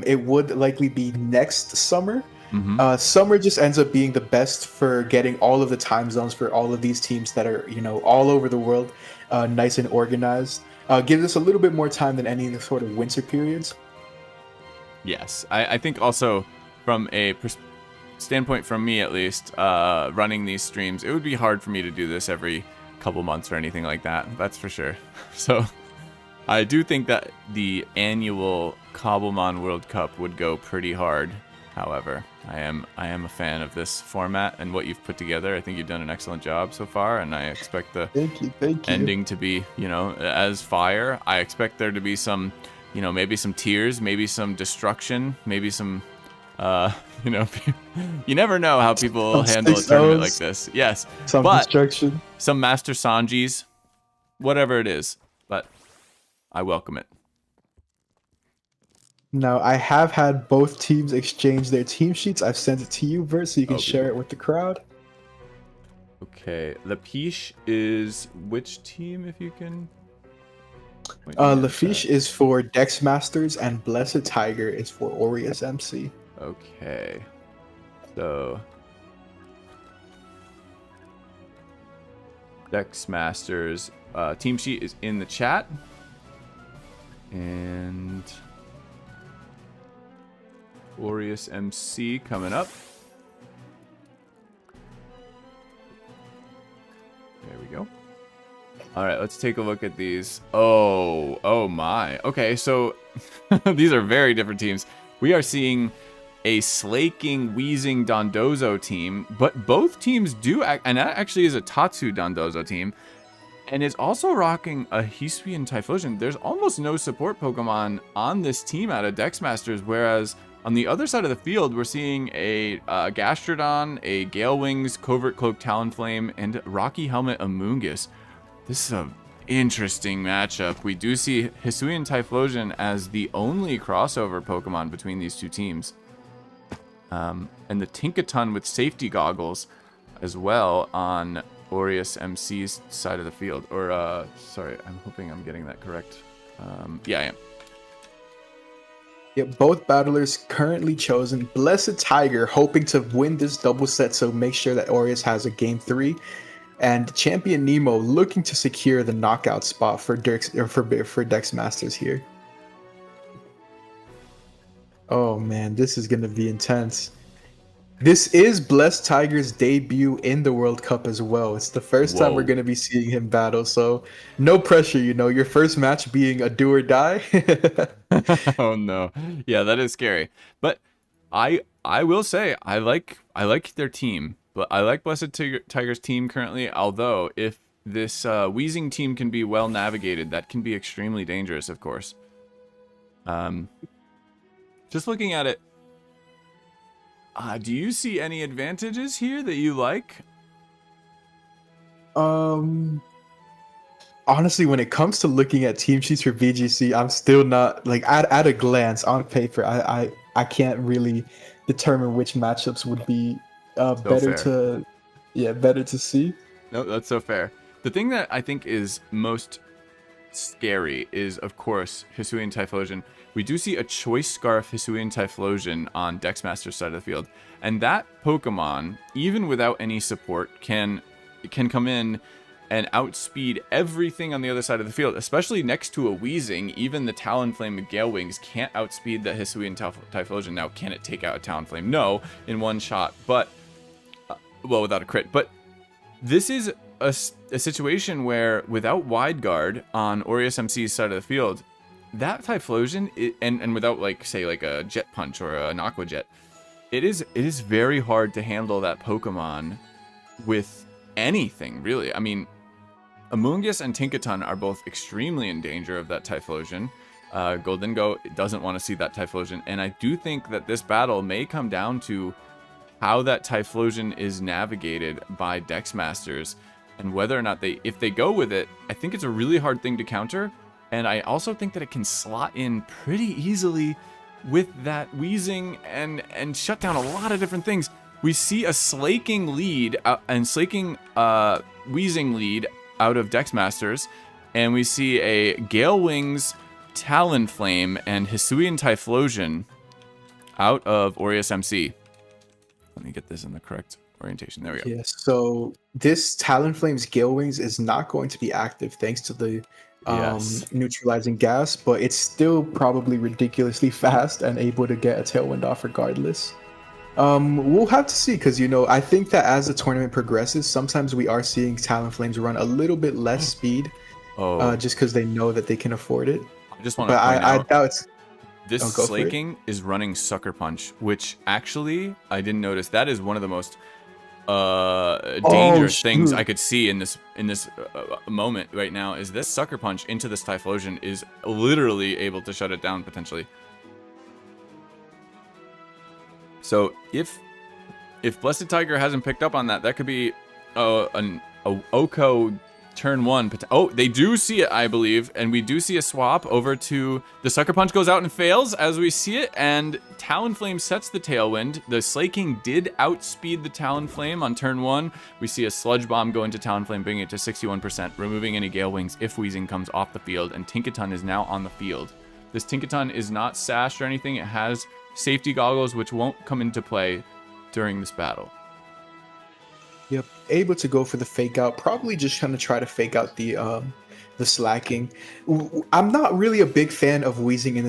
it would likely be next summer. Mm-hmm. Summer just ends up being the best for getting all of the time zones for all of these teams that are, all over the world, nice and organized. Gives us a little bit more time than any of the sort of winter periods. Yes, I think also from a standpoint from me at least, running these streams, it would be hard for me to do this every couple months or anything like that. That's for sure. So I do think that the annual Cobblemon World Cup would go pretty hard. However, I am a fan of this format and what you've put together. I think you've done an excellent job so far, and I expect the Thank you. ending to be, as fire. I expect there to be some, maybe some tears, maybe some destruction, maybe some, you never know how people handle a tournament like this. Yes, Some destruction. Some Master Sanjis, whatever it is, but I welcome it. Now, I have had both teams exchange their team sheets. I've sent it to you, Vert, so you can share it with the crowd. Okay, Lapiche is which team, if you can? Lafiche is for DexMasters, and Blessed Tiger is for AureusMC. Okay, so DexMasters team sheet is in the chat, and AureusMC coming up. There we go. All right, let's take a look at these. Oh my. Okay, so these are very different teams. We are seeing a slaking, wheezing Dondozo team, but both teams do and that actually is a Tatsu Dondozo team, and is also rocking a Hisuian Typhlosion. There's almost no support Pokemon on this team out of DexMasters, whereas on the other side of the field, we're seeing a Gastrodon, a Gale Wings, Covert Cloak Talonflame, and Rocky Helmet Amoonguss. This is an interesting matchup. We do see Hisuian Typhlosion as the only crossover Pokemon between these two teams. And the Tinkaton with safety goggles as well on AureusMC's side of the field. Or, sorry, I'm hoping I'm getting that correct. Yeah, I am. Yeah, both battlers currently chosen. Blessed Tiger hoping to win this double set, so make sure that Aureus has a game 3. And Champion Nemo looking to secure the knockout spot for DexMasters here. Oh man, this is gonna be intense. This is Blessed Tiger's debut in the World Cup as well. It's the first time we're going to be seeing him battle, so no pressure, your first match being a do or die. Oh no. Yeah, that is scary. But I will say I like their team, but I like Blessed Tiger's team currently, although if this wheezing team can be well navigated, that can be extremely dangerous, of course. Just looking at it, do you see any advantages here that you like? honestly, when it comes to looking at team sheets for BGC, I'm still not like at a glance on paper. I can't really determine which matchups would be better fair. better to see. No, that's so fair. The thing that I think is most scary is, of course, Hisuian Typhlosion. We do see a Choice Scarf Hisuian Typhlosion on DexMasters side of the field, and that Pokemon, even without any support, can come in and outspeed everything on the other side of the field, especially next to a Weezing. Even the Talonflame and Gale Wings can't outspeed the Hisuian Typhlosion. Now, can it take out a Talonflame? No, in one shot, but well, without a crit. But this is a situation where, without Wide Guard on AureusMC's side of the field, that Typhlosion, and without, like, say, like a Jet Punch or an Aqua Jet, it is very hard to handle that Pokemon with anything, really. I mean, Amoonguss and Tinkaton are both extremely in danger of that Typhlosion. Goldengo doesn't want to see that Typhlosion, and I do think that this battle may come down to how that Typhlosion is navigated by DexMasters, and whether or not if they go with it. I think it's a really hard thing to counter, and I also think that it can slot in pretty easily with that Weezing and shut down a lot of different things. We see a Slaking lead and Slaking Weezing lead out of DexMasters, and we see a Gale Wings, Talonflame, and Hisuian Typhlosion out of AureusMC. Let me get this in the correct orientation. There we go. Yes. So this Talonflame's Gale Wings is not going to be active thanks to the neutralizing gas, but it's still probably ridiculously fast and able to get a Tailwind off regardless. We'll have to see, because, you know, I think that as the tournament progresses, sometimes we are seeing Talonflames run a little bit less speed, just because they know that they can afford it. I just want to point I out, doubt it's... this Slaking is running Sucker Punch, which actually I didn't notice. That is one of the most dangerous things I could see in this moment right now. Is this Sucker Punch into this Typhlosion is literally able to shut it down potentially. So if Blessed Tiger hasn't picked up on that, that could be an Oko turn one. Oh, they do see it, I believe, and we do see a swap over to the Sucker Punch goes out and fails as we see it, and Talonflame sets the Tailwind. The Slaking did outspeed the Talonflame on turn one. We see a Sludge Bomb go into Talonflame, bringing it to 61%, removing any Gale Wings if Weezing comes off the field, and Tinkaton is now on the field. This Tinkaton is not sashed or anything. It has safety goggles, which won't come into play during this battle. Yep, able to go for the fake out. Probably just trying to try to fake out the slacking. I'm not really a big fan of Weezing in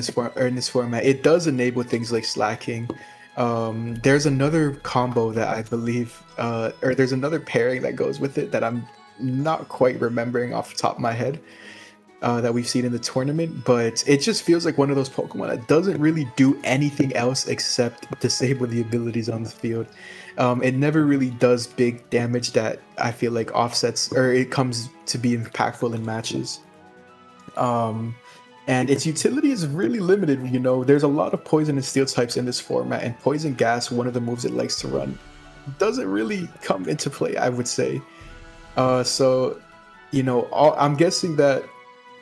this format. It does enable things like slacking. There's another combo that I believe, or there's another pairing that goes with it that I'm not quite remembering off the top of my head. That we've seen in the tournament, but it just feels like one of those Pokemon that doesn't really do anything else except disable the abilities on the field. It never really does big damage that I feel like offsets, or it comes to be impactful in matches. And its utility is really limited. You know, there's a lot of Poison and Steel types in this format, and Poison Gas, one of the moves it likes to run, doesn't really come into play, I would say. So, you know, I'm guessing that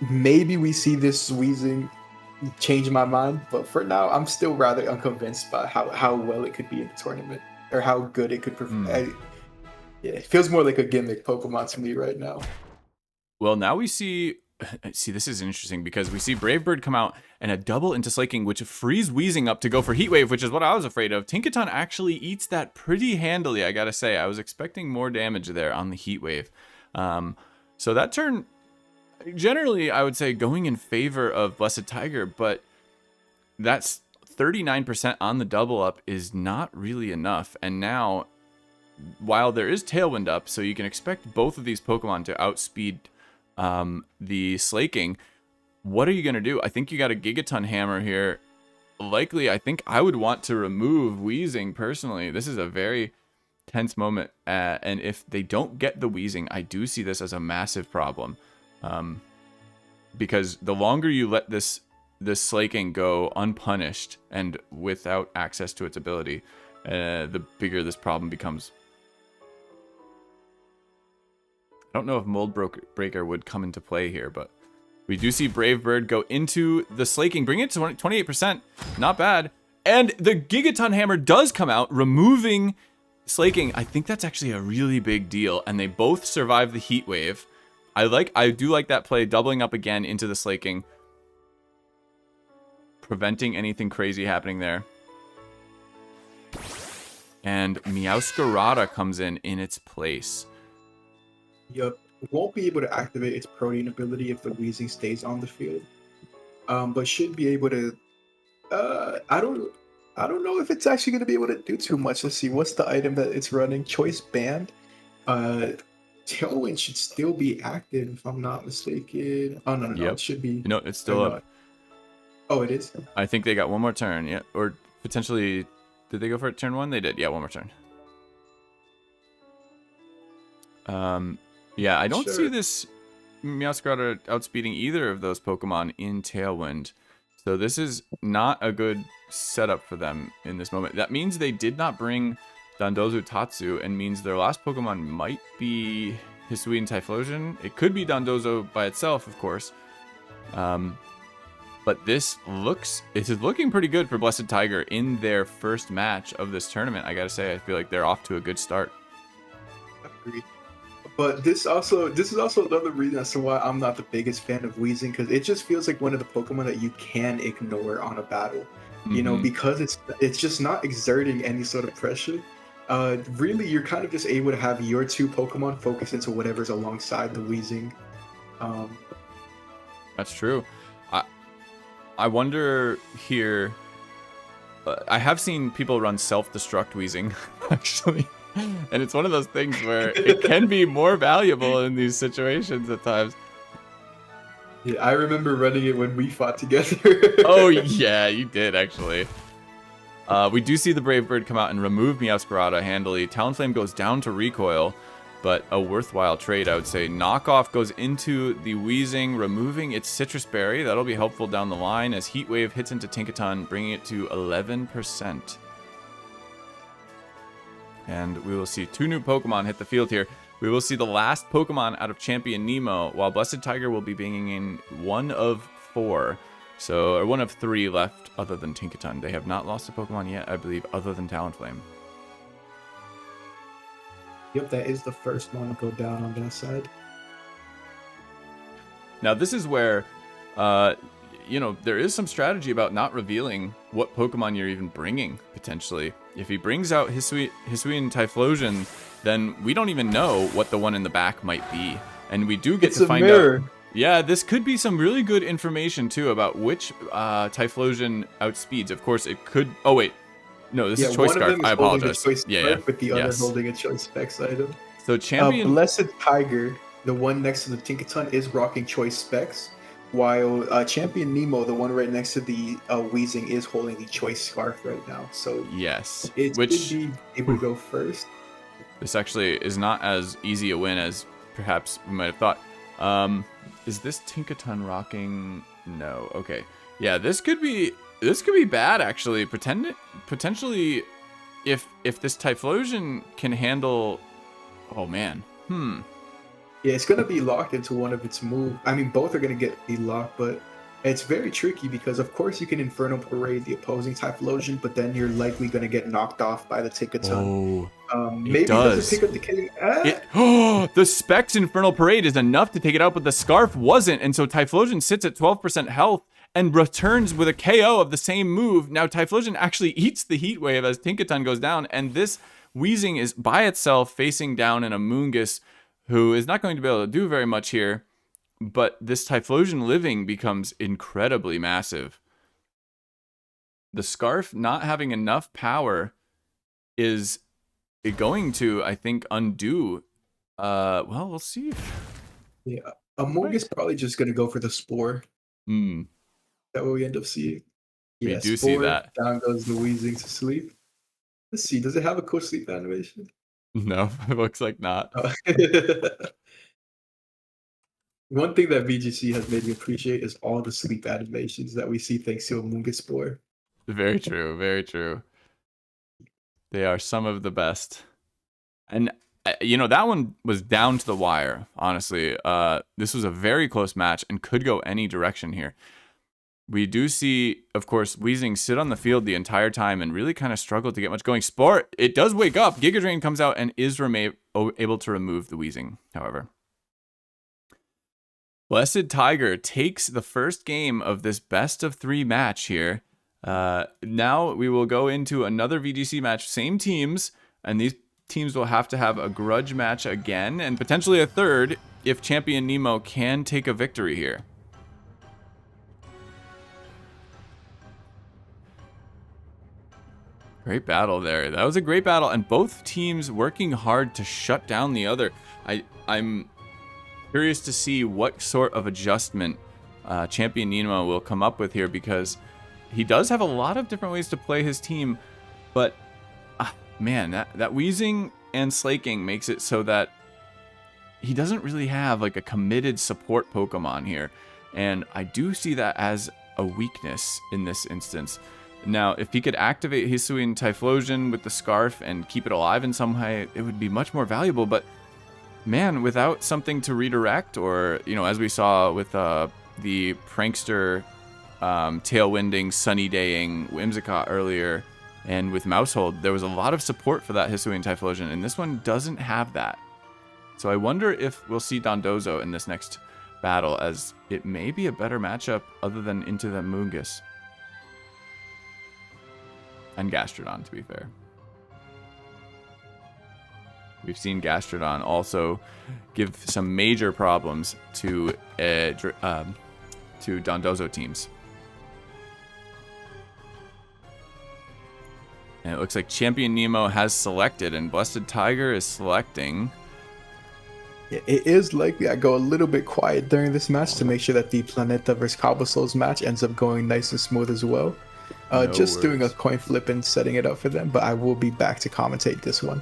maybe we see this Weezing change my mind, but for now, I'm still rather unconvinced by how well it could be in the tournament, or how good it could perform. Yeah, it feels more like a gimmick Pokemon to me right now. Well, now we see, this is interesting, because we see Brave Bird come out and a double into Slaking, which frees Weezing up to go for Heat Wave, which is what I was afraid of. Tinkaton actually eats that pretty handily, I gotta say. I was expecting more damage there on the Heat Wave. So that turn, generally, I would say going in favor of Blessed Tiger, but that's 39% on the double up is not really enough. And now, while there is Tailwind up, so you can expect both of these Pokemon to outspeed the Slaking, what are you going to do? I think you got a Gigaton Hammer here. Likely, I think I would want to remove Weezing personally. This is a very tense moment. And if they don't get the Weezing, I do see this as a massive problem. Because the longer you let this Slaking go unpunished and without access to its ability, the bigger this problem becomes. I don't know if Mold Breaker would come into play here, but we do see Brave Bird go into the Slaking, bring it to 28%. Not bad. And the Gigaton Hammer does come out, removing Slaking. I think that's actually a really big deal, and they both survive the Heat Wave. I do like that play, doubling up again into the Slaking, preventing anything crazy happening there. And Meowscarada comes in its place. Yup. Won't be able to activate its protein ability if the Weezing stays on the field. But should be able to I don't know if it's actually gonna be able to do too much. Let's see, what's the item that it's running? Choice Band. Tailwind should still be active if I'm not mistaken. Oh no, Yep. it should be. No, it's still up. Oh, it is? I think they got one more turn, yeah. Or potentially, did they go for it turn 1? They did, yeah, one more turn. Yeah, I don't see this Meowscarada outspeeding either of those Pokemon in Tailwind. So this is not a good setup for them in this moment. That means they did not bring Dondozo Tatsu, and means their last Pokemon might be Hisuian Typhlosion. It could be Dondozo by itself, of course. But this is looking pretty good for Blessed Tiger in their first match of this tournament. I gotta say, I feel like they're off to a good start. Agreed. But this is also another reason as to why I'm not the biggest fan of Weezing, because it just feels like one of the Pokemon that you can ignore on a battle. You know, because it's just not exerting any sort of pressure. Really, you're kind of just able to have your two Pokemon focus into whatever's alongside the Weezing. That's true. I wonder here. I have seen people run self-destruct Weezing, actually. And it's one of those things where it can be more valuable in these situations at times. Yeah, I remember running it when we fought together. Oh, yeah, you did, actually. We do see the Brave Bird come out and remove Meowscarada handily. Talonflame goes down to recoil, but a worthwhile trade, I would say. Knockoff goes into the Weezing, removing its Citrus Berry. That'll be helpful down the line as Heat Wave hits into Tinkaton, bringing it to 11%. And we will see 2 new Pokemon hit the field here. We will see the last Pokemon out of Champion Nemo, while Blessed Tiger will be bringing in 1 of 4. So, or 1 of 3 left other than Tinkaton. They have not lost a Pokemon yet, I believe, other than Talonflame. Yep, that is the first one to go down on that side. Now, this is where, you know, there is some strategy about not revealing what Pokemon you're even bringing, potentially. If he brings out Hisuian Typhlosion, then we don't even know what the one in the back might be. And we do get to find out. Yeah, this could be some really good information, too, about which Typhlosion outspeeds. Of course, it could... Oh, wait. No, this is Choice Scarf. I apologize. With the other holding a Choice Specs item. So, Champion... Blessed Tiger, the one next to the Tinkaton, is rocking Choice Specs, while Champion Nemo, the one right next to the Weezing, is holding the Choice Scarf right now. So, yes, it should be able to go first. This actually is not as easy a win as perhaps we might have thought. Is this Tinkaton rocking? No. Okay. Yeah, this could be bad actually. Potentially, if this Typhlosion can handle. Oh man. Yeah, it's gonna be locked into one of its moves. I mean, both are gonna be locked, but it's very tricky because, of course, you can Infernal Parade the opposing Typhlosion, but then you're likely gonna get knocked off by the Tinkaton. Maybe it doesn't pick up the King. The Specs Infernal Parade is enough to take it out, but the Scarf wasn't, and so Typhlosion sits at 12% health and returns with a KO of the same move. Now Typhlosion actually eats the Heat Wave as Tinkaton goes down, and this Weezing is by itself facing down an Amoonguss, who is not going to be able to do very much here. But this Typhlosion living becomes incredibly massive. The Scarf not having enough power is going to, I think, undo. Well, we'll see. Yeah, Amoonguss probably just gonna go for the Spore. That what we end up seeing. We do see that. Down goes the Weezing to sleep. Let's see. Does it have a co-sleep animation? No, it looks like not. One thing that VGC has made me appreciate is all the sleep animations that we see thanks to Amoonguss Spore. Very true, very true. They are some of the best. And you know, that one was down to the wire, honestly. This was a very close match and could go any direction here. We do see, of course, Weezing sit on the field the entire time and really kind of struggle to get much going. Sport, it does wake up. Giga Drain comes out and is able to remove the Weezing, however. Blessed Tiger takes the first game of this best of 3 match here. Now we will go into another VGC match, same teams, and these teams will have to have a grudge match again, and potentially a third if Champion Nemo can take a victory here. Great battle there. That was a great battle, and both teams working hard to shut down the other. I'm curious to see what sort of adjustment Champion Nemo will come up with here, because he does have a lot of different ways to play his team, but man, that Weezing and Slaking makes it so that he doesn't really have like a committed support Pokemon here, and I do see that as a weakness in this instance. Now, if he could activate Hisuian Typhlosion with the Scarf and keep it alive in some way, it would be much more valuable, but man, without something to redirect, or, you know, as we saw with the Prankster Tailwinding, Sunny Daying Whimsicott earlier, and with Mousehold, there was a lot of support for that Hisuian Typhlosion, and this one doesn't have that. So I wonder if we'll see Dondozo in this next battle, as it may be a better matchup other than Into the Mungus. And Gastrodon, to be fair. We've seen Gastrodon also give some major problems to Dondozo teams. And it looks like Champion Nemo has selected, and Blessed Tiger is selecting. Yeah, it is likely I go a little bit quiet during this match to make sure that the Planeta versus CobbleSouls match ends up going nice and smooth as well. Just doing a coin flip and setting it up for them, but I will be back to commentate this one.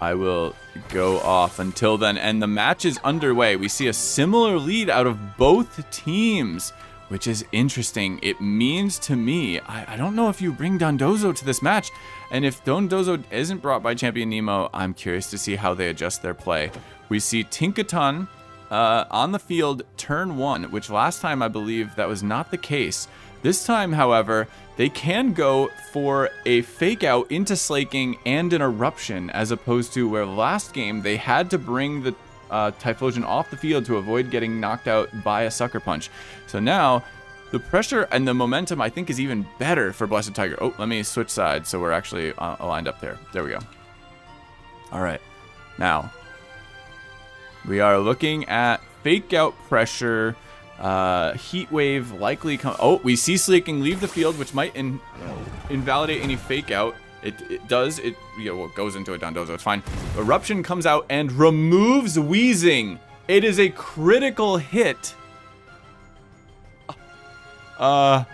I will go off until then, and the match is underway. We see a similar lead out of both teams, which is interesting. It means to me, I don't know if you bring Dondozo to this match, and if Dondozo isn't brought by Champion Nemo, I'm curious to see how they adjust their play. We see Tinkaton on the field turn 1, which last time I believe that was not the case. This time, however, they can go for a fake out into Slaking and an Eruption, as opposed to where last game they had to bring the Typhlosion off the field to avoid getting knocked out by a Sucker Punch. So now, the pressure and the momentum, I think, is even better for Blessed Tiger. Oh, let me switch sides so we're actually aligned up there. There we go. All right. Now, we are looking at fake out pressure. Heat Wave likely come. Oh, we see Slaking leave the field, which might invalidate any fake out. It does. It, you know, it goes into a Dondozo. It's fine. Eruption comes out and removes Weezing. It is a critical hit. A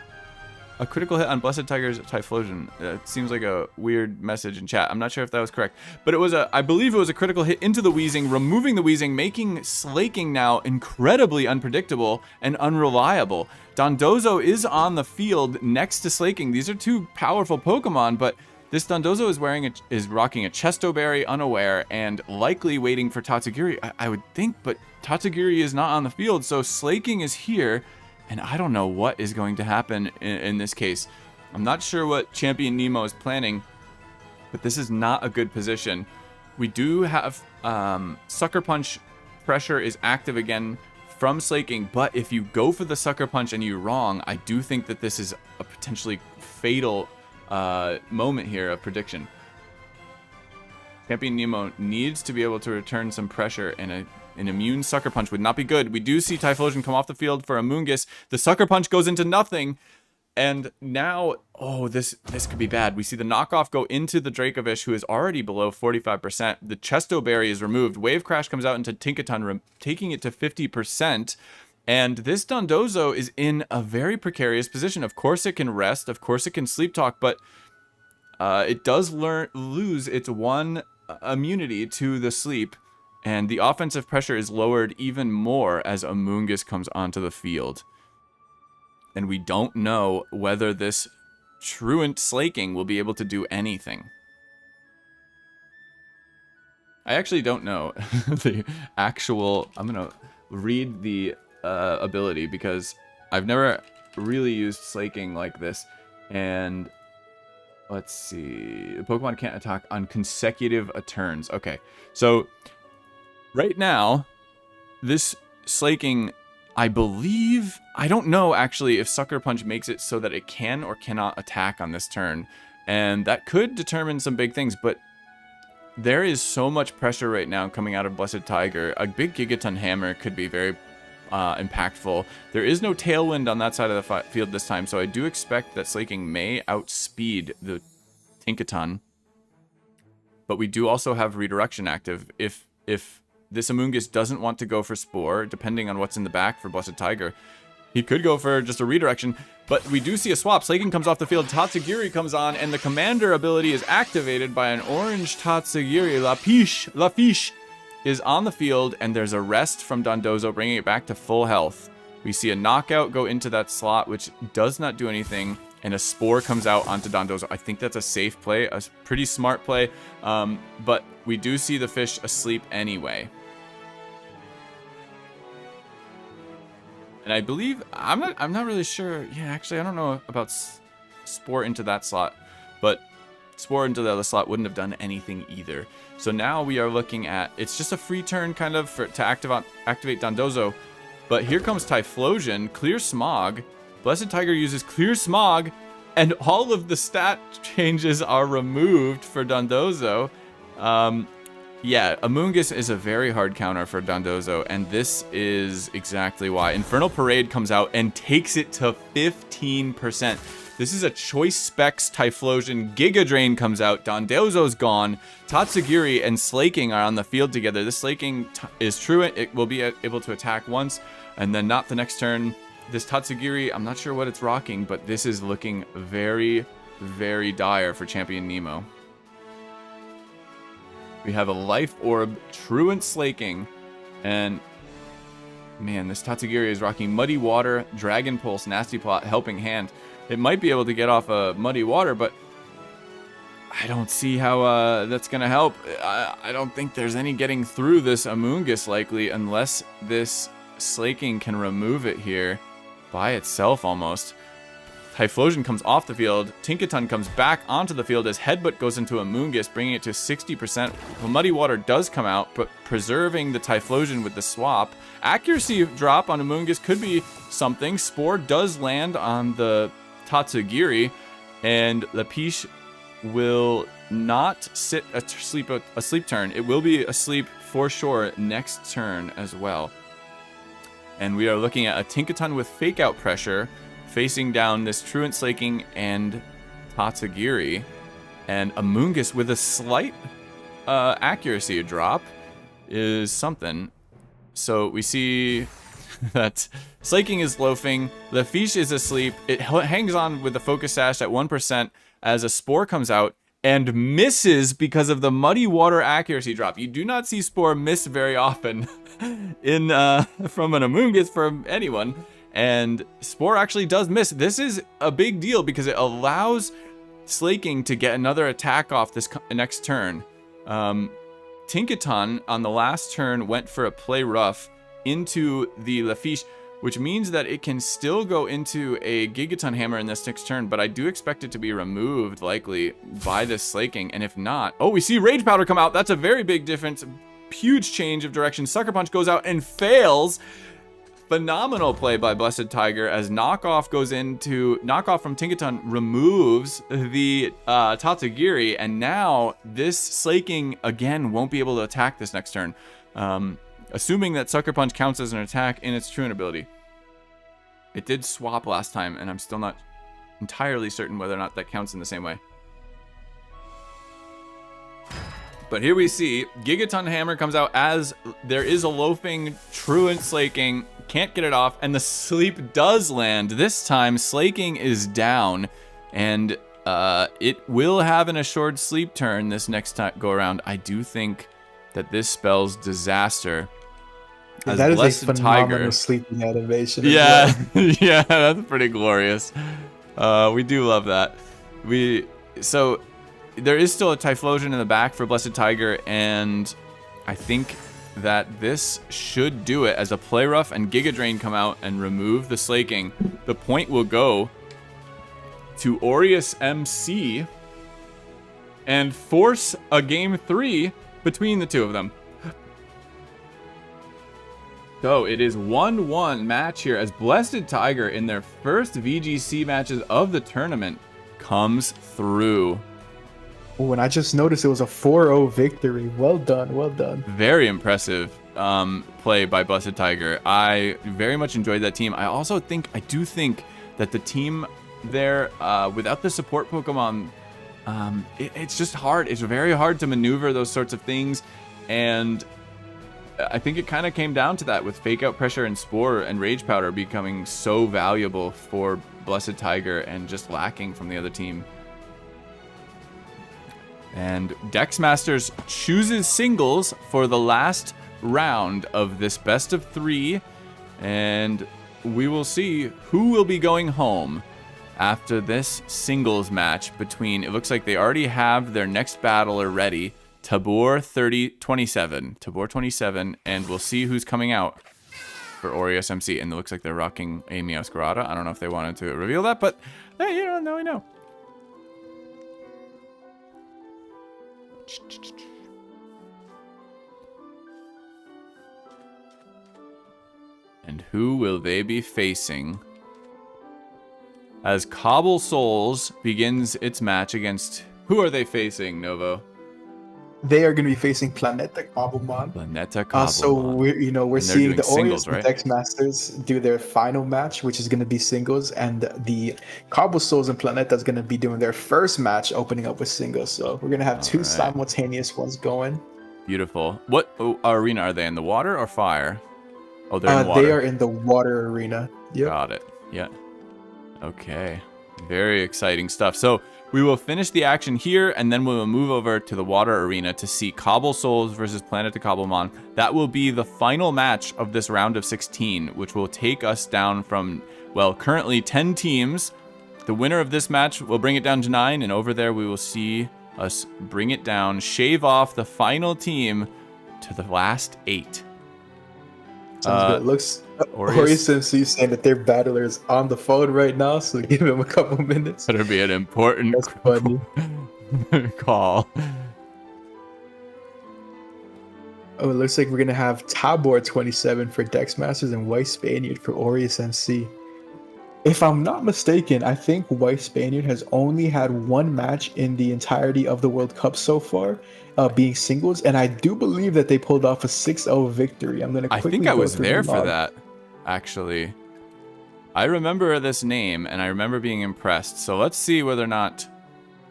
critical hit on Blessed Tiger's Typhlosion. It seems like a weird message in chat. I'm not sure if that was correct, but it was I believe it was a critical hit into the Weezing, removing the Weezing, making Slaking now incredibly unpredictable and unreliable. Dondozo is on the field next to Slaking. These are two powerful Pokemon, but this Dondozo is rocking a Chesto Berry unaware and likely waiting for Tatsugiri, I would think, but Tatsugiri is not on the field, so Slaking is here. And I don't know what is going to happen in this case. I'm not sure what Champion Nemo is planning, but this is not a good position. We do have Sucker Punch pressure is active again from Slaking, but if you go for the Sucker Punch and you're wrong, I do think that this is a potentially fatal moment here of prediction. Champion Nemo needs to be able to return some pressure, and an immune Sucker Punch would not be good. We do see Typhlosion come off the field for a Mungus. The Sucker Punch goes into nothing, and now, oh, this could be bad. We see the knockoff go into the Dracovish, who is already below 45%. The Chesto Berry is removed. Wave Crash comes out into Tinkaton, taking it to 50%. And this Dondozo is in a very precarious position. Of course it can rest. Of course it can Sleep Talk, but it does lose its one immunity to the sleep, and the offensive pressure is lowered even more as Amoonguss comes onto the field. And we don't know whether this Truant Slaking will be able to do anything. I actually don't know the actual... I'm going to read the ability because I've never really used slaking like this. And let's see. The Pokemon can't attack on consecutive turns. Okay, so right now, this slaking, I believe... I don't know, actually, if Sucker Punch makes it so that it can or cannot attack on this turn. And that could determine some big things, but there is so much pressure right now coming out of Blessed Tiger. A big Gigaton Hammer could be very impactful. There is no Tailwind on that side of the field this time, so I do expect that Slaking may outspeed the Tinkaton. But we do also have Redirection active. If this Amoonguss doesn't want to go for Spore, depending on what's in the back for Blessed Tiger, he could go for just a Redirection. But we do see a swap. Slaking comes off the field, Tatsugiri comes on, and the Commander ability is activated by an orange Tatsugiri. Lafiche is on the field, and there's a rest from Dondozo, bringing it back to full health. We see a knockout go into that slot, which does not do anything, and a Spore comes out onto Dondozo. I think that's a safe play, a pretty smart play, but we do see the fish asleep anyway. And I believe, I'm not really sure. Yeah, actually, I don't know about Spore into that slot, but Spore into the other slot wouldn't have done anything either. So now we are looking at, it's just a free turn kind of to activate Dondozo. But here comes Typhlosion, Clear Smog. Blessed Tiger uses Clear Smog, and all of the stat changes are removed for Dondozo. Yeah, Amoonguss is a very hard counter for Dondozo, and this is exactly why. Infernal Parade comes out and takes it to 15%. This is a Choice Specs Typhlosion. Giga Drain comes out. Dondozo's gone. Tatsugiri and Slaking are on the field together. This Slaking is truant. It will be able to attack once, and then not the next turn. This Tatsugiri, I'm not sure what it's rocking, but this is looking very, very dire for Champion Nemo. We have a Life Orb, Truant Slaking, and man, this Tatsugiri is rocking Muddy Water, Dragon Pulse, Nasty Plot, Helping Hand. It might be able to get off a Muddy Water, but I don't see how that's going to help. I don't think there's any getting through this Amoonguss likely unless this Slaking can remove it here by itself almost. Typhlosion comes off the field. Tinkaton comes back onto the field as Headbutt goes into Amoonguss, bringing it to 60%. Well, Muddy Water does come out, but preserving the Typhlosion with the swap. Accuracy drop on Amoonguss could be something. Spore does land on the Tatsugiri, and Lapiche will not sit a sleep turn. It will be asleep for sure next turn as well. And we are looking at a Tinkaton with Fake Out Pressure, facing down this Truant Slaking and Tatsugiri, and Amoonguss with a slight accuracy drop is something. So we see that Slaking is loafing, Lafiche is asleep, it hangs on with the Focus Sash at 1% as a Spore comes out and misses because of the Muddy Water accuracy drop. You do not see Spore miss very often in from an Amoonguss from anyone. And Spore actually does miss. This is a big deal because it allows Slaking to get another attack off this next turn. Tinkaton on the last turn went for a Play Rough into the Lafiche, which means that it can still go into a Gigaton Hammer in this next turn, but I do expect it to be removed likely by this Slaking. And if not, oh, we see Rage Powder come out. That's a very big difference. Huge change of direction. Sucker Punch goes out and fails. Phenomenal play by Blessed Tiger as Knockoff goes into... Knockoff from Tinkaton removes the Tatsugiri, and now this Slaking, again, won't be able to attack this next turn. Assuming that Sucker Punch counts as an attack in its Truant ability. It did swap last time, and I'm still not entirely certain whether or not that counts in the same way. But here we see Gigaton Hammer comes out as there is a loafing Truant Slaking, can't get it off, and the sleep does land. This time, Slaking is down, and it will have an assured sleep turn this next time go around. I do think that this spells disaster. Yeah, that is a phenomenal sleeping animation. Yeah, yeah, that's pretty glorious. We do love that. So there is still a Typhlosion in the back for Blessed Tiger, and I think that this should do it as a Play Rough and Giga Drain come out and remove the Slaking. The point will go to AureusMC and force a Game 3 between the two of them. So it is 1-1 match here as Blessed Tiger in their first VGC matches of the tournament comes through. Oh, and I just noticed it was a 4-0 victory. Well done, well done. Very impressive play by Blessed Tiger. I very much enjoyed that team. I do think that the team there, without the support Pokemon, it's just hard. It's very hard to maneuver those sorts of things. And I think it kind of came down to that with Fake Out Pressure and Spore and Rage Powder becoming so valuable for Blessed Tiger and just lacking from the other team. And DexMasters chooses singles for the last round of this best of 3. And we will see who will be going home after this singles match between, it looks like they already have their next battler ready, Tabor 27, and we'll see who's coming out for AureusMC. And it looks like they're rocking a Meowscarada. I don't know if they wanted to reveal that, but hey, you don't know, we know. And who will they be facing? As CobbleSouls begins its match against... Who are they facing, Novo? They are going to be facing Planeta Cobblemon. Planeta Cobblemon. So we're seeing the singles, Aureus and DexMasters do their final match, which is going to be singles, and the CobbleSouls and Planeta is going to be doing their first match, opening up with singles. So we're going to have two simultaneous ones going. Beautiful. What arena are they in? The water or fire? Oh, they're in the water. They are in the water arena. Yep. Got it. Yeah. Okay. Very exciting stuff. So we will finish the action here, and then we will move over to the water arena to see CobbleSouls versus Planeta Cobblemon. That will be the final match of this round of 16, which will take us down from, well, currently 10 teams. The winner of this match will bring it down to 9, and over there we will see us bring it down, shave off the final team to the last 8. Sounds good. Looks AureusMC saying that their battler is on the phone right now, so give him a couple minutes. Better be an important That's funny. call. Oh, it looks like we're gonna have Tabor 27 for DexMasters and White Spaniard for AureusMC. If I'm not mistaken, I think White Spaniard has only had one match in the entirety of the World Cup so far, being singles, and I do believe that they pulled off a 6-0 victory. I'm gonna quickly I think I was go through there the for log. that, actually. I remember this name, and I remember being impressed. So let's see whether or not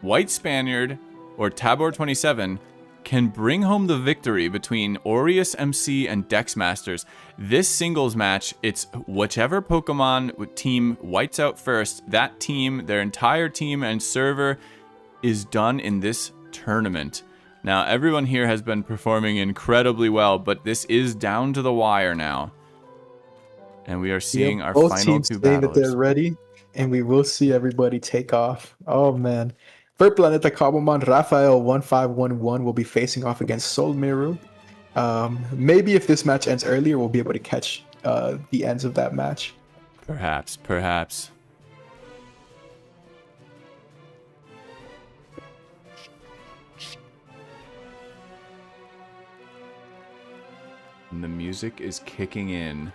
White Spaniard or Tabor 27 can bring home the victory between AureusMC and DexMasters. This singles match, it's whichever Pokemon team whites out first, that team, their entire team and server is done in this tournament. Now, everyone here has been performing incredibly well, but this is down to the wire now. And we are seeing our both final teams two say battlers. that they're ready, and we will see everybody take off. Oh, man. For Planeta Cobblemon, Raphael 1511 will be facing off against Soul Miru. Maybe if this match ends earlier, we'll be able to catch the ends of that match. Perhaps. And the music is kicking in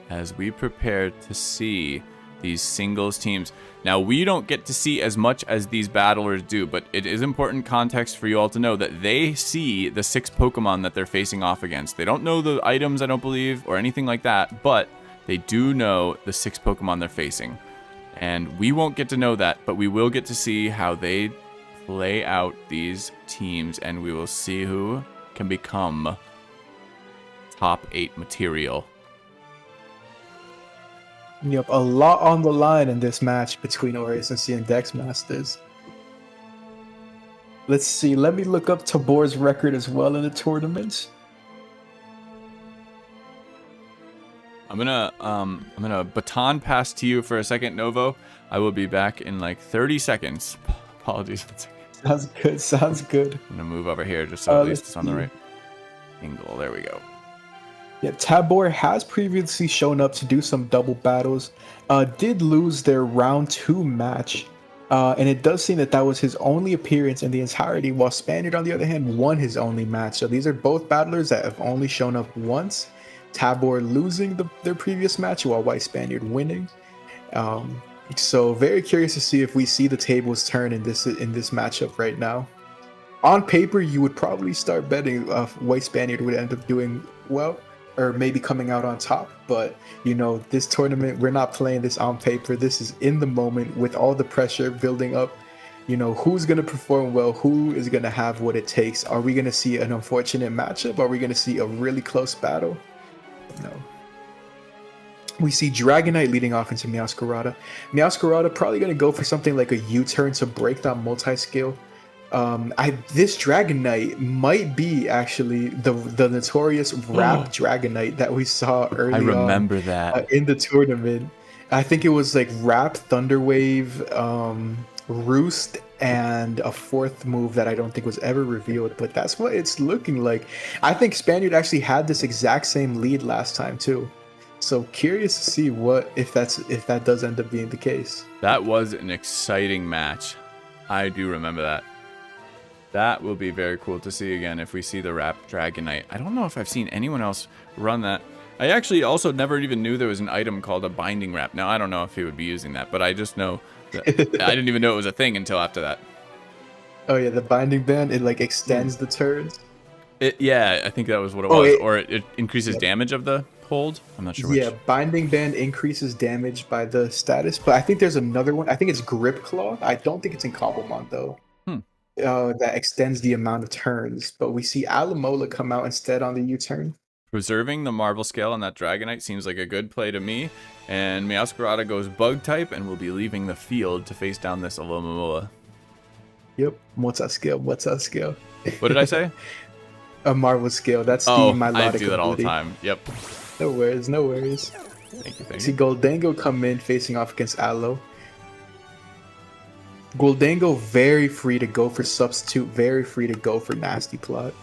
as we prepare to see these singles teams. Now, we don't get to see as much as these battlers do, but it is important context for you all to know that they see the 6 Pokemon that they're facing off against. They don't know the items, I don't believe, or anything like that, but they do know the 6 Pokemon they're facing. And we won't get to know that, but we will get to see how they play out these teams, and we will see who can become top 8 material. Yep, a lot on the line in this match between AureusMC and DexMasters. Let's see. Let me look up Tabor's record as well in the tournament. I'm gonna baton pass to you for a second, Novo. I will be back in like 30 seconds. Apologies. Sounds good. Sounds good. I'm gonna move over here just so at least let's it's on the see. right angle. There we go. Yeah, Tabor has previously shown up to do some double battles. Did lose their round 2 match. And it does seem that that was his only appearance in the entirety, while Spaniard, on the other hand, won his only match. So these are both battlers that have only shown up once. Tabor losing their previous match, while White Spaniard winning. So very curious to see if we see the tables turn in this matchup right now. On paper, you would probably start betting White Spaniard would end up doing well, or maybe coming out on top. But you know, this tournament, we're not playing this on paper. This is in the moment with all the pressure building up. You know, who's going to perform well? Who is going to have what it takes? Are we going to see an unfortunate matchup? Are we going to see a really close battle? No. We see Dragonite leading off into Meowscarada. Meowscarada probably going to go for something like a U-turn to break that multi-skill. This Dragonite might be actually the notorious Wrap Dragonite that we saw early I on remember that. in the tournament. I think it was like Wrap, Thunderwave, Roost, and a fourth move that I don't think was ever revealed, but that's what it's looking like. I think Spaniard actually had this exact same lead last time too. So curious to see if that does end up being the case. That was an exciting match. I do remember that. That will be very cool to see again if we see the Wrap Dragonite. I don't know if I've seen anyone else run that. I actually also never even knew there was an item called a Binding Wrap. Now, I don't know if he would be using that, but I just know that I didn't even know it was a thing until after that. Oh yeah, the Binding Band, it like extends the turns. Yeah, I think that was what it was. Or it increases yeah. damage of the hold. I'm not sure which. Yeah, Binding Band increases damage by the status, but I think there's another one. I think it's Grip Claw. I don't think it's in Cobblemon though. That extends the amount of turns, but we see Alamola come out instead on the U-turn. Preserving the Marble Scale on that Dragonite seems like a good play to me, and Meowscarada goes Bug type and will be leaving the field to face down this Alomomola. Yep, what's that skill? What's that skill? What did I say? A Marble Scale. That's the Milotic I do that all the ability. time. Yep. No worries, no worries. Thank you, See Goldango come in facing off against Aloe. Goldango very free to go for substitute, very free to go for nasty plot.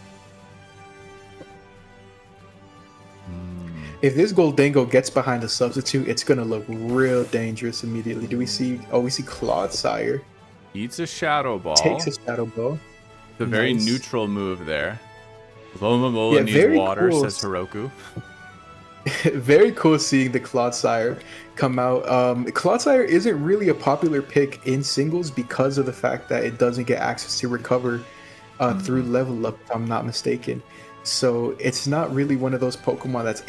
If this Goldango gets behind the substitute, it's gonna look real dangerous immediately. Do we see? Oh, we see Clodsire Eats a Shadow Ball. takes a Shadow Ball. It's a very Nice. neutral move there. Alomomola Yeah, needs very water, cool. says Heroku. Very cool seeing the Clodsire come out. Clodsire isn't really a popular pick in singles because of the fact that it doesn't get access to recover through level up, if I'm not mistaken. So it's not really one of those Pokemon that's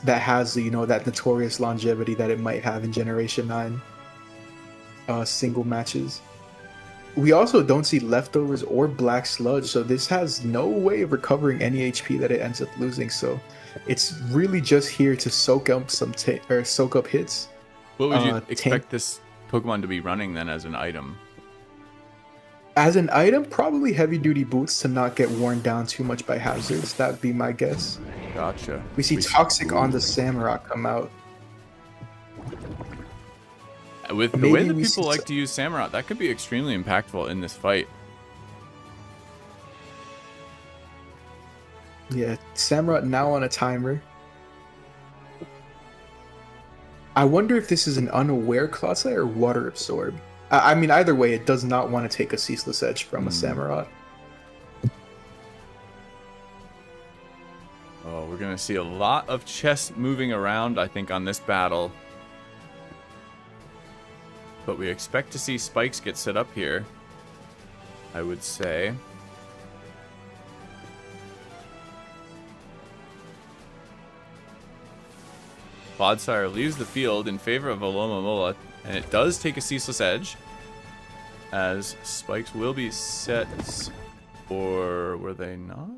that has that notorious longevity that it might have in Generation 9 single matches. We also don't see Leftovers or Black Sludge, so this has no way of recovering any HP that it ends up losing. So it's really just here to soak up soak up hits. What would you expect this Pokemon to be running then as an item? As an item, probably heavy duty boots to not get worn down too much by hazards. That would be my guess. Gotcha. We see Toxic on the Samurott come out. With the way that people like to use Samurott, that could be extremely impactful in this fight. Yeah, Samurott now on a timer. I wonder if this is an unaware Clodsire or Water Absorb. I mean, either way, it does not want to take a Ceaseless Edge from a Samurott. Oh, we're going to see a lot of chess moving around, I think, on this battle. But we expect to see spikes get set up here, I would say. Clodsire leaves the field in favor of Alomomola, and it does take a Ceaseless Edge, as spikes will be set, or were they not?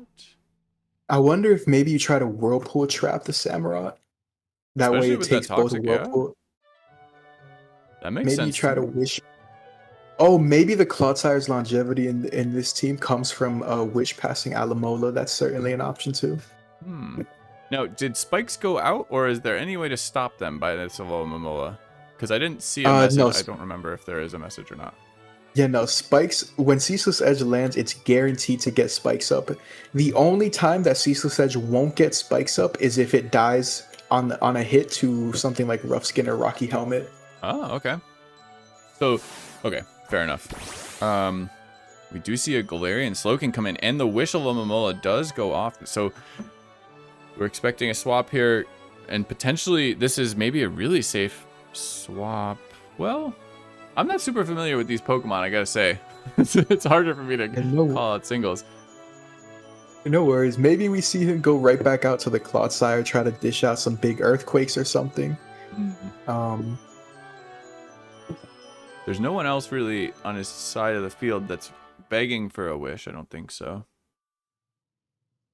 I wonder if maybe you try to Whirlpool trap the Samurott. That Especially way it with takes that both Toxic, Whirlpool. That makes Maybe sense. you try to wish. Oh, maybe the Clodsire's longevity in this team comes from Wish passing Alamola. That's certainly an option too. Now, did spikes go out, or is there any way to stop them by this Alomomola? Because I didn't see a message. No. I don't remember if there is a message or not. Yeah, no, spikes, when Ceaseless Edge lands, it's guaranteed to get spikes up. The only time that Ceaseless Edge won't get spikes up is if it dies on a hit to something like Rough Skin or Rocky Helmet. Oh, okay. So, okay, fair enough. We do see a Galarian Slowking come in, and the Wish of Alomomola does go off. So, we're expecting a swap here, and potentially this is maybe a really safe swap. Well, I'm not super familiar with these Pokemon, I gotta say. It's harder for me to call out singles. No worries. Maybe we see him go right back out to the Clodsire, try to dish out some big earthquakes or something. There's no one else really on his side of the field that's begging for a wish. I don't think so.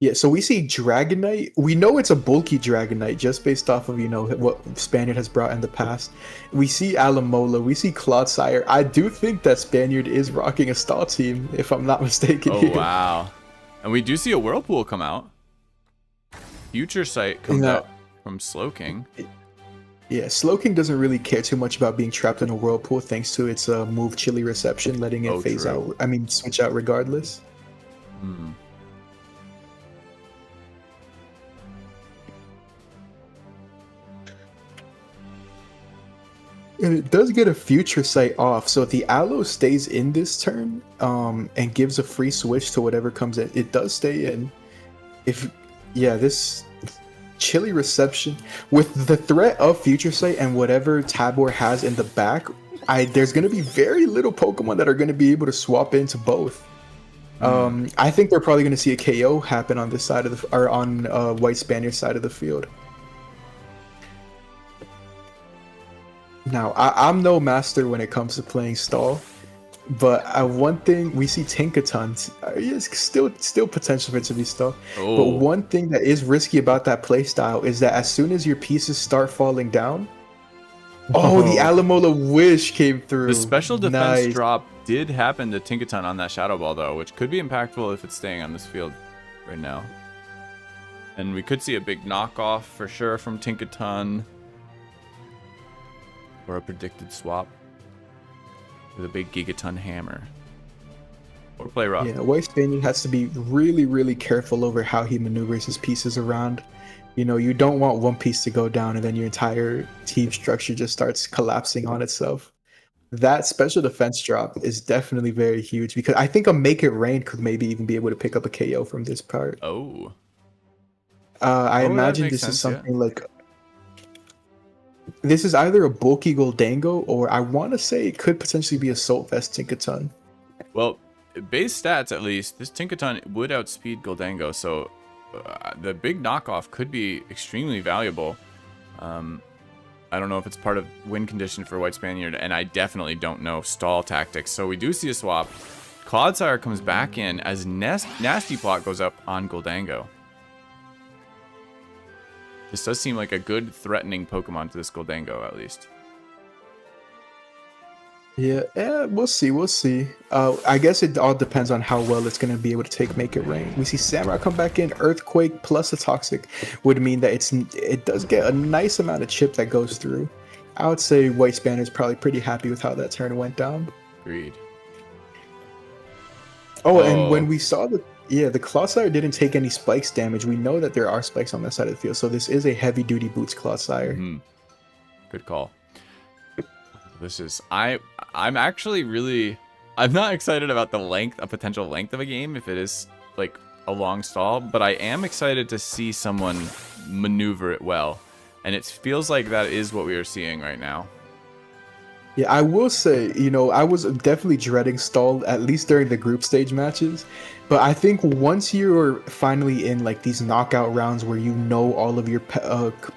Yeah, so we see Dragonite. We know it's a bulky Dragonite just based off of, what Spaniard has brought in the past. We see Alomola. We see Clodsire. I do think that Spaniard is rocking a stall team, if I'm not mistaken. Oh, here. wow. And we do see a Whirlpool come out. Future Sight comes out from Slowking. Yeah, Slowking doesn't really care too much about being trapped in a Whirlpool thanks to its move Chilly Reception, letting it phase out. I mean, switch out regardless. Hmm. And it does get a Future Sight off, so if the Aloe stays in this turn, and gives a free switch to whatever comes in, it does stay in. This Chilly Reception with the threat of Future Sight and whatever Tabor has in the back, there's going to be very little Pokemon that are going to be able to swap into both. I think they're probably going to see a KO happen on this side of on White Spaniard side of the field. Now, I'm no master when it comes to playing stall, but one thing we see Tinkaton, still potential for it to be stall. Oh. But one thing that is risky about that playstyle is that as soon as your pieces start falling down, the Alomola Wish came through. The special defense drop did happen to Tinkaton on that Shadow Ball, though, which could be impactful if it's staying on this field right now. And we could see a big knockoff for sure from Tinkaton. Or a predicted swap with a big Gigaton Hammer. Or play rough. Yeah, White Spaniard has to be really, really careful over how he maneuvers his pieces around. You don't want one piece to go down and then your entire team structure just starts collapsing on itself. That special defense drop is definitely very huge because I think a Make It Rain could maybe even be able to pick up a KO from this part. Oh. I imagine this is something like... This is either a bulky Goldango or I want to say it could potentially be a Assault Vest Tinkaton. Well, base stats at least, this Tinkaton would outspeed Goldango, so the big knockoff could be extremely valuable. I don't know if it's part of win condition for White Spaniard, and I definitely don't know stall tactics. So we do see a swap. Clodsire comes back in as Nasty Plot goes up on Goldango. This does seem like a good threatening Pokemon to this Goldango, at least. Yeah, we'll see. I guess it all depends on how well it's going to be able to take Make It Rain. We see Samurai come back in. Earthquake plus a Toxic would mean that it does get a nice amount of chip that goes through. I would say White Spaniard is probably pretty happy with how that turn went down. Agreed. And when we saw the Clodsire didn't take any spikes damage. We know that there are spikes on that side of the field, so this is a heavy-duty boots Clodsire. Mm-hmm. Good call. This is... I'm actually really... I'm not excited about a potential length of a game if it is, like, a long stall, but I am excited to see someone maneuver it well. And it feels like that is what we are seeing right now. Yeah, I will say, I was definitely dreading stall, at least during the group stage matches. But I think once you're finally in like these knockout rounds where all of your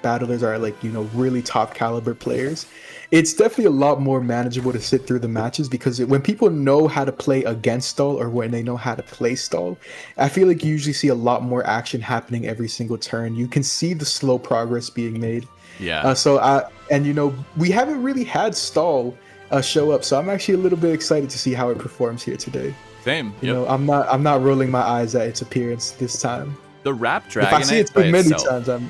battlers are like, really top caliber players, it's definitely a lot more manageable to sit through the matches because when people know how to play against stall or when they know how to play stall, I feel like you usually see a lot more action happening every single turn. You can see the slow progress being made. Yeah. We haven't really had stall show up, so I'm actually a little bit excited to see how it performs here today. Same. Yep. I'm not rolling my eyes at its appearance this time. The Rap Dragonite. If I see it too many times, I'm...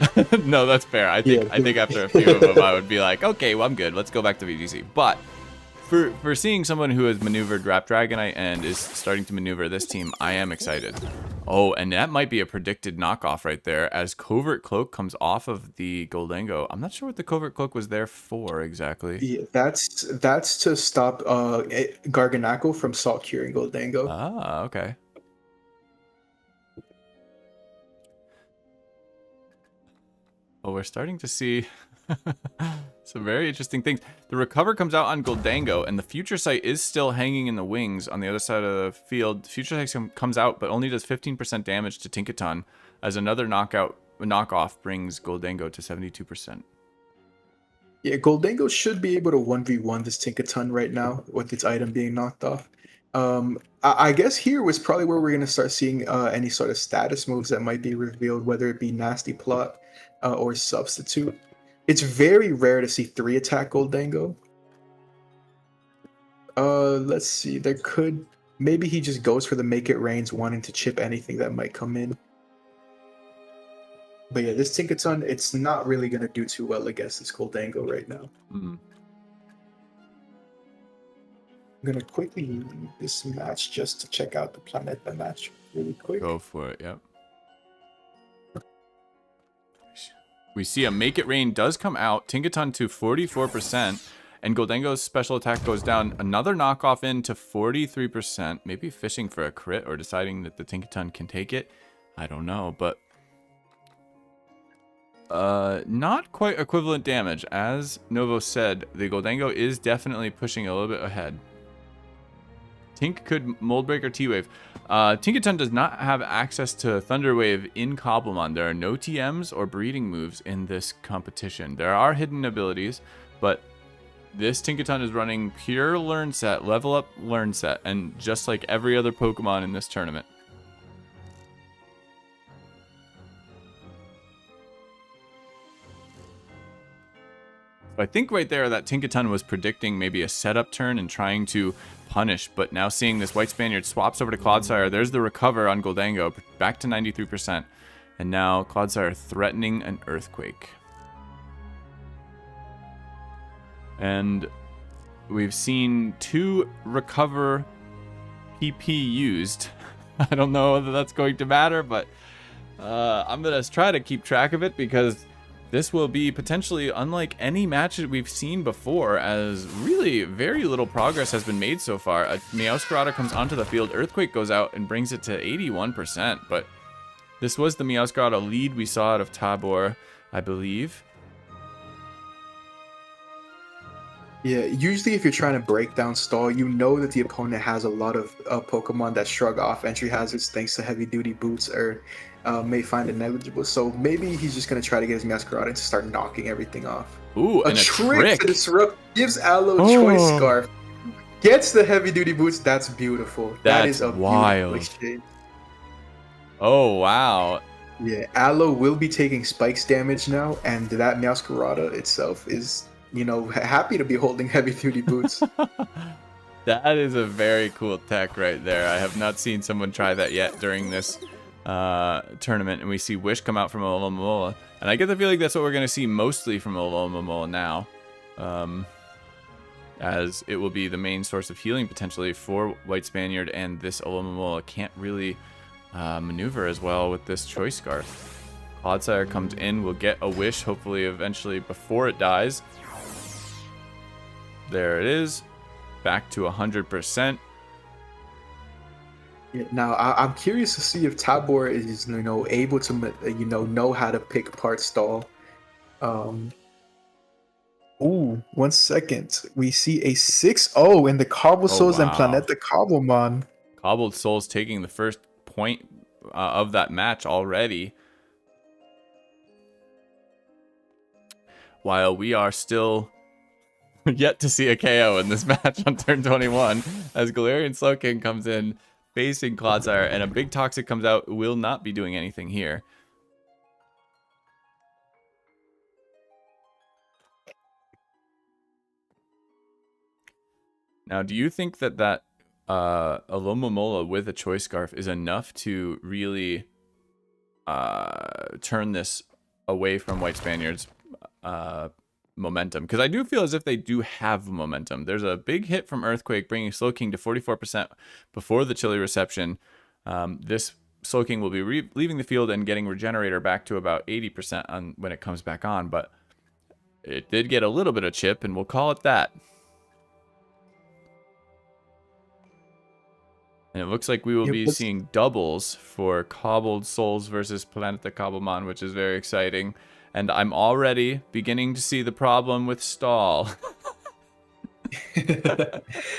No, that's fair. I think after a few of them, I would be like, okay, well, I'm good. Let's go back to VGC. But For seeing someone who has maneuvered Rap Dragonite and is starting to maneuver this team, I am excited. Oh, and that might be a predicted knockoff right there as Covert Cloak comes off of the Goldango. I'm not sure what the Covert Cloak was there for exactly. Yeah, that's to stop Garganacl from salt curing Goldango. Ah, okay. Well, we're starting to see some very interesting things. The recover comes out on Goldango, and the Future Sight is still hanging in the wings on the other side of the field. Future Sight comes out, but only does 15% damage to Tinkaton, as another knockoff brings Goldango to 72%. Yeah, Goldango should be able to 1v1 this Tinkaton right now with its item being knocked off. I guess here was probably where we're going to start seeing any sort of status moves that might be revealed, whether it be Nasty Plot or Substitute. It's very rare to see 3-attack Goldango. Let's see. There could... Maybe he just goes for the Make It Rains, wanting to chip anything that might come in. But yeah, this Tinkaton, it's not really going to do too well against this Goldango right now. Mm. I'm going to quickly leave this match just to check out the Planeta match really quick. Go for it, yep. We see a Make It Rain does come out. Tinkaton to 44%. And Goldango's special attack goes down. Another knockoff in to 43%. Maybe fishing for a crit or deciding that the Tinkaton can take it. I don't know, but... not quite equivalent damage. As Novo said, the Goldango is definitely pushing a little bit ahead. Tink could Mold Break or T-Wave. Tinkaton does not have access to Thunder Wave in Cobblemon. There are no TMs or breeding moves in this competition. There are hidden abilities, but this Tinkaton is running pure Learn Set, level up Learn Set, and just like every other Pokemon in this tournament. I think right there that Tinkaton was predicting maybe a setup turn and trying to punish, but now seeing this White Spaniard swaps over to Clodsire, there's the recover on Goldango, back to 93%. And now Clodsire threatening an Earthquake. And we've seen 2 recover PP used. I don't know whether that's going to matter, but I'm going to try to keep track of it because this will be potentially unlike any match that we've seen before, as really very little progress has been made so far. A Meowscarada comes onto the field, Earthquake goes out and brings it to 81%, but this was the Meowscarada lead we saw out of Tabor, I believe. Yeah, usually if you're trying to break down stall, you know that the opponent has a lot of Pokemon that shrug off entry hazards thanks to heavy duty boots or may find it negligible. So maybe he's just going to try to get his Meowscarada to start knocking everything off. Ooh, and a trick to disrupt, gives Aloe Choice Scarf, gets the heavy duty boots. That's beautiful. That is a wild. Beautiful shape. Oh, wow. Yeah, Aloe will be taking spikes damage now, and that Meowscarada itself is, you know, happy to be holding heavy duty boots. That is a very cool tech right there. I have not seen someone try that yet during this tournament. And we see Wish come out from Alomomola. And I get the feeling that's what we're going to see mostly from Alomomola now. As it will be the main source of healing potentially for White Spaniard. And this Alomomola can't really maneuver as well with this Choice Scarf. Clodsire comes in, will get a Wish hopefully eventually before it dies. There it is. Back to 100%. Yeah, now I'm curious to see if Tabor is, you know, able to, you know how to pick apart stall. Ooh, 1 second. We see a 6-0 in the CobbleSouls and Planeta Cobblemon. CobbleSouls taking the first point of that match already. While we are still yet to see a KO in this match on turn 21, as Galarian Slowking comes in facing Clodsire, and a big Toxic comes out, will not be doing anything here. Now, do you think that Alomomola with a Choice Scarf is enough to really turn this away from White Spaniard's momentum, because I do feel as if they do have momentum. There's a big hit from Earthquake, bringing Slowking to 44% before the chilly reception. This Slowking will be leaving the field and getting Regenerator back to about 80% on when it comes back on, but it did get a little bit of chip, and we'll call it that. And it looks like we will be seeing doubles for CobbleSouls versus Planeta Cobblemon, which is very exciting. And I'm already beginning to see the problem with stall.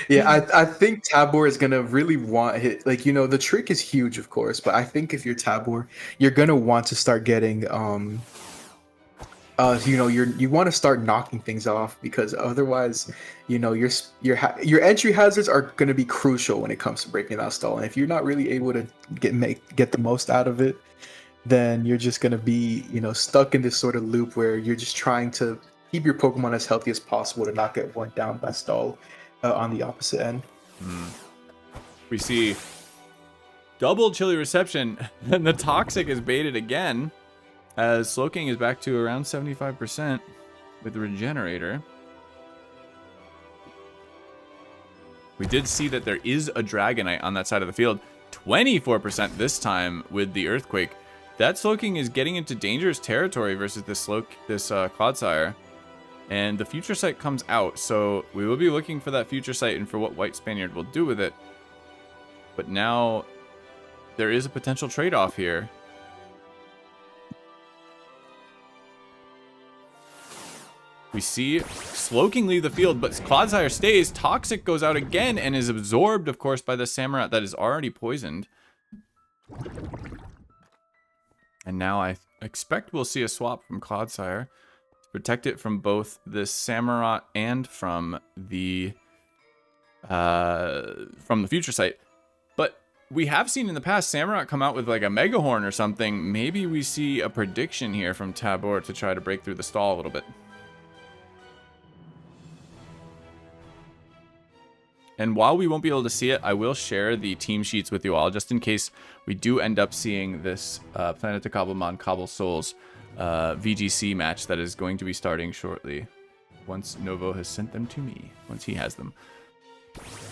Yeah, I think Tabor is gonna really want hit. Like, you know, the trick is huge, of course, but I think if you're Tabor, you're gonna want to start getting you know, you want to start knocking things off, because otherwise, you know, your entry hazards are going to be crucial when it comes to breaking that stall. And if you're not really able to get the most out of it, then you're just going to be, you know, stuck in this sort of loop where you're just trying to keep your Pokemon as healthy as possible to not get worn down by stall on the opposite end. We see double chilly reception, and the Toxic is baited again, as Slowking is back to around 75% with the Regenerator. We did see that there is a Dragonite on that side of the field. 24% this time with the Earthquake. That Slowking is getting into dangerous territory versus this Clodsire. And the Future Sight comes out, so we will be looking for that Future Sight and for what White Spaniard will do with it. But now there is a potential trade-off here. We see Slowking leave the field, but Clodsire stays. Toxic goes out again and is absorbed, of course, by the Samurott that is already poisoned. And now I expect we'll see a swap from Clodsire to protect it from both this Samurott and from the Future Sight. But we have seen in the past Samurott come out with like a Mega Horn or something. Maybe we see a prediction here from Tabor to try to break through the stall a little bit. And while we won't be able to see it, I will share the team sheets with you all, just in case we do end up seeing this Planeta Cobblemon CobbleSouls VGC match that is going to be starting shortly, once Novo has sent them to me, once he has them.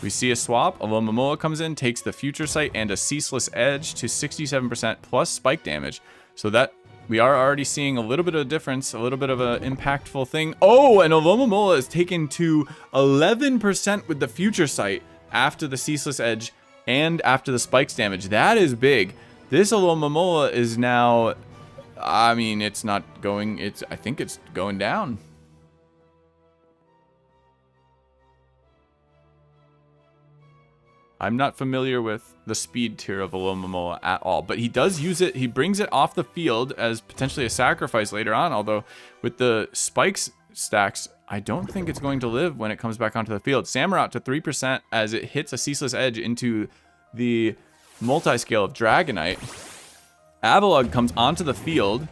We see a swap. Alomomola comes in, takes the Future Sight and a Ceaseless Edge to 67% plus spike damage. So that we are already seeing a little bit of a difference, a little bit of an impactful thing. Oh, and Alomomola is taken to 11% with the Future Sight after the Ceaseless Edge and after the spikes damage. That is big. This Alomomola is now, I mean, it's not going, I think it's going down. I'm not familiar with the speed tier of Alomomola at all, but he does use it. He brings it off the field as potentially a sacrifice later on, although with the spikes stacks, I don't think it's going to live when it comes back onto the field. Samurott to 3% as it hits a Ceaseless Edge into the multi-scale of Dragonite. Avalugg comes onto the field.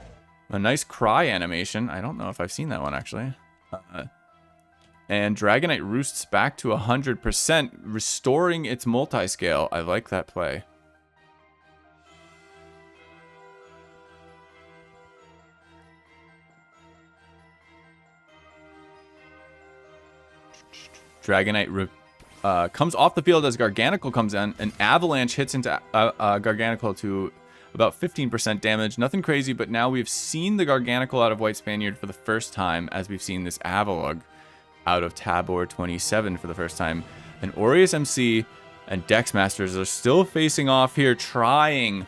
A nice cry animation. I don't know if I've seen that one, actually. And Dragonite roosts back to 100%, restoring its multi-scale. I like that play. Dragonite comes off the field as Garganicle comes in. An Avalanche hits into Garganicle to about 15% damage. Nothing crazy, but now we've seen the Garganicle out of White Spaniard for the first time, as we've seen this Avalugg out of Tabor 27 for the first time. And AureusMC and DexMasters are still facing off here, trying,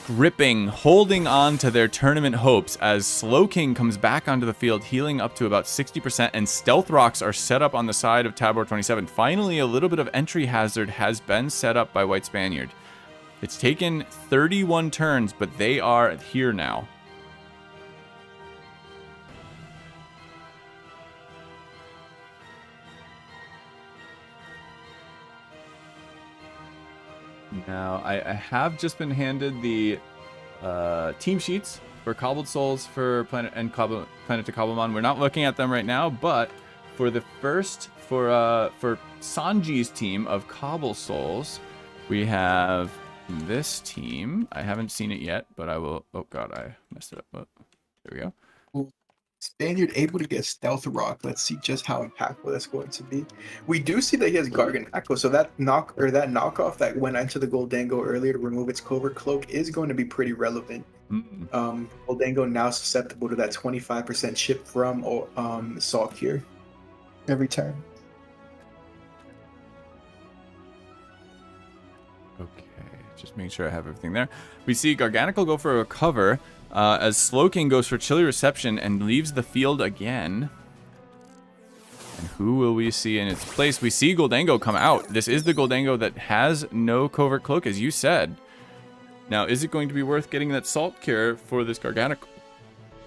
gripping, holding on to their tournament hopes as Slowking comes back onto the field, healing up to about 60%, and Stealth Rocks are set up on the side of Tabor 27. Finally, a little bit of entry hazard has been set up by White Spaniard. It's taken 31 turns, but they are here now. Now, I have just been handed the team sheets for CobbleSouls for Planeta Cobblemon. We're not looking at them right now, but for the first, for Sanji's team of CobbleSouls, we have this team. I haven't seen it yet, but I will. Oh god, I messed it up. Oh, there we go. Spaniard able to get Stealth Rock. Let's see just how impactful that's going to be. We do see that he has Garganacl, so that knockoff that went into the Goldango earlier to remove its Covert Cloak is going to be pretty relevant. Goldango now susceptible to that 25% chip from Salt Cure every turn. Okay, just making sure I have everything there. We see Garganical go for a cover, as Slowking goes for Chilly Reception and leaves the field again. And who will we see in its place? We see Goldango come out. This is the Goldango that has no Covert Cloak, as you said. Now, is it going to be worth getting that Salt Cure for this Garganical?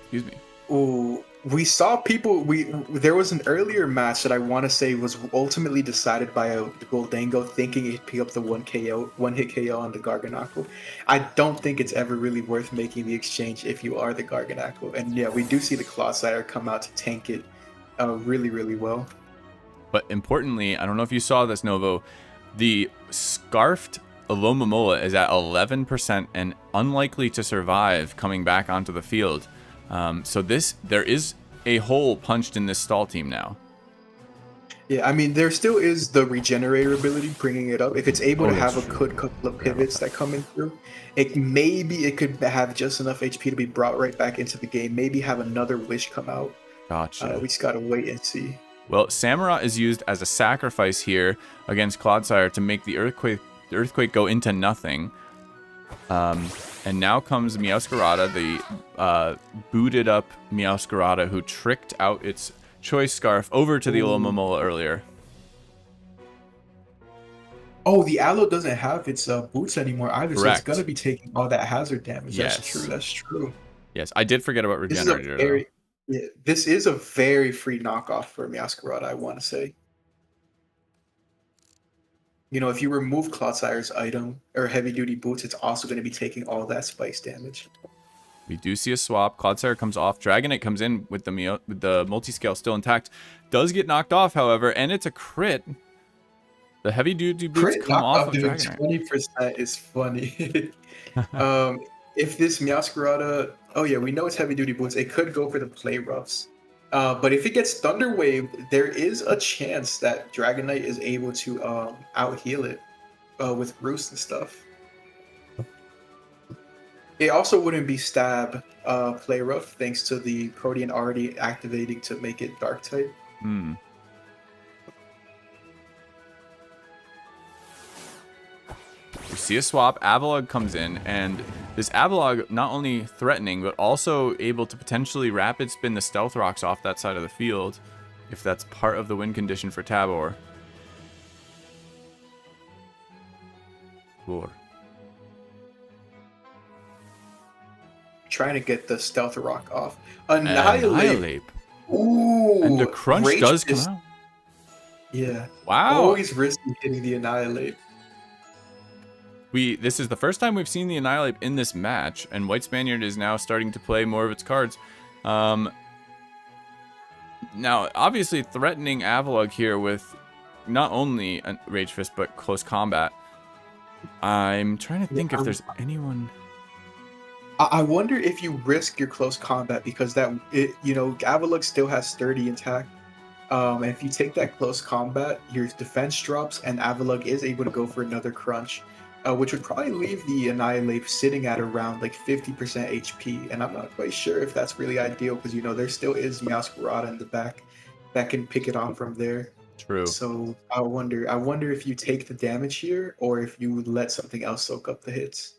Excuse me. Ooh, we saw people. There was an earlier match that I want to say was ultimately decided by the Goldango thinking he'd pick up the one hit KO on the Garganacl. I don't think it's ever really worth making the exchange if you are the Garganacl. And yeah, we do see the Clodsire come out to tank it really, really well. But importantly, I don't know if you saw this, Novo, the Scarfed Alomomola is at 11% and unlikely to survive coming back onto the field. So there is a hole punched in this stall team now. Yeah, I mean, there still is the Regenerator ability bringing it up. If it's able to have a good couple of pivots that come in through, it could have just enough HP to be brought right back into the game. Maybe have another Wish come out. Gotcha. We just gotta wait and see. Well, Samurott is used as a sacrifice here against Clodsire to make the Earthquake go into nothing. And now comes Meowscarada, the booted up Meowscarada who tricked out its Choice Scarf over to the Alomomola earlier. Oh, the Aloe doesn't have its boots anymore either, Correct. so it's gonna be taking all that hazard damage. Yes. That's true. Yes, I did forget about Regenerator. This is a very free knockoff for Meowscarada, I want to say. You know, if you remove Clodsire's item or heavy duty boots, it's also going to be taking all that spice damage. We do see a swap. Clodsire comes off. Dragonite comes in with the multi-scale still intact. Does get knocked off, however, and it's a crit. The heavy duty boots come off of Dragonite. 20% is funny. If this Meowscarada, oh yeah, we know it's heavy duty boots. It could go for the play roughs. But if it gets Thunder Wave, there is a chance that Dragonite is able to out heal it with Roost and stuff. It also wouldn't be Stab play rough thanks to the Protean already activating to make it Dark type. Hmm. We see a swap. Avalugg comes in, and this Avalugg not only threatening, but also able to potentially rapid spin the Stealth Rocks off that side of the field, if that's part of the win condition for Tabor. Cool. Trying to get the Stealth Rock off. Annihilate. Ooh. And the crunch Rage does is, come out. Yeah. Wow. Always risky hitting the Annihilate. This is the first time we've seen the Annihilate in this match, and White Spaniard is now starting to play more of its cards. Now, obviously threatening Avalugg here with not only a Rage Fist, but close combat. I'm trying to think if there's anyone... I wonder if you risk your close combat because Avalugg still has 30 intact. And if you take that close combat, your defense drops, and Avalugg is able to go for another crunch. Which would probably leave the Annihilate sitting at around like 50% HP, and I'm not quite sure if that's really ideal because there still is Meowscarada in the back that can pick it on from there. True. So I wonder if you take the damage here or if you let something else soak up the hits.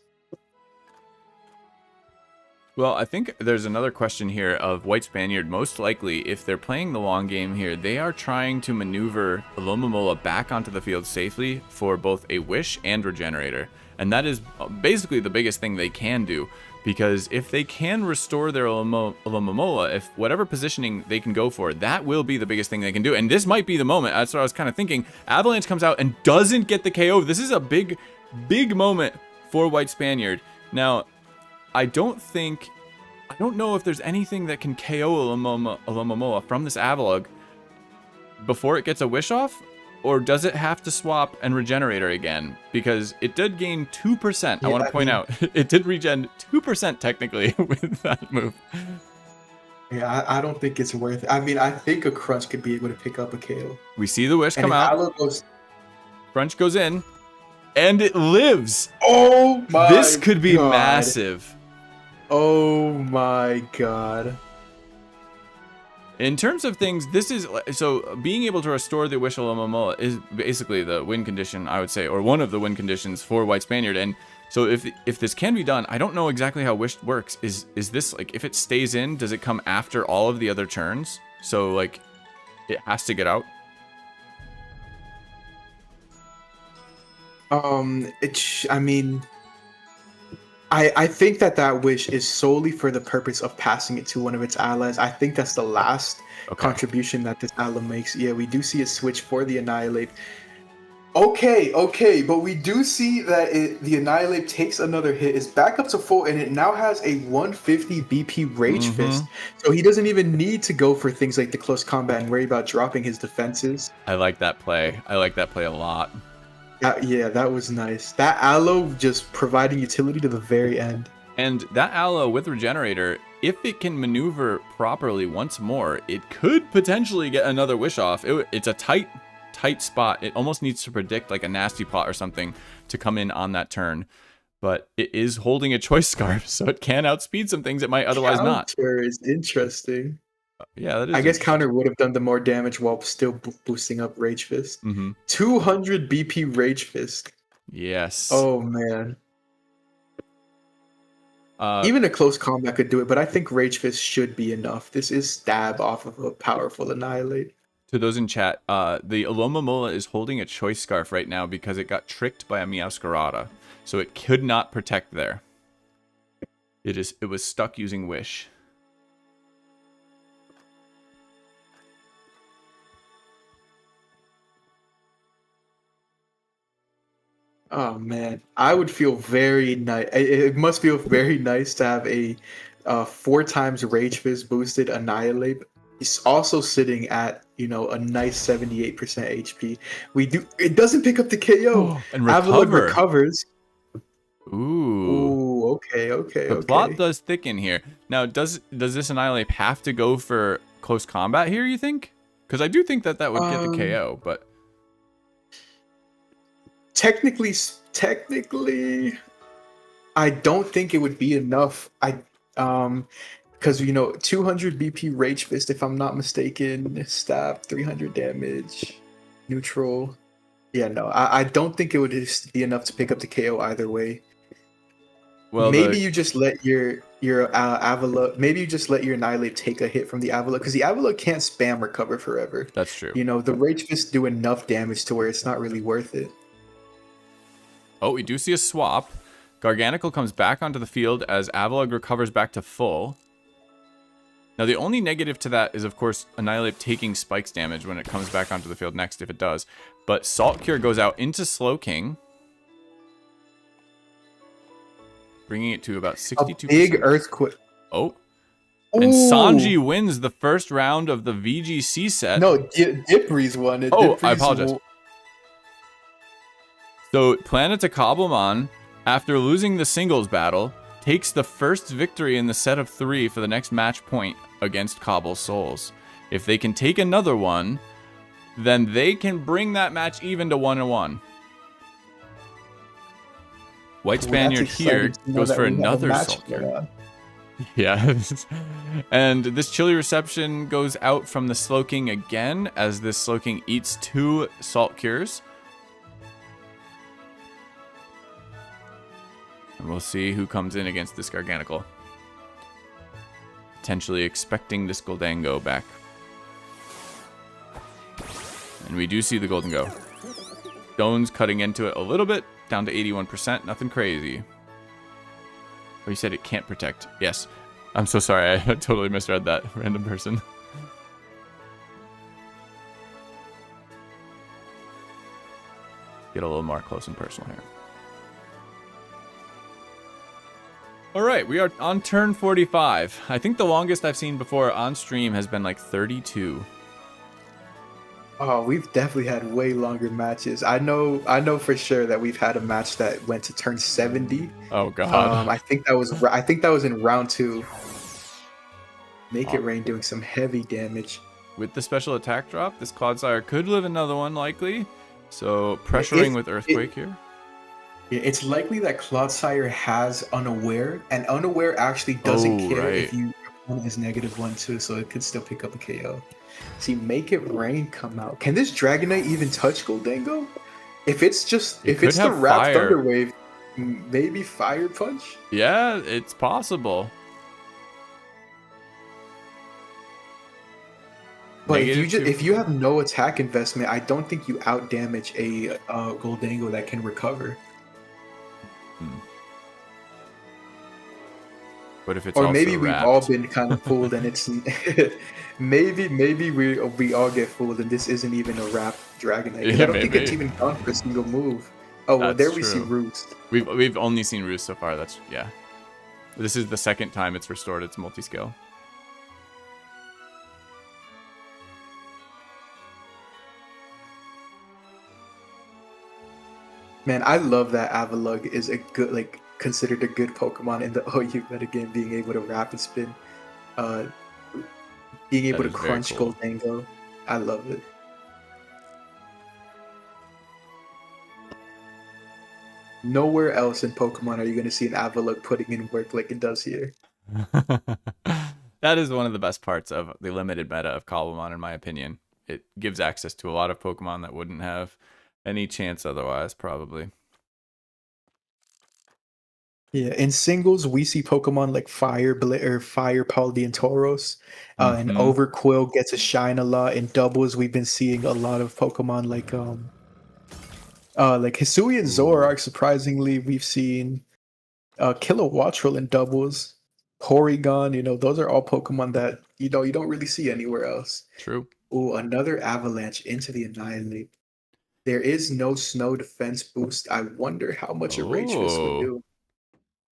Well, I think there's another question here of White Spaniard. Most likely, if they're playing the long game here, they are trying to maneuver Alomomola back onto the field safely for both a Wish and Regenerator. And that is basically the biggest thing they can do. Because if they can restore their Alomomola, if whatever positioning they can go for, that will be the biggest thing they can do. And this might be the moment. That's what I was kind of thinking. Avalanche comes out and doesn't get the KO. This is a big, big moment for White Spaniard. Now, I don't know if there's anything that can KO Alomomola from this Avalugg before it gets a Wish off, or does it have to swap and Regenerator again? Because it did gain 2%. I want to point out, it did regen 2% technically with that move. Yeah, I don't think it's worth it. I mean, I think a Crunch could be able to pick up a KO. We see the wish And come if out. Aloe goes, Crunch goes in, and it lives. oh my This could be God. massive. Oh my God. In terms of things, this is so being able to restore the Wish Momoa is basically the win condition, I would say, or one of the win conditions for White Spaniard. And so if this can be done, I don't know exactly how Wish works. Is this like if it stays in, does it come after all of the other turns? So like it has to get out. I mean, I think that wish is solely for the purpose of passing it to one of its allies. I think that's the last contribution that this ally makes. Yeah, we do see a switch for the Annihilate. Okay, but we do see that the Annihilate takes another hit, is back up to full, and it now has a 150 BP Rage Fist. So he doesn't even need to go for things like the close combat and worry about dropping his defenses. I like that play. I like that play a lot. Yeah, that was nice. That Aloe just providing utility to the very end. And that Aloe with Regenerator, if it can maneuver properly once more, it could potentially get another wish off. It's a tight spot. It almost needs to predict like a nasty pot or something to come in on that turn. But it is holding a choice scarf, so it can outspeed some things it might otherwise not. Counter is interesting. Yeah, that is. I guess counter would have done the more damage while still boosting up Rage Fist. 200 BP Rage Fist. Yes. Oh man. Even a close combat could do it, but I think Rage Fist should be enough. This is stab off of a powerful Annihilate. To those in chat, the Alomomola is holding a choice scarf right now because it got tricked by a Meowscarada, so it could not protect there. It was stuck using Wish. Oh man, I would feel very nice. It must feel very nice to have a 4 times Rage Fist boosted Annihilate. He's also sitting at a nice 78% HP. It doesn't pick up the KO. And Avila recovers. Ooh, okay. The plot does thicken here. Now, does this Annihilate have to go for close combat here? You think? Because I do think that would get the KO, but. Technically, I don't think it would be enough. Because 200 BP Rage Fist, if I'm not mistaken, stab 300 damage, neutral. Yeah, no, I don't think it would just be enough to pick up the KO either way. Well, maybe you just let your Avila, maybe you just let your Annihilate take a hit from the Avila, because the Avila can't spam recover forever. That's true. The Rage Fist do enough damage to where it's not really worth it. Oh, we do see a swap. Garganical comes back onto the field as Avalugg recovers back to full. Now, the only negative to that is, of course, Annihilate taking spikes damage when it comes back onto the field next, if it does. But Salt Cure goes out into Slowking, bringing it to about 62%. A big earthquake. Oh. And Sanji wins the first round of the VGC set. No, Diprees won it. Oh, I apologize. So, Planeta Cobblemon, after losing the singles battle, takes the first victory in the set of 3 for the next match point against CobbleSouls. If they can take another one, then they can bring that match even to 1-1. White Spaniard here goes for another Salt Cure. Yeah. And this chilly reception goes out from the Slowking again, as this Slowking eats 2 Salt Cures. And we'll see who comes in against this Garganical. Potentially expecting this Goldango back. And we do see the Golden Go. Stones cutting into it a little bit, down to 81%. Nothing crazy. Oh, you said it can't protect. Yes. I'm so sorry. I totally misread that. Random person. Get a little more close and personal here. All right, we are on turn 45. I think the longest I've seen before on stream has been like 32. Oh, we've definitely had way longer matches. I know for sure that we've had a match that went to turn 70. Oh god. I think that was in round 2. Make It Rain doing some heavy damage. With the special attack drop, this Clodsire could live another one likely. So pressuring with Earthquake here. It's likely that Clodsire has Unaware, and Unaware actually doesn't care if your opponent is -1 too, so it could still pick up a KO. See, Make It Rain come out. Can this Dragonite even touch Goldango? If it's the Wrath Thunder Wave, maybe Fire Punch? Yeah, it's possible. But if you have no attack investment, I don't think you outdamage a Goldango that can recover. But if it's or also maybe wrapped. we've all been kind of fooled, and it's maybe we all get fooled, and this isn't even a wrapped Dragonite. Yeah, I don't think it's even gone for a single move. Oh, well, there we see Roost. We've only seen Roost so far. This is the second time it's restored its multi-scale. Man, I love that Avalugg is a good, considered a good Pokemon in the OU metagame, being able to rapid spin, being able to crunch cool. Goldango. I love it. Nowhere else in Pokemon are you going to see an Avalugg putting in work like it does here. That is one of the best parts of the limited meta of Cobblemon, in my opinion. It gives access to a lot of Pokemon that wouldn't have any chance otherwise, probably. Yeah, in singles, we see Pokemon like Fire Paldean and Tauros, and Overquill gets a shine a lot. In doubles, we've been seeing a lot of Pokemon like Hisui and Zoroark. Surprisingly, we've seen Kilowattrel in doubles. Porygon, those are all Pokemon that you don't really see anywhere else. True. Oh, another Avalanche into the Annihilate. There is no snow defense boost. I wonder how much a Rage Fist would do.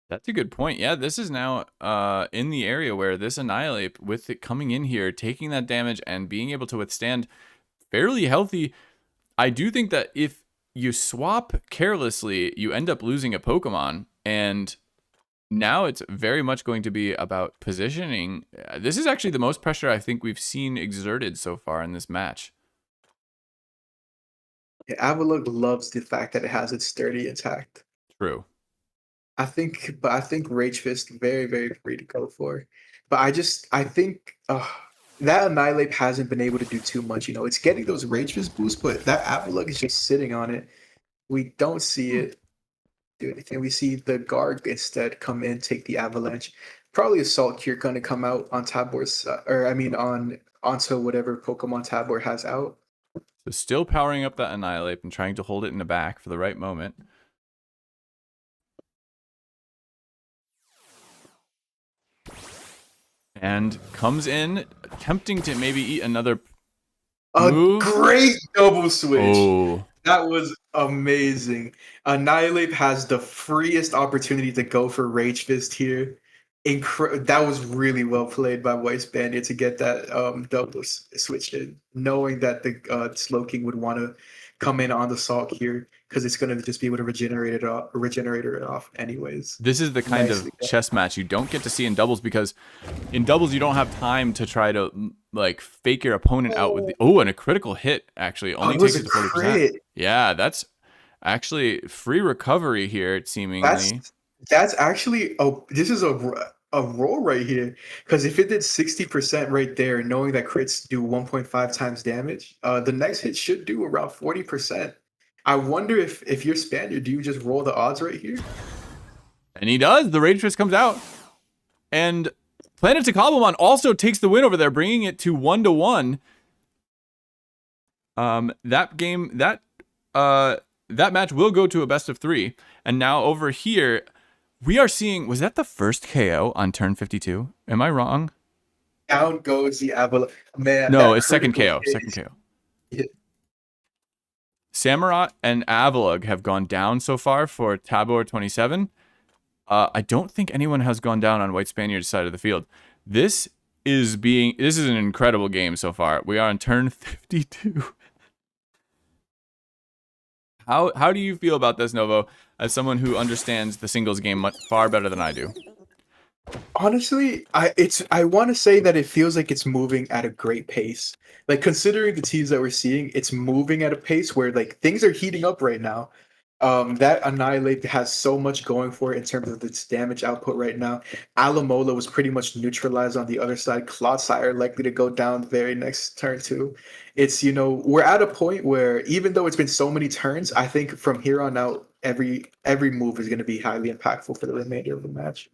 That's a good point. Yeah, this is now in the area where this Annihilate, with it coming in here, taking that damage and being able to withstand fairly healthy. I do think that if you swap carelessly, you end up losing a Pokemon. And now it's very much going to be about positioning. This is actually the most pressure I think we've seen exerted so far in this match. Yeah, Avalugg loves the fact that it has its sturdy intact. True. I think Rage Fist very, very free to go for. But I think that Annihilate hasn't been able to do too much. It's getting those Rage Fist boosts, but that Avalugg is just sitting on it. We don't see it do anything. We see the Garg instead come in, take the Avalanche. Probably Assault Cure gonna come out on Tabor's, onto whatever Pokemon Tabor has out. So still powering up that Annihilate and trying to hold it in the back for the right moment. And comes in, attempting to maybe eat another move. Great double switch. Oh. That was amazing. Annihilate has the freest opportunity to go for Rage Fist here. That was really well played by White Spaniard to get that double switch in, knowing that the Slowking would want to come in on the Salt here because it's going to just be able to regenerate it off anyways. This is the kind of chess match you don't get to see in doubles, because in doubles you don't have time to try to fake your opponent out with and a critical hit actually only takes it to 40%. Yeah, that's actually free recovery here seemingly. That's actually this is a roll right here, because if it did 60% right there, knowing that crits do 1.5 times damage, the next hit should do around 40%. I wonder if you're Spaniard, do you just roll the odds right here? And he does. The Rage Fist comes out, and Planeta Cobblemon also takes the win over there, bringing it to 1-1. That match will go to a best of 3, and now over here. We are seeing, was that the first KO on turn 52? Am I wrong? Down goes the Avalanche. Man, no, it's second KO. Second KO. Yeah. Samurott and Avalugg have gone down so far for Tabor 27. I don't think anyone has gone down on White Spaniard's side of the field. This is an incredible game so far. We are on turn 52. How do you feel about this, Novo, as someone who understands the singles game far better than I do? Honestly, I want to say that it feels like it's moving at a great pace. Like considering the teams that we're seeing, it's moving at a pace where like things are heating up right now. That Annihilate has so much going for it in terms of its damage output right now. Alamola was pretty much neutralized on the other side. Clodsire likely to go down the very next turn too. It's we're at a point where even though it's been so many turns, I think from here on out every move is going to be highly impactful for the remainder of the match.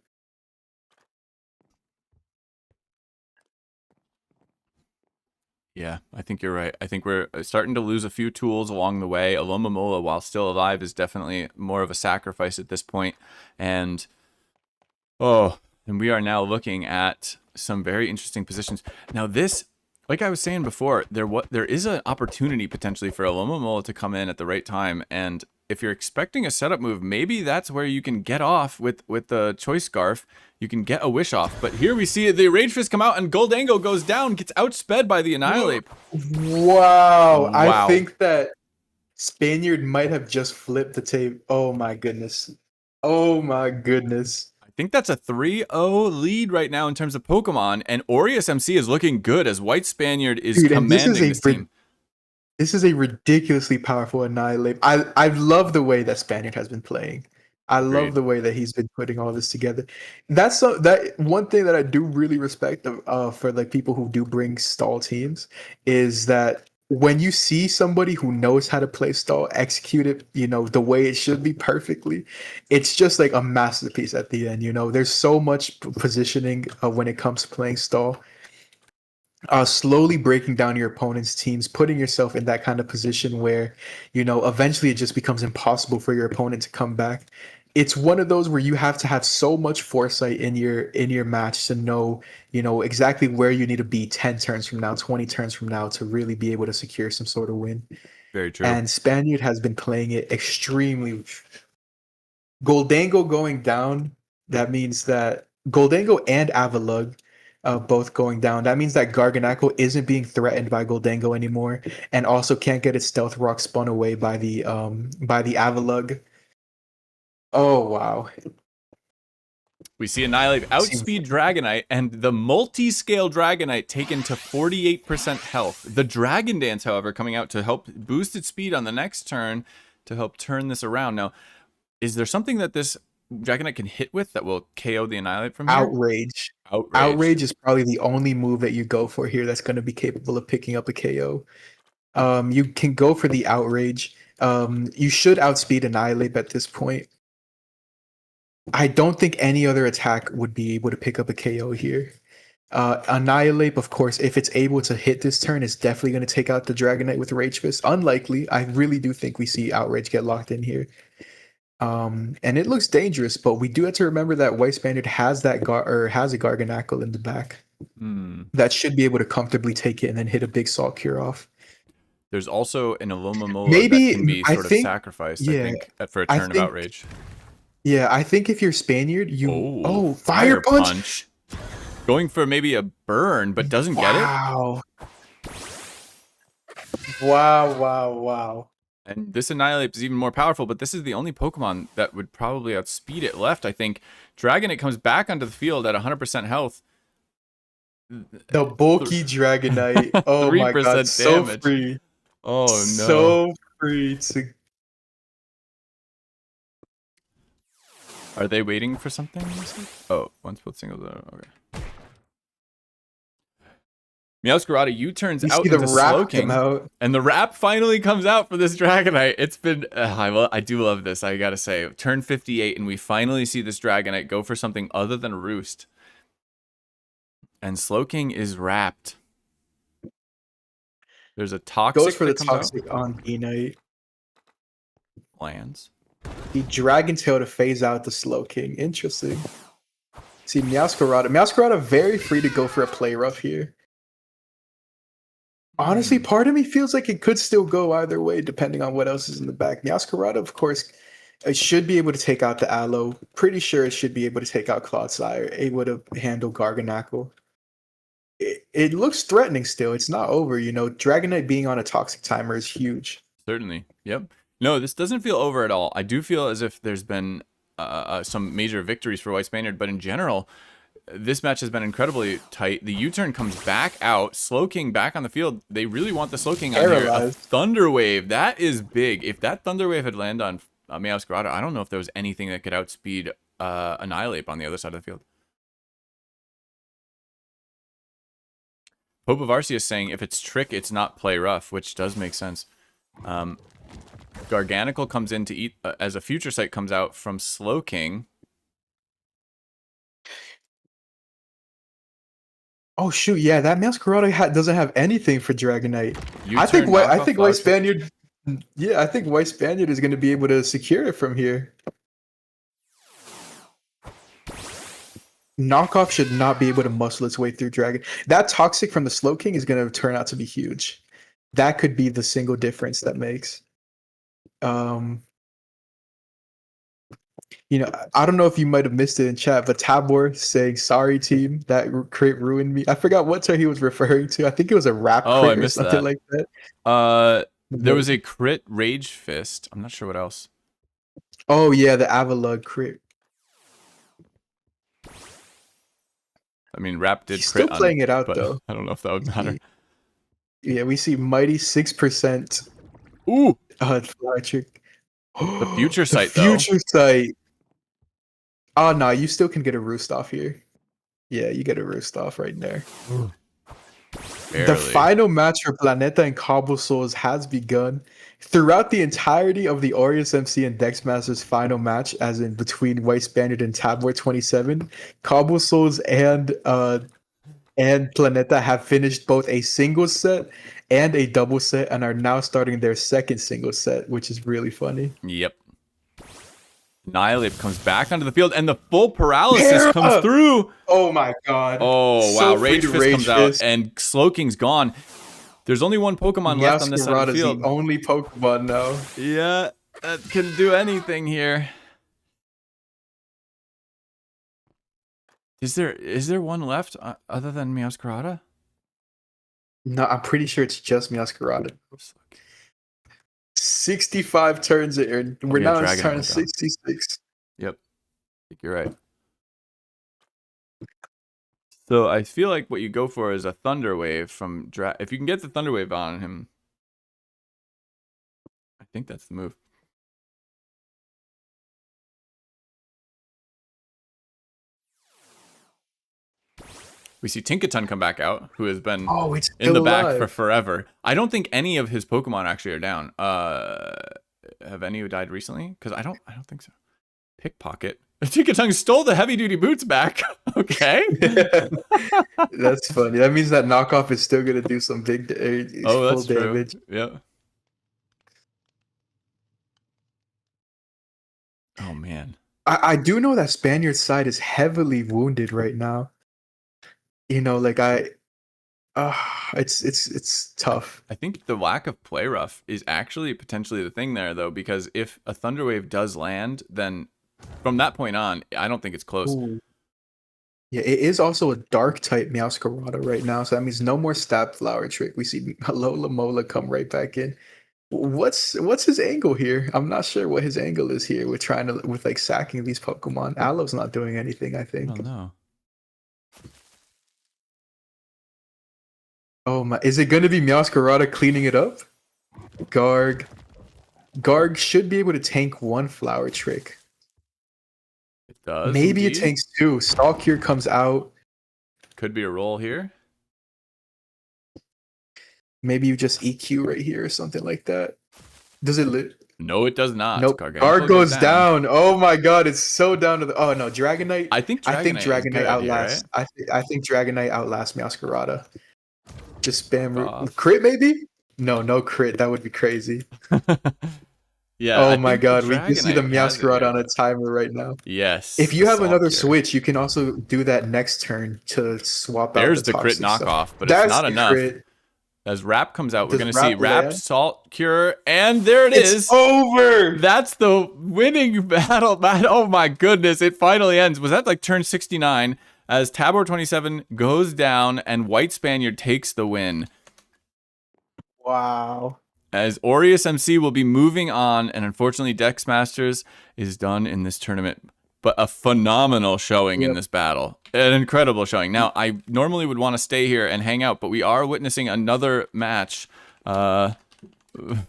Yeah, I think you're right. I think we're starting to lose a few tools along the way. Alomomola, while still alive, is definitely more of a sacrifice at this point. And we are now looking at some very interesting positions. Now this, like I was saying before, there is an opportunity potentially for Alomomola to come in at the right time. And if you're expecting a setup move, maybe that's where you can get off with the Choice Scarf. You can get a wish off. But here we see the Rage Fist come out and Goldango goes down, gets outsped by the Annihilate. Wow. I Wow. think that Spaniard might have just flipped the tape. Oh my goodness. Oh my goodness. I think that's a 3-0 lead right now in terms of Pokemon, and AureusMC is looking good as White Spaniard is Dude, and commanding this team. This is a ridiculously powerful Annihilate. I love the way that Spaniard has been playing. I love Agreed. the way that he's been putting all this together. That's that one thing that I do really respect for like people who do bring stall teams is that when you see somebody who knows how to play stall, execute it, the way it should be perfectly, it's just like a masterpiece at the end. There's so much positioning when it comes to playing stall. Slowly breaking down your opponent's teams, putting yourself in that kind of position where, eventually it just becomes impossible for your opponent to come back. It's one of those where you have to have so much foresight in your match to know, exactly where you need to be 10 turns from now, 20 turns from now to really be able to secure some sort of win. Very true. And Spaniard has been playing it extremely. Goldango going down, that means that Goldango and Avalugg both going down. That means that Garganacl isn't being threatened by Goldango anymore, and also can't get its Stealth Rock spun away by the Avalugg. Oh wow! We see Annihilate outspeed Dragonite, and the multi-scale Dragonite taken to 48% health. The Dragon Dance, however, coming out to help boost its speed on the next turn to help turn this around. Now, is there something that this Dragonite can hit with that will KO the Annihilate from here? Outrage. Outrage is probably the only move that you go for here that's going to be capable of picking up a KO. You can go for the Outrage. You should outspeed Annihilate at this point. I don't think any other attack would be able to pick up a KO here. Annihilate, of course, if it's able to hit this turn, is definitely going to take out the Dragonite with Rage Fist. Unlikely. I really do think we see Outrage get locked in here. And it looks dangerous, but we do have to remember that White Spaniard has that has a Garganacl in the back that should be able to comfortably take it and then hit a big Salt Cure off. There's also an Alomomola Maybe, that can be sort of sacrificed, I think, for a turn of Outrage. Yeah, I think if you're Spaniard, Fire Punch. Going for maybe a burn, but doesn't get it. Wow. And this Annihilate is even more powerful, but this is the only Pokemon that would probably outspeed it left, I think. Dragonite comes back onto the field at 100% health. The bulky Dragonite. Oh my god, so damage. free. Oh no. So free to... Are they waiting for something? Oh, one split single. Okay. Meowscarada U-turns out into Slowking, and the wrap finally comes out for this Dragonite. It's been, I do love this, I gotta say. Turn 58, and we finally see this Dragonite go for something other than Roost. And Slowking is wrapped. There's a Toxic. Goes for the Toxic on B-Knight. Lands. The Dragon Tail to phase out the Slowking. Interesting. See, Meowscarada very free to go for a play rough here. Honestly, part of me feels like it could still go either way, depending on what else is in the back. Meowscarada, of course, it should be able to take out the Aloe. Pretty sure it should be able to take out Clodsire. Able to handle Garganacl. It looks threatening still. It's not over, Dragonite being on a Toxic timer is huge. Certainly. Yep. No, this doesn't feel over at all. I do feel as if there's been some major victories for White Spaniard, but in general, this match has been incredibly tight. The U-turn comes back out. Slowking back on the field. They really want the Slowking on here. A Paralyzed. Thunder Wave. That is big. If that Thunder Wave had landed on Meowscarada, I don't know if there was anything that could outspeed Annihilate on the other side of the field. Pope of Arceus saying if it's Trick, it's not play rough, which does make sense. Garganical comes in to eat as a Future Sight comes out from Slowking. Oh shoot, yeah, that Meowscarada doesn't have anything for Dragonite. U-turn I think knockoff White Flower Spaniard. Yeah, I think White Spaniard is going to be able to secure it from here. Knockoff should not be able to muscle its way through Dragon. That Toxic from the Slowking is going to turn out to be huge. That could be the single difference that makes. You know, I don't know if you might have missed it in chat, but Tabor saying, sorry team, that crit ruined me. I forgot what turn he was referring to. I think it was a rap crit I missed or something that. like that. There was a crit Rage Fist. I'm not sure what else. Oh yeah, the Avalug crit. I mean, Rap did He's crit still playing it out but though. I don't know if that would matter. Yeah, we see mighty 6%. Ooh, Fly trick. the Future Sight The though. Future Sight. Oh no, you still can get a roost off here. Yeah, you get a roost off right there. Barely. The final match for Planeta and CobbleSouls has begun. Throughout the entirety of the AureusMC and DexMasters final match, as in between White Spaniard and Tabor 27, CobbleSouls and Planeta have finished both a single set and a double set and are now starting their second single set, which is really funny. Yep. Annihilate comes back onto the field, and the full paralysis comes through. Oh my god. Oh, So wow. Rage free to Fist comes out, Fist. and Slowking's gone. There's only one Pokemon left on this side of the Meowscarada's field. the only Pokemon now. Yeah, that can do anything here. Is there one left other than Meowscarada? No, I'm pretty sure it's just Meowscarada. 65 turns in. We're Yeah, now in Dragon turn Ball. 66. Yep. I think you're right. So I feel like what you go for is a Thunder Wave from if you can get the Thunder Wave on him. I think that's the move. We see Tinkaton come back out, who has been It's in the still back alive. for forever. I don't think any of his Pokemon actually are down. Have any who died recently? Because I don't think so. Pickpocket. Tinkaton stole the heavy duty boots back. Okay. That's funny. That means that knockoff is still gonna do some big Oh, full that's true. damage. Yep. Oh man. I do know that Spaniard's side is heavily wounded right now. You know, like it's tough. I think the lack of play rough is actually potentially the thing there, though, because if a Thunder Wave does land, then from that point on, I don't think it's close. Ooh. Yeah, it is also a dark type Meowscarada right now, so that means no more Stab Flower Trick. We see Lola Mola come right back in. What's his angle here? I'm not sure what his angle is here with like sacking these Pokemon. Aloe's not doing anything, I I think. don't know. Oh my, is it gonna be Meowscarada cleaning it up? Garg should be able to tank one Flower Trick. It does. Maybe indeed. it tanks two. Stalkier comes out. Could be a roll here. Maybe you just EQ right here or something like that. Does it lit? No, it does not. Nope. Gargantuar Guard goes down. Oh my god, it's so down to the. Oh no, Dragonite. I think I think is Dragonite good outlasts. here, I think Dragonite outlasts Meowscarada. Just spam Off. crit maybe. No crit. That would be crazy. right? Yeah. Oh I my think the god, we can see the Dragonite has it Meowscarada here. on a timer right now. Yes. If you have another Assault here. switch, you can also do that next turn to swap There's out the crit toxic stuff. knockoff, but That's it's not the enough. crit. As Rap comes out, we're Does going to see Rap Rap land? Salt Cure, and there it It's is. over. That's the winning battle. Oh my goodness, it finally ends. Was that like turn 69 as Tabor 27 goes down and White Spaniard takes the win? Wow. As AureusMC will be moving on, and unfortunately DexMasters is done in this tournament. but a phenomenal showing in Yep. this battle. An incredible showing. Now, I normally would want to stay here and hang out, but we are witnessing another match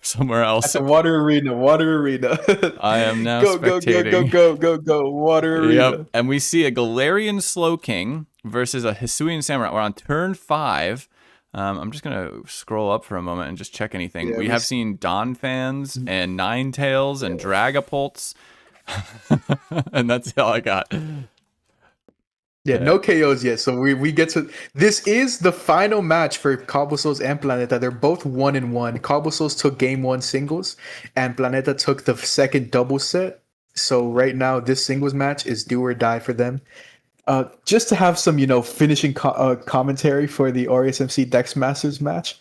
somewhere At else. the water arena. I am now go, spectating. go, water arena. Yep, and we see a Galarian Slowking versus a Hisuian Samurai. We're on turn 5. I'm just gonna scroll up for a moment and just check anything. Yeah, we we have s- seen Donphans and Ninetales and Dragapults, and that's all I got. Yeah, no KOs yet. So we get to this is the final match for CobbleSouls and Planeta. They're both 1-1. CobbleSouls took game 1 singles, and Planeta took the second double set. So right now, this singles match is do or die for them. Just to have some, finishing commentary for the AureusMC DexMasters match.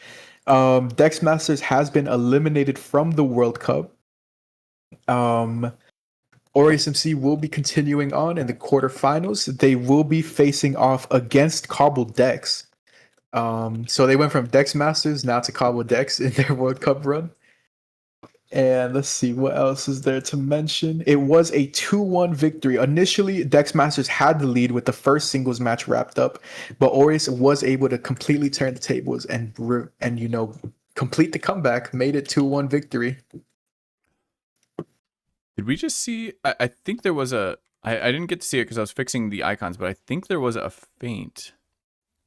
DexMasters has been eliminated from the World Cup. AureusMC will be continuing on in the quarterfinals. They will be facing off against Cobble Dex. So they went from DexMasters now to Cobble Dex in their World Cup run. And let's see, what else is there to mention? It was a 2-1 victory. Initially, DexMasters had the lead with the first singles match wrapped up, but Aureus was able to completely turn the tables and complete the comeback, made it 2-1 victory. Did we just see? I think there was a. I didn't get to see it because I was fixing the icons, but I think there was a feint.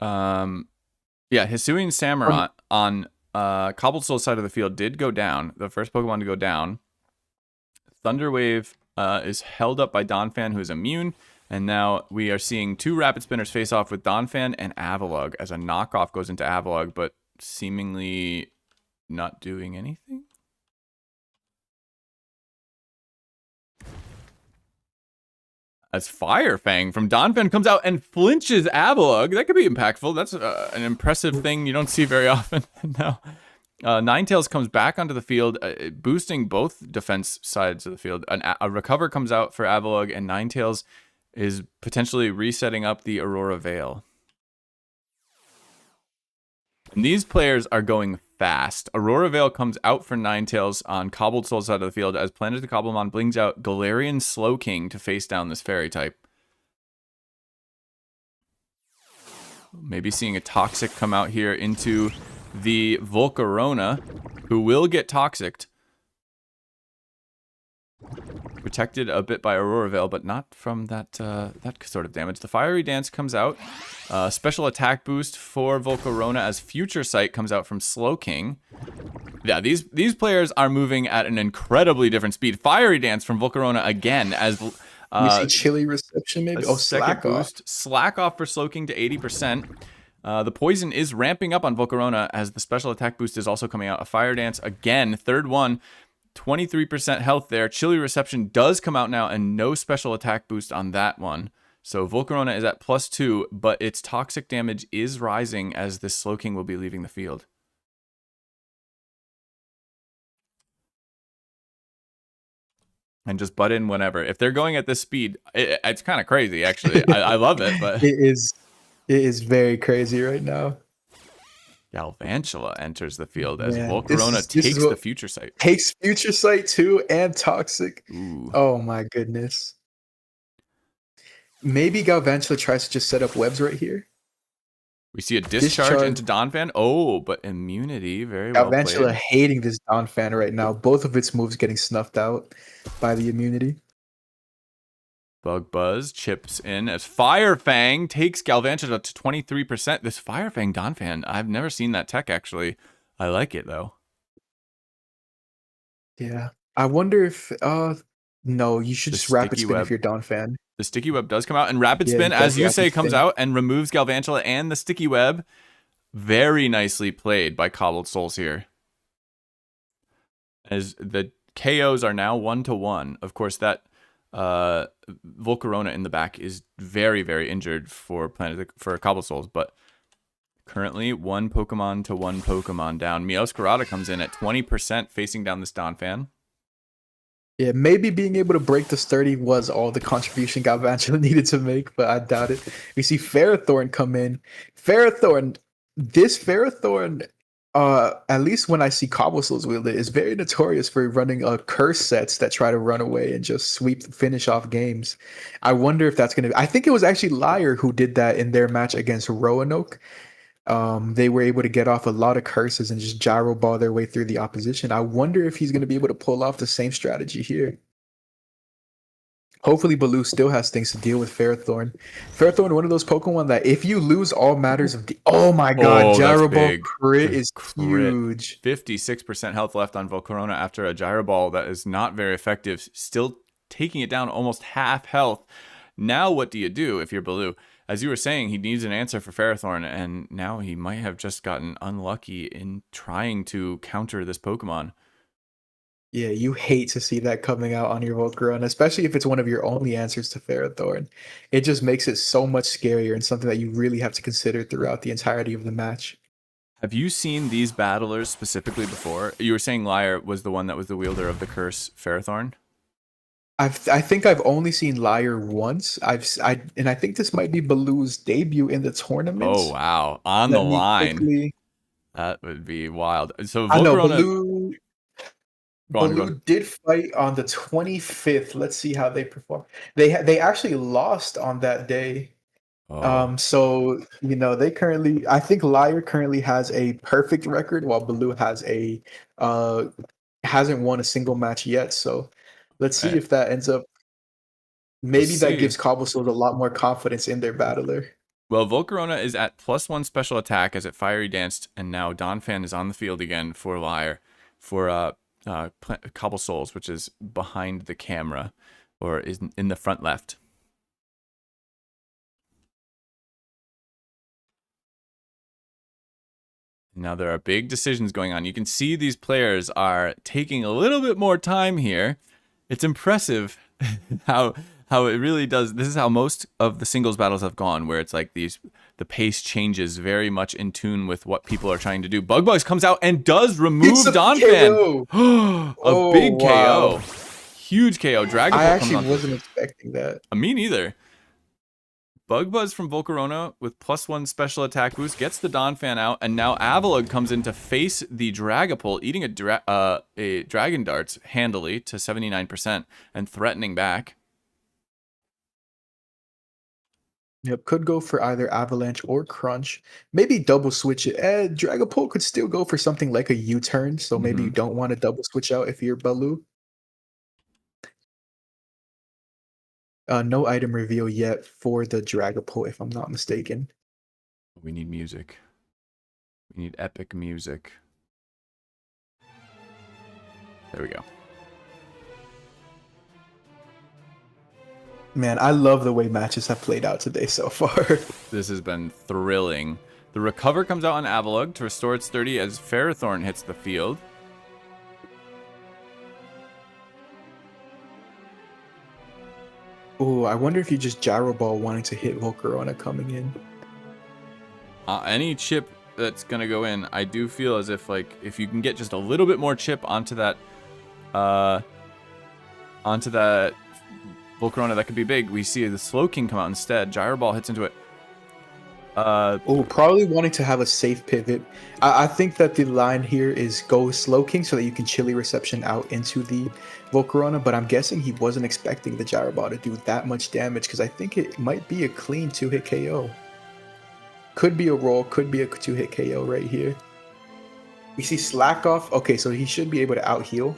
Yeah, Hisuian Samurai on CobbleSouls side of the field did go down. The first Pokemon to go down. Thunderwave is held up by Donphan, who is immune, and now we are seeing 2 Rapid Spinners face off with Donphan and Avalugg as a knockoff goes into Avalugg, but seemingly not doing anything. As Fire Fang from Donphan comes out and flinches Avalugg. That could be impactful. That's an impressive thing you don't see very often. Now, Ninetales comes back onto the field, boosting both defense sides of the field. A recover comes out for Avalugg, and Ninetales is potentially resetting up the Aurora Veil. And these players are going fast. Aurora Veil comes out for Ninetales on CobbleSouls side of the field as Planeta Cobblemon brings out Galarian Slowking to face down this fairy type. Maybe seeing a Toxic come out here into the Volcarona, who will get Toxiced. Protected a bit by Aurora Veil, but not from that sort of damage. The Fiery Dance comes out. Special attack boost for Volcarona as Future Sight comes out from Slowking. Yeah, these players are moving at an incredibly different speed. Fiery Dance from Volcarona again as We see Chilly Reception maybe. a second Slack off. boost. Slack off for Slowking to 80%. The poison is ramping up on Volcarona as the special attack boost is also coming out. A Fire Dance again, third one. 23% health there. Chilly Reception does come out now and no special attack boost on that one. So Volcarona is at +2, but its toxic damage is rising as this Slowking will be leaving the field. And just butt in whenever. If they're going at this speed, it's kind of crazy, actually. I love it, but It is very crazy right now. Galvantula enters the field as Man, Volcarona this takes is what- the Future Sight. Takes Future Sight too and Toxic. Ooh. Oh my goodness. Maybe Galvantula tries to just set up webs right here. We see a discharge into Donphan. Oh, but immunity. Very well Galvantula played. hating this Donphan right now. Both of its moves getting snuffed out by the immunity. Bug Buzz chips in as Fire Fang takes Galvantula to 23%. This Fire Fang Donphan, I've never seen that tech, actually. I like it, though. Yeah. I wonder if no, you should The just rapid sticky spin web. if you're Donphan. The Sticky Web does come out, and Rapid Yeah, Spin, it as does you Rapid say, comes Spin. out and removes Galvantula and the Sticky Web. Very nicely played by CobbleSouls here. As the KOs are now 1-1. Of course, that Volcarona in the back is very, very injured for CobbleSouls, but currently 1 Pokemon to 1 Pokemon down. Meowscarada comes in at 20% facing down this Donphan. Yeah, maybe being able to break the sturdy was all the contribution Galvantula needed to make, but I doubt it. We see Ferrothorn come in. This Ferrothorn at least when I see CobbleSouls wield it, is very notorious for running curse sets that try to run away and just finish off games. I wonder if that's gonna. I think it was actually Liar who did that in their match against Roanoke. They were able to get off a lot of curses and just gyro ball their way through the opposition. I wonder if he's gonna be able to pull off the same strategy here. Hopefully, Baloo still has things to deal with Ferrothorn. Ferrothorn, one of those Pokemon that if you lose all matters of the... Oh my god, Oh, Gyro that's Ball big. crit is Crit. huge. 56% health left on Volcarona after a Gyro Ball that is not very effective, still taking it down almost half health. Now what do you do if you're Baloo? As you were saying, he needs an answer for Ferrothorn, and now he might have just gotten unlucky in trying to counter this Pokemon. Yeah, you hate to see that coming out on your Volcarona, especially if it's one of your only answers to Ferrothorn. It just makes it so much scarier and something that you really have to consider throughout the entirety of the match. Have you seen these battlers specifically before? You were saying Liar was the one that was the wielder of the curse Ferrothorn? I think I've only seen Liar once. And I think this might be Baloo's debut in the tournament. Oh, wow. On the line. That would be wild. So Volcarona... I know, Baloo... Go on. Baloo did fight on the 25th. Let's see how they perform. They actually lost on that day. Oh. So you know I think Liar currently has a perfect record while Baloo has hasn't won a single match yet. So let's see if that ends up. Maybe that gives CobbleSouls a lot more confidence in their battler. Well, Volcarona is at +1 special attack as it Fiery Danced, and now Donphan is on the field again for Liar for CobbleSouls, which is behind the camera, or is in the front left. Now there are big decisions going on. You can see these players are taking a little bit more time here. It's impressive how it really does. This is how most of the singles battles have gone, where it's like the pace changes very much in tune with what people are trying to do. Bugbugs comes out and does remove Donphan. A big KO. Huge KO. Dragon I Ball actually comes on. wasn't expecting that. Me neither. Bugbuzz from Volcarona with +1 special attack boost gets the Donphan out, and now Avalugg comes in to face the Dragapult, eating a Dragon Darts handily to 79% and threatening back. Yep, could go for either Avalanche or Crunch. Maybe double switch it. Dragapult could still go for something like a U-turn, so maybe you don't want to double switch out if you're Baloo. No item reveal yet for the Dragapult, if I'm not mistaken. We need music. We need epic music. There we go. Man, I love the way matches have played out today so far. This has been thrilling. The Recover comes out on Avalugg to restore its 30 as Ferrothorn hits the field. Oh, I wonder if you just Gyro Ball wanting to hit Volcarona coming in. Any chip that's going to go in, I do feel as if, like, if you can get just a little bit more chip onto that Volcarona, that could be big. We see the Slowking come out instead. Gyro Ball hits into it. Probably wanting to have a safe pivot. I think that the line here is go Slowking so that you can chilly reception out into the Volcarona, but I'm guessing he wasn't expecting the Gyro Ball to do that much damage because I think it might be a clean 2-hit KO. Could be a roll, could be a 2-hit KO right here. We see Slack Off. Okay, so he should be able to out heal.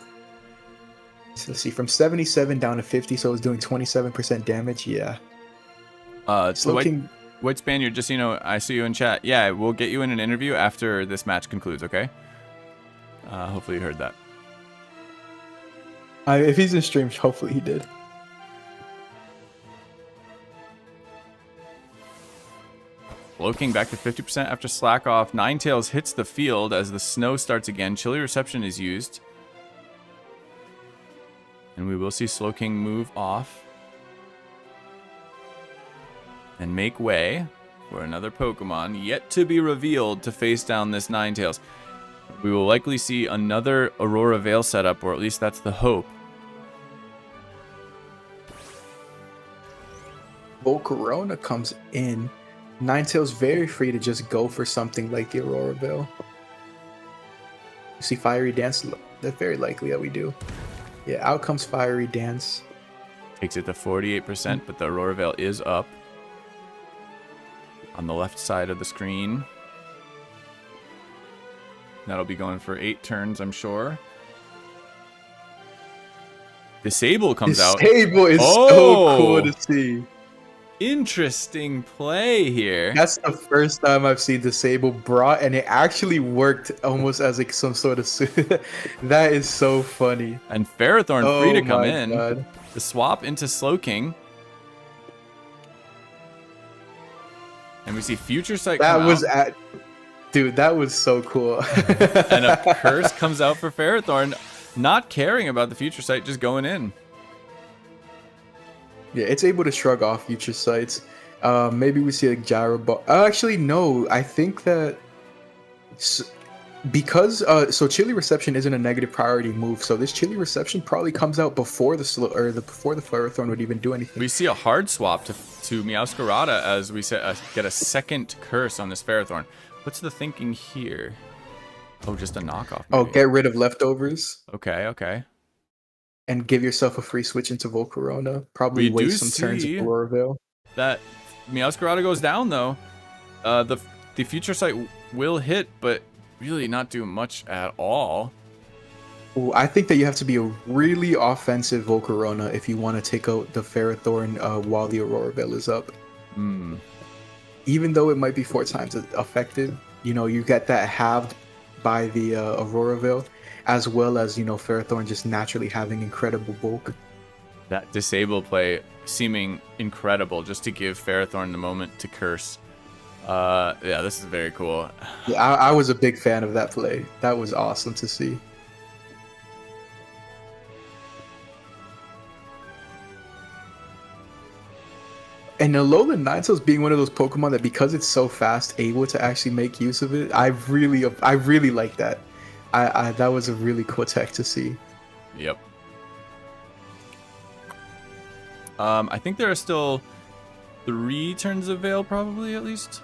So let's see, from 77 down to 50, so it's doing 27% damage. Yeah. Slowking. White Spaniard, just so you know, I see you in chat. Yeah, we'll get you in an interview after this match concludes, okay? Hopefully you heard that. If he's in stream, hopefully he did. Slowking back to 50% after Slack Off. Ninetales hits the field as the snow starts again. Chilly Reception is used. And we will see Slowking move off. And make way for another Pokemon yet to be revealed to face down this Ninetales. We will likely see another Aurora Veil setup, or at least that's the hope. Volcarona comes in. Ninetales very free to just go for something like the Aurora Veil. See Fiery Dance. That's very likely that we do. Yeah, out comes Fiery Dance. Takes it to 48%, but the Aurora Veil is up on the left side of the screen. That'll be going for 8 turns, I'm sure. Disable comes out. Disable is so cool to see. Interesting play here. That's the first time I've seen Disable brought, and it actually worked almost as like some sort of that is so funny. And Ferrothorn free to come my in. God. The swap into Slowking. And we see Future Sight That come was out. Dude, that was so cool. And a curse comes out for Ferrothorn, not caring about the Future Sight, just going in. Yeah, it's able to shrug off Future Sights. Maybe we see like Gyro Ball. Actually, no. I think that because so Chilly Reception isn't a negative priority move, so this Chilly Reception probably comes out before before the Ferrothorn would even do anything. We see a hard swap to Meowscarada as we get a second curse on this Ferrothorn. What's the thinking here? Oh, just a knockoff. Oh, maybe. get rid of leftovers. Okay. And give yourself a free switch into Volcarona. Probably We waste do some turns see with Aurora Veil. That Meowscarada goes down though. The Future Sight will hit, but really not do much at all. Ooh, I think that you have to be a really offensive Volcarona if you want to take out the Ferrothorn while the Aurora Veil is up. Even though it might be 4 times effective, you get that halved by the Aurora Veil, as well as, Ferrothorn just naturally having incredible bulk. That disable play seeming incredible just to give Ferrothorn the moment to curse. Yeah, this is very cool. Yeah, I was a big fan of that play. That was awesome to see. And Alolan Ninetales being one of those Pokemon that, because it's so fast, able to actually make use of it, I really like that. That was a really cool tech to see. Yep. I think there are still 3 turns of Veil, probably at least.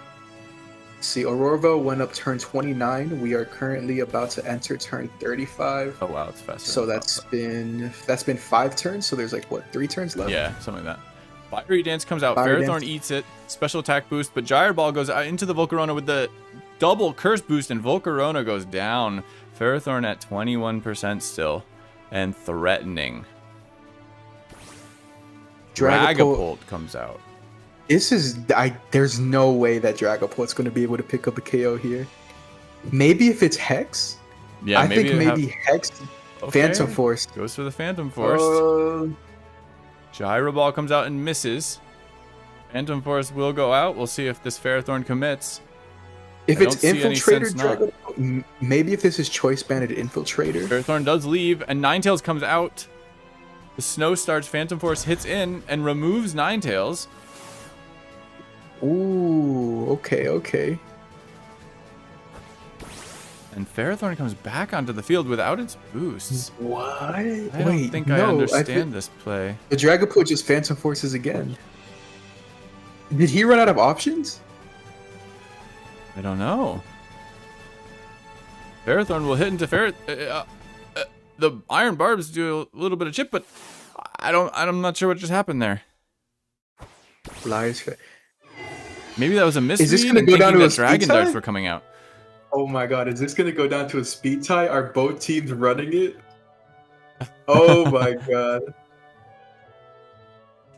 See, Aurora Veil went up turn 29. We are currently about to enter turn 35. Oh wow, it's faster. So that's been 5 turns. So there's like what, 3 turns left? Yeah, something like that. Fiery Dance comes out. Fiery Ferrothorn Dance. eats it. Special attack boost, but Gyro Ball goes out into the Volcarona with the double curse boost, and Volcarona goes down. Ferrothorn at 21% still, and threatening. Dragapult comes out. There's no way that Dragapult's going to be able to pick up a KO here. Maybe if it's Hex. Yeah, I think maybe Hex. Okay. Phantom Force. Goes for the Phantom Force. Gyro Ball comes out and misses. Phantom Force will go out. We'll see if this Ferrothorn commits. If it's Infiltrator not. Dragapult, maybe if this is Choice Banded Infiltrator. Ferrothorn does leave, and Ninetales comes out. The snow starts. Phantom Force hits in and removes Ninetales. Ooh, okay. And Ferrothorn comes back onto the field without its boosts. What? I don't think I understand this play. The Dragapult just Phantom Forces again. Did he run out of options? I don't know. Ferrothorn will hit into the Iron Barbs do a little bit of chip, but I'm not sure what just happened there. Liars. Maybe that was a misread. Is this gonna go down to a speed Dragon Darts tie? were coming out. Oh my god, is this gonna go down to a speed tie? Are both teams running it? Oh my god.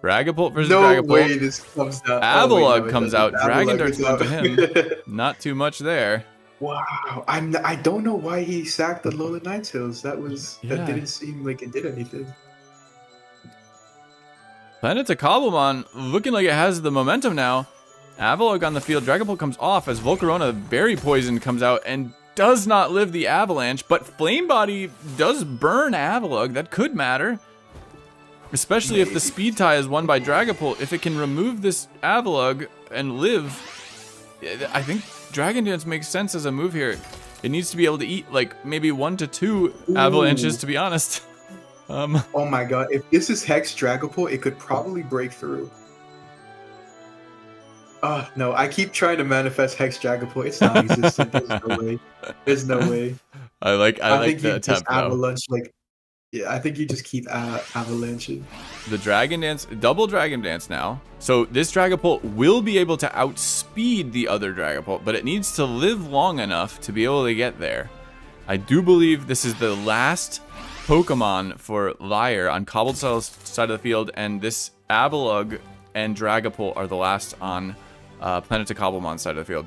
Dragapult versus No Dragapult. way this comes down. Avalugg comes out. Avalugg Dragon Darts is going to out. him. Not too much there. Wow. I don't know why he sacked the Alolan Ninetales. That didn't seem like it did anything. Planeta Cobblemon looking like it has the momentum now. Avalugg on the field. Dragapult comes off as Volcarona, very poisoned, comes out and does not live the avalanche, but Flame Body does burn Avalugg. That could matter. Especially if the speed tie is won by Dragapult. If it can remove this Avalugg and live, I think Dragon Dance makes sense as a move here. It needs to be able to eat like maybe 1 to 2 avalanches, to be honest. Oh my god, if this is Hex Dragapult, it could probably break through. No, I keep trying to manifest Hex Dragapult. It's non-existent. There's no way. There's no way. I like think the you just attempt though. avalanche like. Yeah, I think you just keep avalanching. The Dragon Dance, double Dragon Dance now. So this Dragapult will be able to outspeed the other Dragapult, but it needs to live long enough to be able to get there. I do believe this is the last Pokemon for Lyre on CobbleSouls side of the field, and this Avalugg and Dragapult are the last on Planeta Cobblemon side of the field.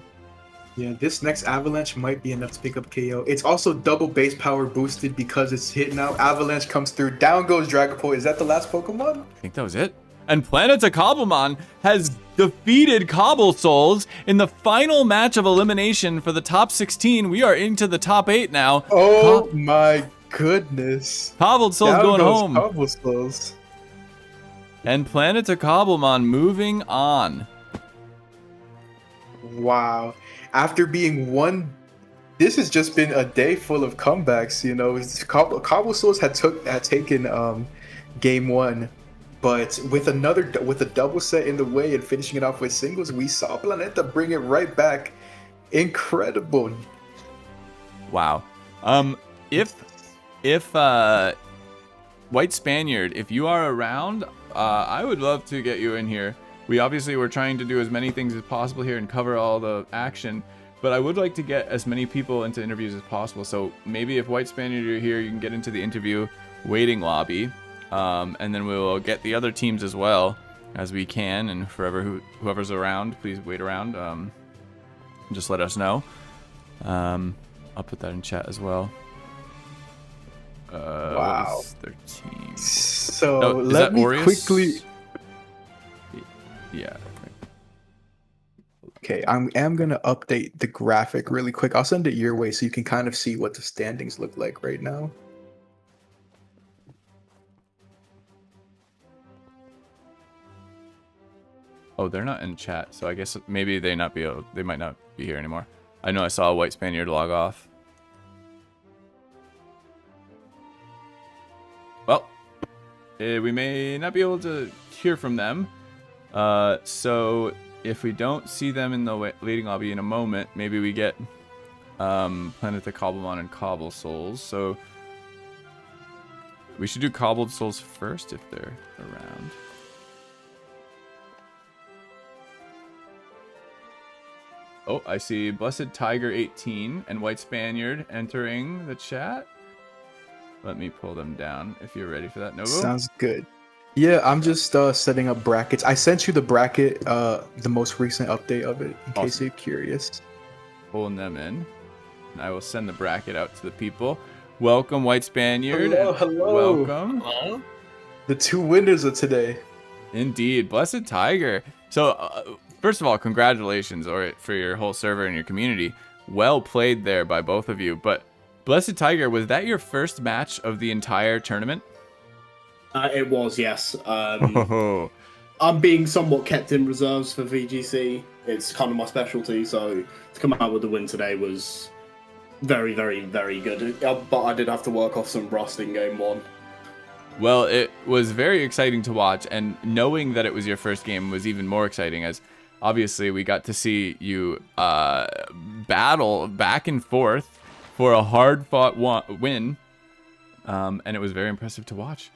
Yeah, this next Avalanche might be enough to pick up KO. It's also double base power boosted because it's hit now. Avalanche comes through. Down goes Dragapult. Is that the last Pokemon? I think that was it. And Planeta Cobblemon has defeated CobbleSouls in the final match of elimination for the top 16. We are into the top 8 now. Oh my goodness. CobbleSouls Down going goes home. CobbleSouls. And Planeta Cobblemon moving on. Wow. After being one, this has just been a day full of comebacks. You know, CobbleSouls had taken game one, but with a double set in the way and finishing it off with singles, we saw Planeta bring it right back. Incredible. Wow. If White Spaniard, if you are around, I would love to get you in here. We obviously were trying to do as many things as possible here and cover all the action, but I would like to get as many people into interviews as possible. So maybe if White Spaniard are here, you can get into the interview waiting lobby, and then we'll get the other teams as well as we can. And whoever's around, please wait around. Just let us know. I'll put that in chat as well. Wow. What is their team? So Is let that me Aureus? quickly. Yeah. Okay, I am gonna update the graphic really quick. I'll send it your way so you can kind of see what the standings look like right now. Oh, they're not in chat, so I guess maybe they might not be here anymore. I know I saw a White Spaniard log off. Well, we may not be able to hear from them. So if we don't see them in the waiting lobby in a moment, maybe we get Planeta Cobblemon and CobbleSouls. So we should do CobbleSouls first if they're around. Oh, I see Blessed Tiger 18 and White Spaniard entering the chat. Let me pull them down if you're ready for that, Novo. Sounds good. Yeah, I'm just setting up brackets. I sent you the bracket, the most recent update of it, in case you're curious. Pulling them in. And I will send the bracket out to the people. Welcome, White Spaniard. Hello. Welcome. Hello? The two winners of today. Indeed. Blessed Tiger. So, first of all, congratulations for your whole server and your community. Well played there by both of you. But, Blessed Tiger, was that your first match of the entire tournament? It was, yes. Oh. I'm being somewhat kept in reserves for VGC. It's kind of my specialty, so to come out with the win today was very, very, very good. But I did have to work off some rust in game one. Well, it was very exciting to watch, and knowing that it was your first game was even more exciting, as obviously we got to see you battle back and forth for a hard-fought win, and it was very impressive to watch.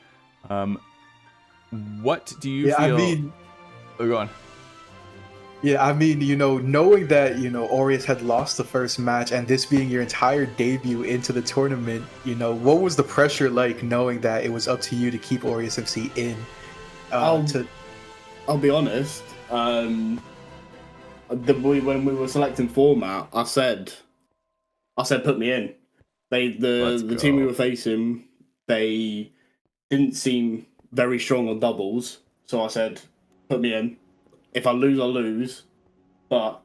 What do you feel? Oh, go on. Yeah, I mean, knowing that, Aureus had lost the first match and this being your entire debut into the tournament, what was the pressure like knowing that it was up to you to keep AureusMC in? I'll be honest. When we were selecting format, I said, put me in. The team we were facing, they didn't seem very strong on doubles, so I said, put me in. If I lose, I lose. But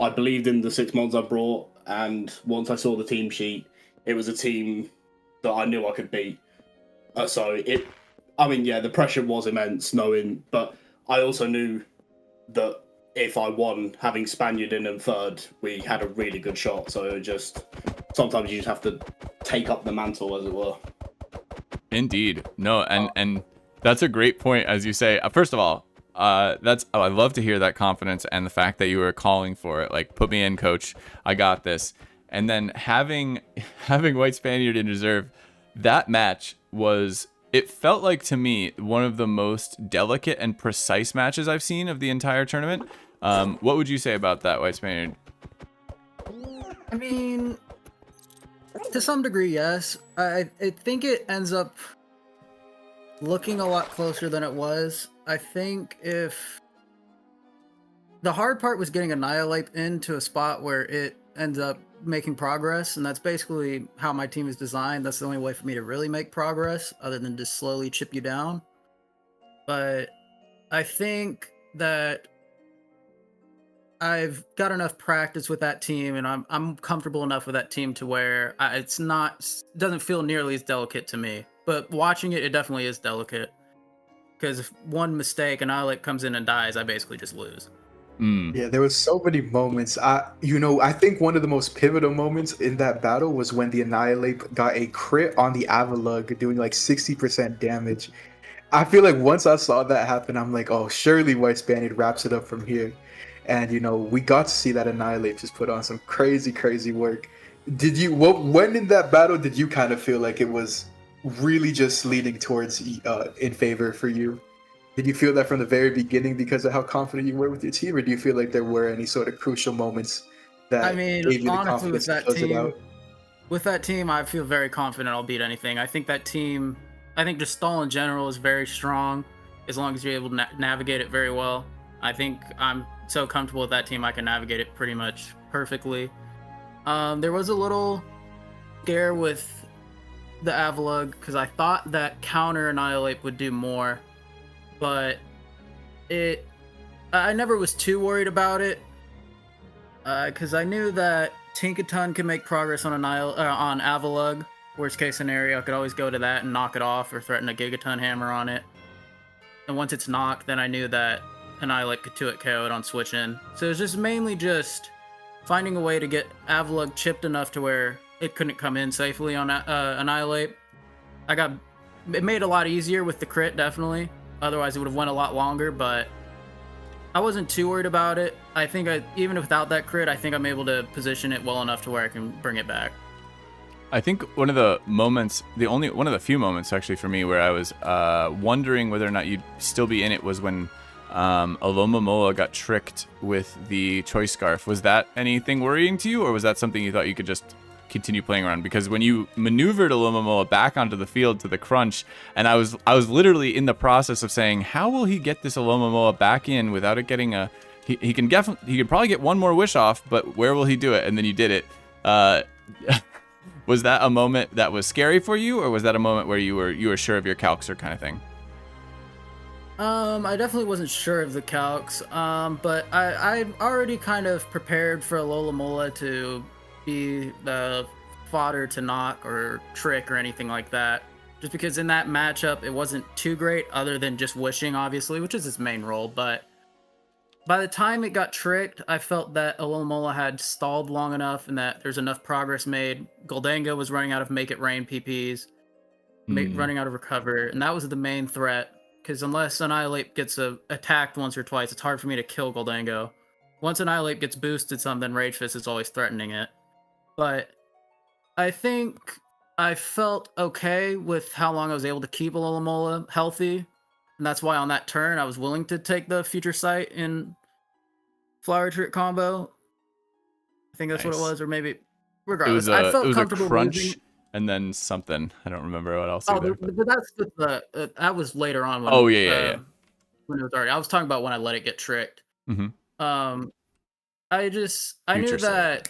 I believed in the 6 mods I brought, and once I saw the team sheet, it was a team that I knew I could beat. The pressure was immense knowing, but I also knew that if I won, having Spaniard in third, we had a really good shot. So sometimes you just have to take up the mantle, as it were. Indeed. No, and that's a great point, as you say. First of all, I love to hear that confidence and the fact that you were calling for it. Like, put me in, coach. I got this. and then having White Spaniard in reserve, that match was, it felt like to me one of the most delicate and precise matches I've seen of the entire tournament. What would you say about that, White Spaniard? I mean, to some degree, yes. I think it ends up looking a lot closer than it was. I think if the hard part was getting Annihilate into a spot where it ends up making progress, and that's basically how my team is designed. That's the only way for me to really make progress, other than just slowly chip you down. But I think that I've got enough practice with that team, and I'm comfortable enough with that team to where doesn't feel nearly as delicate to me. But watching it, it definitely is delicate. Because if one mistake, Annihilate comes in and dies, I basically just lose. Yeah, there was so many moments. I think one of the most pivotal moments in that battle was when the Annihilate got a crit on the Avalug, doing like 60% damage. I feel like once I saw that happen, I'm like, oh, surely White Spaniard wraps it up from here. And we got to see that Annihilate just put on some crazy, crazy work. When in that battle did you kind of feel like it was really just leaning towards in favor for you? Did you feel that from the very beginning because of how confident you were with your team, or do you feel like there were any sort of crucial moments that gave you the honestly, confidence to close it out? With that team, I feel very confident I'll beat anything. I think that team, just Stall in general is very strong, as long as you're able to navigate it very well. I think I'm so comfortable with that team, I can navigate it pretty much perfectly. There was a little scare with the Avalug, because I thought that counter Annihilate would do more. But I never was too worried about it, because I knew that Tinkaton could make progress on Avalug. Worst case scenario, I could always go to that and knock it off, or threaten a Gigaton Hammer on it. And once it's knocked, then I knew that Annihilate could 2-hit KO it on switch in. So it was just mainly just finding a way to get Avalug chipped enough to where it couldn't come in safely on Annihilate. It made it a lot easier with the crit, definitely. Otherwise, it would have went a lot longer, but I wasn't too worried about it. I think even without that crit, I think I'm able to position it well enough to where I can bring it back. I think one of the few moments actually for me where I was wondering whether or not you'd still be in it was when Alomomola got tricked with the Choice Scarf. Was that anything worrying to you, or was that something you thought you could just continue playing around? Because when you maneuvered Alomomola back onto the field to the crunch, and I was literally in the process of saying, how will he get this Alomomola back in without it getting a... He can probably get one more wish off, but where will he do it? And then you did it. Was that a moment that was scary for you, or was that a moment where you were sure of your calcs or kind of thing? I definitely wasn't sure of the calcs, but I already kind of prepared for Alomomola to be the fodder to knock or trick or anything like that. Just because in that matchup, it wasn't too great, other than just wishing, obviously, which is his main role. But by the time it got tricked, I felt that Alomomola had stalled long enough and that there's enough progress made. Goldango was running out of Make It Rain PPs, running out of Recover, and that was the main threat. Because unless Annihilate gets attacked once or twice, it's hard for me to kill Goldango. Once Annihilate gets boosted some, then Rage Fist is always threatening it. But I think I felt okay with how long I was able to keep Alomomola healthy. And that's why on that turn, I was willing to take the Future Sight in Flower Trick combo. I think that's what it was, or maybe... Regardless, I felt comfortable crunch losing. And then something. I don't remember what else. But that's that was later on. When when it was already. I was talking about when I let it get tricked. Mm-hmm. I knew that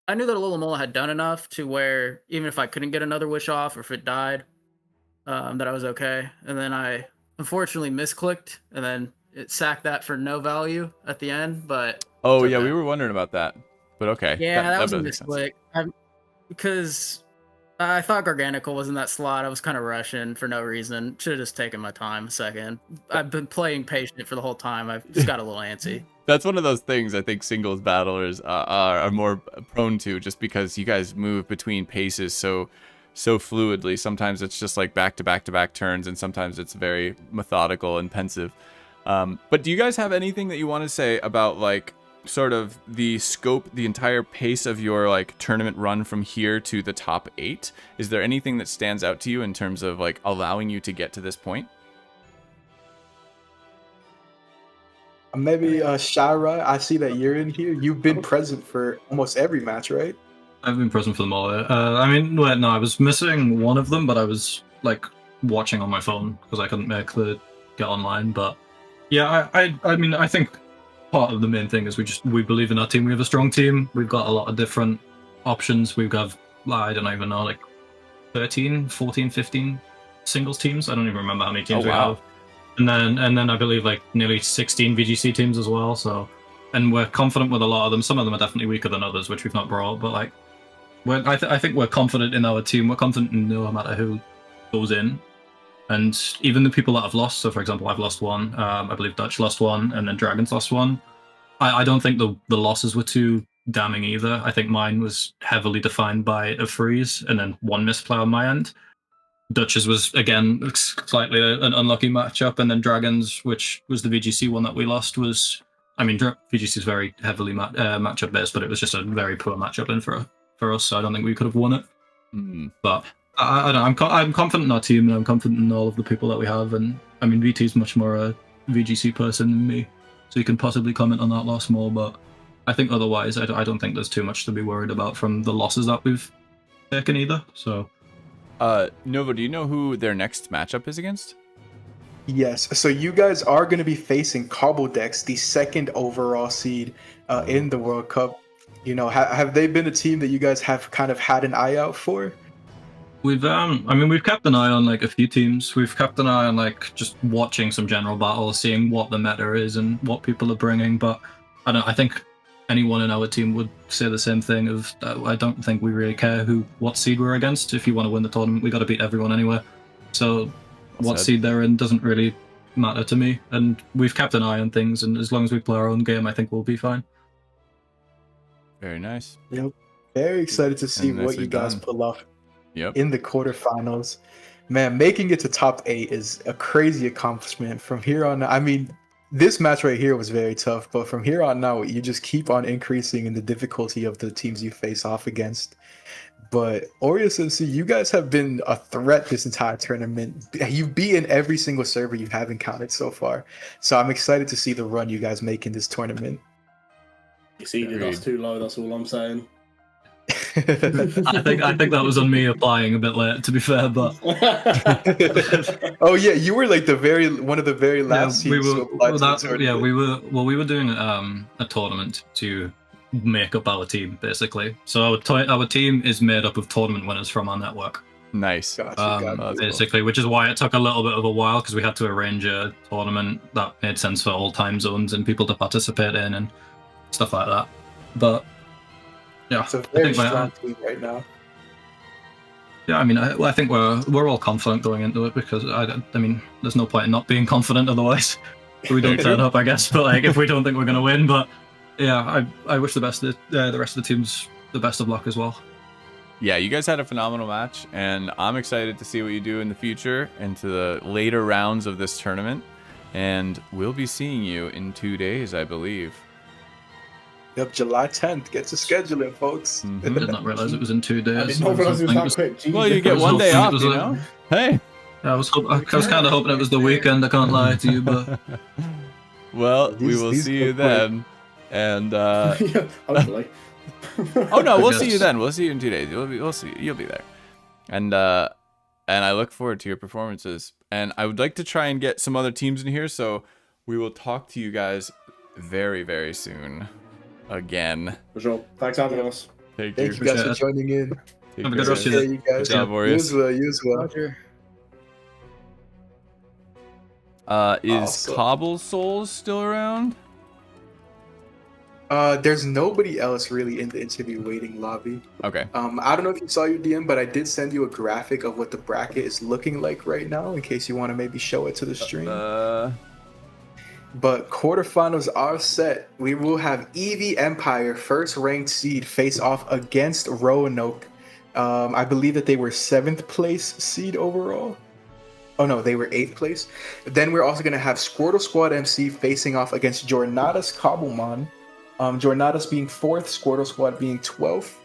Alomomola had done enough to where even if I couldn't get another wish off, or if it died, that I was okay. And then I unfortunately misclicked, and then it sacked that for no value at the end. But we were wondering about that. But okay. Yeah, that was a misclick. Because I thought Garganical was in that slot. I was kind of rushing for no reason. Should have just taken my time a second. I've been playing patient for the whole time. I've just got a little antsy. That's one of those things I think singles battlers are more prone to, just because you guys move between paces so fluidly. Sometimes it's just like back to back to back turns, and sometimes it's very methodical and pensive. But do you guys have anything that you want to say about like sort of the scope, the entire pace of your like tournament run from here to the top 8, is there anything that stands out to you in terms of like allowing you to get to this point? Maybe Shara, I see that you're in here. You've been present for almost every match, right? I've been present for them all. I mean, well, no, I was missing one of them, but I was like watching on my phone because I couldn't make the get online. But yeah, I mean, I think part of the main thing is we believe in our team. We have a strong team. We've got a lot of different options. We've got, I don't even know, like 13, 14, 15 singles teams. I don't even remember how many teams we have. And then I believe like nearly 16 VGC teams as well. So, and we're confident with a lot of them. Some of them are definitely weaker than others, which we've not brought. But like, I think we're confident in our team. We're confident in no matter who goes in. And even the people that have lost, so for example, I've lost one, I believe Dutch lost one, and then Dragons lost one. I don't think the losses were too damning either. I think mine was heavily defined by a freeze and then one misplay on my end. Dutch's was, again, slightly an unlucky matchup, and then Dragons, which was the VGC one that we lost, was, I mean, VGC is very heavily matchup based, but it was just a very poor matchup in for us, so I don't think we could have won it. But I don't know, I'm confident in our team, and I'm confident in all of the people that we have, and I mean, VT's much more a VGC person than me, so you can possibly comment on that loss more, but I think otherwise, I don't think there's too much to be worried about from the losses that we've taken either, so... Novo, do you know who their next matchup is against? Yes. So you guys are going to be facing Cobbledex, the 2nd overall seed in the World Cup. You know, have they been a team that you guys have kind of had an eye out for? We've I mean, we've kept an eye on like a few teams. We've kept an eye on like just watching some general battles, seeing what the meta is and what people are bringing. But I think anyone in our team would say the same thing of I don't think we really care what seed we're against. If you want to win the tournament, we got to beat everyone anyway. So what seed they're in doesn't really matter to me. And we've kept an eye on things, and as long as we play our own game, I think we'll be fine. Very nice. Yep. Very excited to see what you guys pull off in the quarterfinals. Man, making it to top 8 is a crazy accomplishment. From here on, I mean, this match right here was very tough, but from here on out, you just keep on increasing in the difficulty of the teams you face off against. But AureusMC, you guys have been a threat this entire tournament. You've beaten every single server you have encountered so far. So I'm excited to see the run you guys make in this tournament. You seeded us too low, that's all I'm saying. I think that was on me applying a bit late, to be fair, but oh yeah, you were like one of the very last teams to apply to the tournament. we were doing a tournament to make up our team, basically. So our team is made up of tournament winners from our network. Nice. Gotcha. Basically, which is why it took a little bit of a while, because we had to arrange a tournament that made sense for all time zones and people to participate in and stuff like that. But yeah, it's a very strong team right now. Yeah, I mean, I think we're all confident going into it, because I mean, there's no point in not being confident otherwise. We don't turn up, I guess. But like, if we don't think we're gonna win, but yeah, I wish the rest of the rest of the teams the best of luck as well. Yeah, you guys had a phenomenal match, and I'm excited to see what you do in the future into the later rounds of this tournament. And we'll be seeing you in 2 days, I believe. Yep, July 10th. Get to scheduling, folks. I did not realize it was in 2 days. I did not realize it was that quick. Well, you get 1 day off, you know? Hey! I was kind of hoping it was the weekend, I can't lie to you, but... Well, we will see you then. And, yeah, hopefully. Oh, no, we'll see you then. We'll see you in 2 days. We'll see you. You'll be there. And I look forward to your performances. And I would like to try and get some other teams in here, so we will talk to you guys very, very soon. Again. For sure. Thanks for having us. Thank you guys for joining in. Have a good rest of your day. You guys. Good job, Aureus. You as well. Is CobbleSouls still around? There's nobody else really in the interview waiting lobby. Okay. I don't know if you saw your DM, but I did send you a graphic of what the bracket is looking like right now, in case you want to maybe show it to the stream. But quarterfinals are set. We will have EV Empire, first ranked seed, face off against Roanoke. I believe that they were 7th place seed overall. Oh no, they were 8th place. Then we're also going to have Squirtle Squad MC facing off against Jornada's Cobblemon. Jornados being 4th, Squirtle Squad being 12th.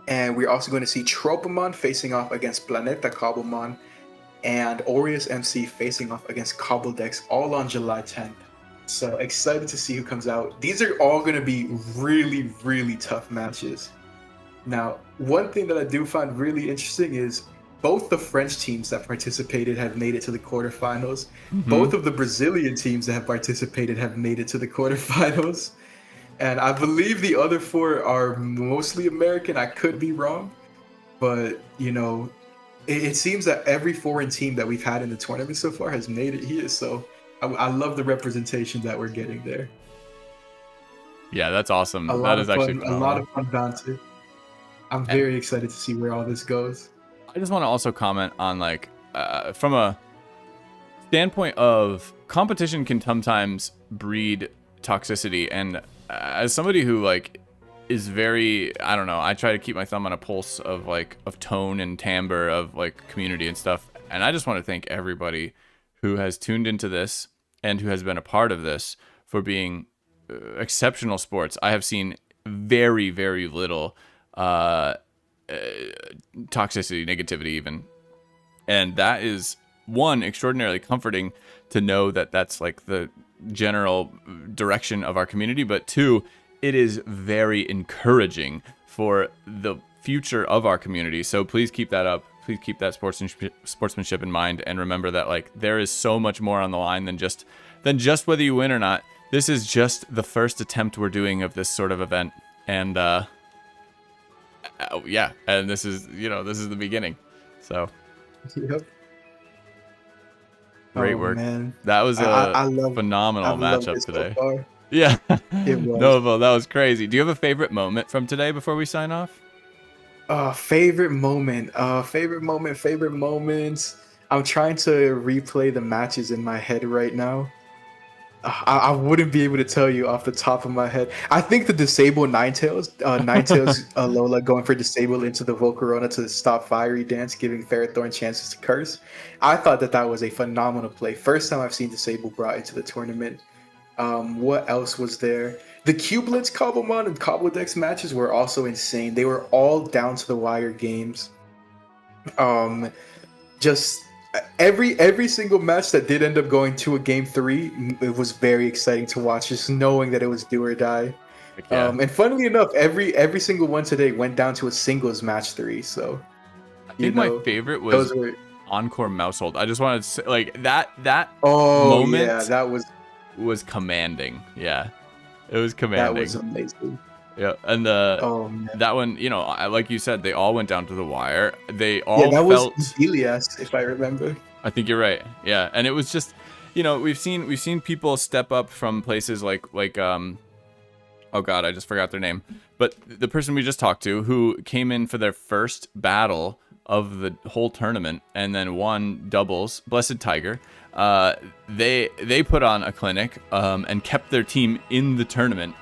And we're also going to see Tropimon facing off against Planeta Cobblemon and AureusMC facing off against CobbleDex, all on July 10th. So excited to see who comes out. These are all going to be really, really tough matches. Now, one thing that I do find really interesting is both the French teams that participated have made it to the quarterfinals. Both of the Brazilian teams that have participated have made it to the quarterfinals. And I believe the other 4 are mostly American. I could be wrong. But, you know, it seems that every foreign team that we've had in the tournament so far has made it here. So I love the representation that we're getting there. Yeah, that's awesome. A That lot is of actually fun, a lot of fun dancing. I'm very excited to see where all this goes. I just want to also comment on, like, from a standpoint of competition can sometimes breed toxicity, and as somebody who, like, is very, I don't know, I try to keep my thumb on a pulse of, like, of tone and timbre of, like, community and stuff, and I just want to thank everybody who has tuned into this and who has been a part of this for being exceptional sports. I have seen very, very little toxicity, negativity even, and that is, one, extraordinarily comforting to know that that's like the general direction of our community, but 2, it is very encouraging for the future of our community. So please keep that up. Please keep that sportsmanship in mind, and remember that, like, there is so much more on the line than just whether you win or not. This is just the first attempt we're doing of this sort of event, and yeah, and this is the beginning. So Yep. great work. Man. That was I love, phenomenal I've loved matchup it so today. far. Yeah. It was. Novo, that was crazy. Do you have a favorite moment from today before we sign off? Favorite moment. Favorite moments. I'm trying to replay the matches in my head right now. I wouldn't be able to tell you off the top of my head. I think the disable Ninetales, Lola going for disable into the Volcarona to stop Fiery Dance, giving Ferrothorn chances to curse. I thought that was a phenomenal play. First time I've seen disable brought into the tournament. What else was there? The Cublets Cobblemon and CobbleDex matches were also insane. They were all down to the wire games. Just every single match that did end up going to a game 3, it was very exciting to watch, just knowing that it was do or die. Yeah. And funnily enough, every single one today went down to a singles match 3. So I think my favorite was Encore Mousehold. I just wanted to say, like, that moment, yeah, that was commanding. Yeah, it was commanding. That was amazing. Yeah, and that one, you know, like you said, they all went down to the wire. They all felt. Was Elias, if I remember. I think you're right. Yeah, and it was just, you know, we've seen people step up from places like oh god, I just forgot their name, but the person we just talked to, who came in for their first battle of the whole tournament and then won doubles, Blessed Tiger. They put on a clinic and kept their team in the tournament.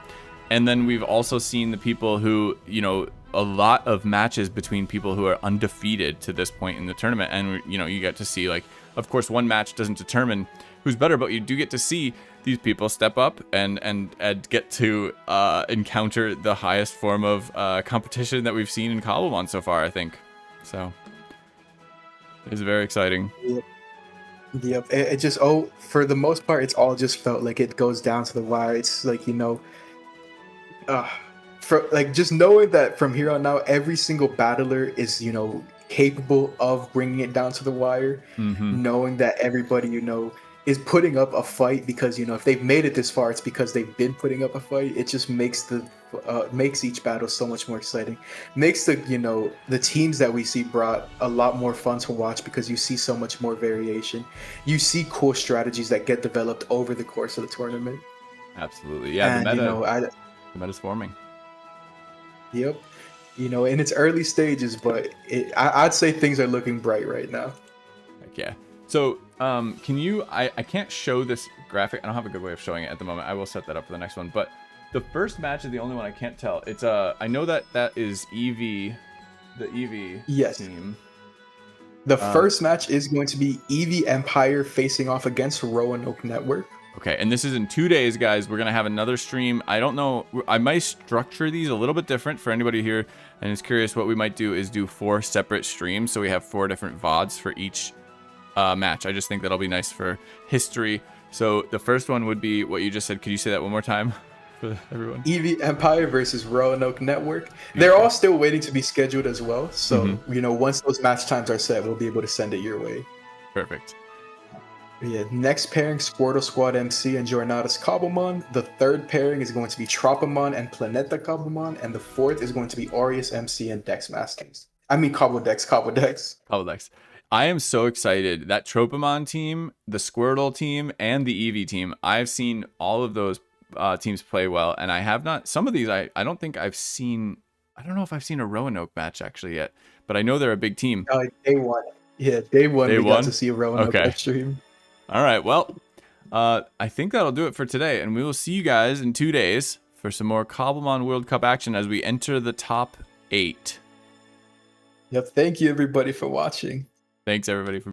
And then we've also seen the people who, you know, a lot of matches between people who are undefeated to this point in the tournament. And, you know, you get to see, like, of course, one match doesn't determine who's better, but you do get to see these people step up and get to encounter the highest form of competition that we've seen in Cobblemon so far, I think. So it's very exciting. Yep. It just, for the most part, it's all just felt like it goes down to the wire. It's like, you know, for like just knowing that from here on out, every single battler is, you know, capable of bringing it down to the wire. Knowing that everybody, you know, is putting up a fight, because, you know, if they've made it this far, it's because they've been putting up a fight. It just makes makes each battle so much more exciting. Makes the, you know, the teams that we see brought a lot more fun to watch, because you see so much more variation. You see cool strategies that get developed over the course of the tournament. Absolutely, yeah. And, the meta, you know, the meta's forming. Yep. You know, in its early stages, but I'd say things are looking bright right now. Heck yeah. So, can you? I can't show this graphic. I don't have a good way of showing it at the moment. I will set that up for the next one. But the first match is the only one I can't tell. It's I know that is EV, the EV team. The first match is going to be EV Empire facing off against Roanoke Network. Okay, and this is in 2 days, guys. We're going to have another stream. I don't know. I might structure these a little bit different for anybody here and is curious. What we might do is do 4 separate streams. So we have 4 different VODs for each match. I just think that'll be nice for history. So the first one would be what you just said. Could you say that one more time for everyone? EV Empire versus Roanoke Network. They're all still waiting to be scheduled as well. So, you know, once those match times are set, we'll be able to send it your way. Perfect. Yeah, next pairing, Squirtle Squad MC and Jornada's Cobblemon. The third pairing is going to be Tropimon and Planeta Cobblemon. And the fourth is going to be AureusMC and DexMasters. I mean, Cobbledex. Cobbledex. I am so excited. That Tropimon team, the Squirtle team, and the Eevee team, I've seen all of those teams play well. And I have not, some of these, I don't think I've seen, I don't know if I've seen a Roanoke match actually yet. But I know they're a big team. Day one. Yeah, day one we got to see a Roanoke live stream. All right, well, I think that'll do it for today, and we will see you guys in 2 days for some more Cobblemon World Cup action as we enter the top 8. Yep, thank you everybody for watching. Thanks everybody for